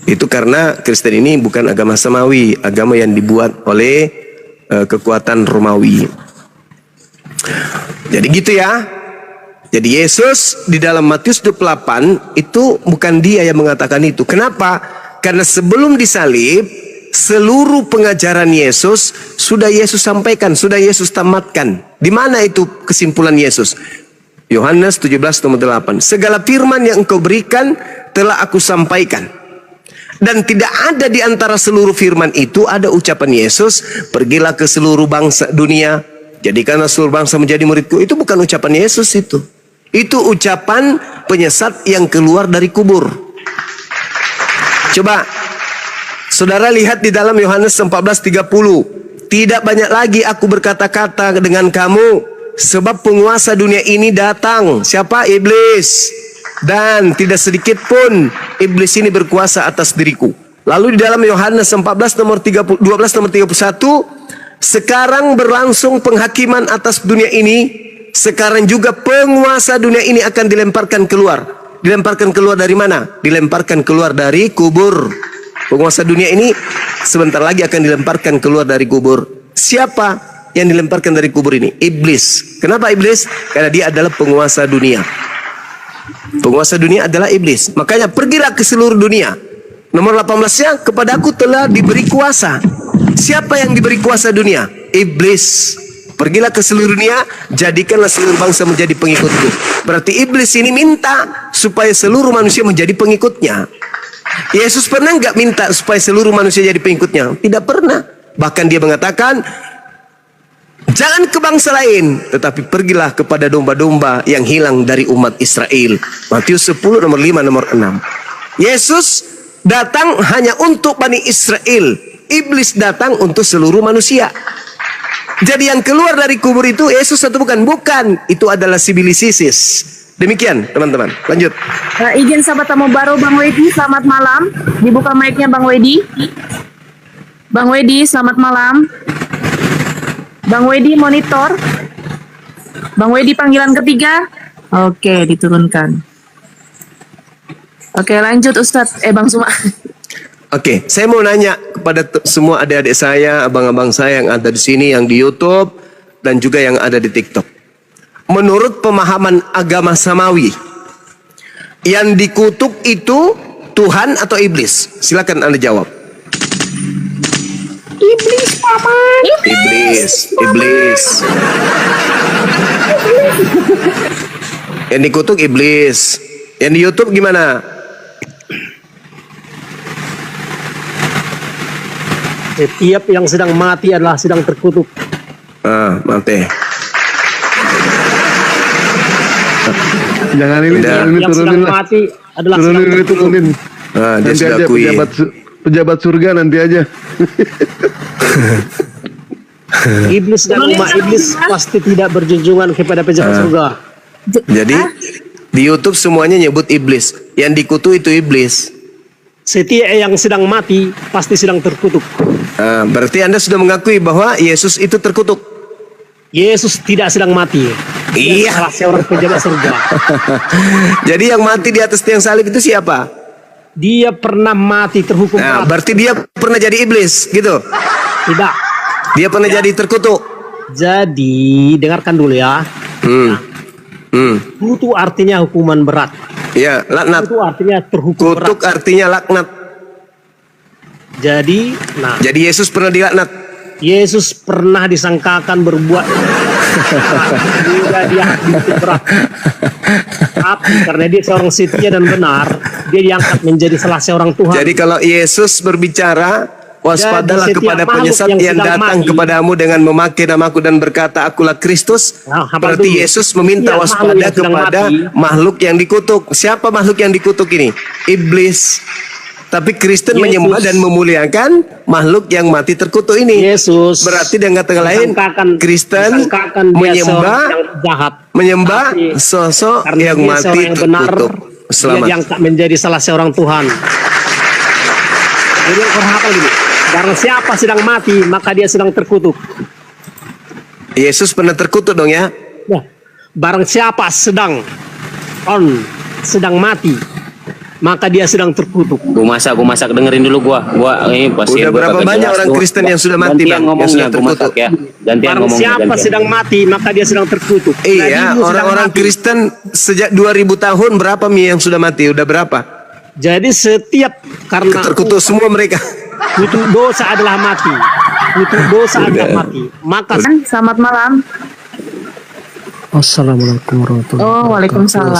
Itu karena Kristen ini bukan agama samawi, agama yang dibuat oleh kekuatan Romawi. Jadi gitu ya. Jadi Yesus di dalam Matius 28 itu bukan dia yang mengatakan itu. Kenapa? Karena sebelum disalib, seluruh pengajaran Yesus sudah Yesus sampaikan, sudah Yesus tamatkan. Di mana itu kesimpulan Yesus? Yohanes 17:8. Segala firman yang engkau berikan telah aku sampaikan. Dan tidak ada di antara seluruh firman itu ada ucapan Yesus, pergilah ke seluruh bangsa dunia, jadikanlah seluruh bangsa menjadi muridku. Itu bukan ucapan Yesus itu. Itu ucapan penyesat yang keluar dari kubur. Coba saudara lihat di dalam Yohanes 14:30. Tidak banyak lagi aku berkata-kata dengan kamu, sebab penguasa dunia ini datang. Siapa? Iblis. Dan tidak sedikit pun iblis ini berkuasa atas diriku. Lalu di dalam Yohanes 12:31, sekarang berlangsung penghakiman atas dunia ini. Sekarang juga penguasa dunia ini akan dilemparkan keluar. Dilemparkan keluar dari mana? Dilemparkan keluar dari kubur. Penguasa dunia ini sebentar lagi akan dilemparkan keluar dari kubur. Siapa yang dilemparkan dari kubur ini? Iblis. Kenapa iblis? Karena dia adalah penguasa dunia. Penguasa dunia adalah iblis. Makanya pergilah ke seluruh dunia. Nomor 18-nya, kepadaku telah diberi kuasa. Siapa yang diberi kuasa dunia? Iblis. Pergilah ke seluruh dunia, jadikanlah seluruh bangsa menjadi pengikutku. Berarti iblis ini minta supaya seluruh manusia menjadi pengikutnya. Yesus pernah nggak minta supaya seluruh manusia jadi pengikutnya? Tidak pernah. Bahkan dia mengatakan, jangan ke bangsa lain, tetapi pergilah kepada domba-domba yang hilang dari umat Israel. Matius 10 nomor 5 nomor 6. Yesus datang hanya untuk Bani Israel. Iblis datang untuk seluruh manusia. Jadi yang keluar dari kubur itu Yesus atau bukan? Bukan. Itu adalah sibilisisis. Demikian teman-teman. Lanjut. Izin sahabat tamu baru Bang Wedi, selamat malam. Dibuka mic-nya Bang Wedi. Bang Wedi, selamat malam. Bang Wedi monitor. Bang Wedi panggilan ketiga. Oke, diturunkan. Oke, lanjut Ustadz. Bang Suma. Oke, saya mau nanya kepada semua adik-adik saya, abang-abang saya yang ada di sini, yang di YouTube, dan juga yang ada di TikTok. menurut pemahaman agama samawi, yang dikutuk itu Tuhan atau iblis? Silakan Anda jawab. Iblis, paman. Iblis. Yang dikutuk iblis. Yang di YouTube gimana? Setiap yang sedang mati adalah sedang terkutuk. Mati. Jangan ini, jangan ini Yang sedang turunin lah. mati adalah sedang Turunin ini, terkutuk. turunin. Dia Nanti sudah aja akui. pejabat surga nanti aja. Iblis dan umat iblis pasti tidak berjunjungan kepada pejabat surga. Jadi di YouTube semuanya nyebut iblis. Yang dikutuk itu iblis. Setiap yang sedang mati pasti sedang terkutuk. Berarti Anda sudah mengakui bahwa Yesus itu terkutuk. Yesus tidak sedang mati. Iya. Salah seorang pejabat surga. Jadi yang mati di atas tiang salib itu siapa? Dia pernah mati terhukum mati. Berarti dia pernah jadi iblis, gitu? Tidak. Dia pernah jadi terkutuk. Jadi dengarkan dulu ya. Kutuk artinya hukuman berat. Ya, laknat. Kutuk artinya terhukum Kutuk berat. artinya laknat. Jadi, Jadi Yesus pernah dilaknat. Yesus pernah disangkakan berbuat juga dia dihukum berat. Tapi karena dia seorang setia dan benar, dia diangkat menjadi salah seorang Tuhan. Jadi kalau Yesus berbicara, waspadalah Jadi, kepada setiap penyesat makhluk yang yang sedang datang mati, kepadamu dengan memakai namaku dan berkata, akulah Kristus. hafal Berarti dulu. Yesus meminta Setiap waspada makhluk yang sedang kepada mati. makhluk yang dikutuk. Siapa makhluk yang dikutuk ini? Iblis. Tapi Kristen Yesus. menyembah dan memuliakan makhluk yang mati terkutuk ini. Yesus. Berarti dengan kata lain, Kristen Disangkakan dia menyembah seorang yang jahat. menyembah Tapi sosok karena yang dia mati seorang yang benar, terkutuk. dia Selamat. diangkat menjadi salah seorang Tuhan. Jadi orang hafal gini. Barang siapa sedang mati, maka dia sedang terkutuk. Yesus pernah terkutuk dong ya? Nah, barang siapa sedang mati, maka dia sedang terkutuk. Gua masak dengerin dulu gua ini pasti Udah berapa banyak orang Kristen yang sudah mati, Bang? Yang sudah terkutuk ya. Gantian Barang ngomongnya. siapa gantian. sedang mati, maka dia sedang terkutuk. Iya, Nadimu sedang orang-orang mati. Kristen sejak 2000 tahun berapa yang sudah mati? Udah berapa? Jadi setiap karena Terkutuk semua mereka. kutuk dosa adalah mati. Kutuk dosa adalah mati. Maka Selamat malam. Assalamualaikum warahmatullahi wabarakatuh. Oh, waalaikumsalam.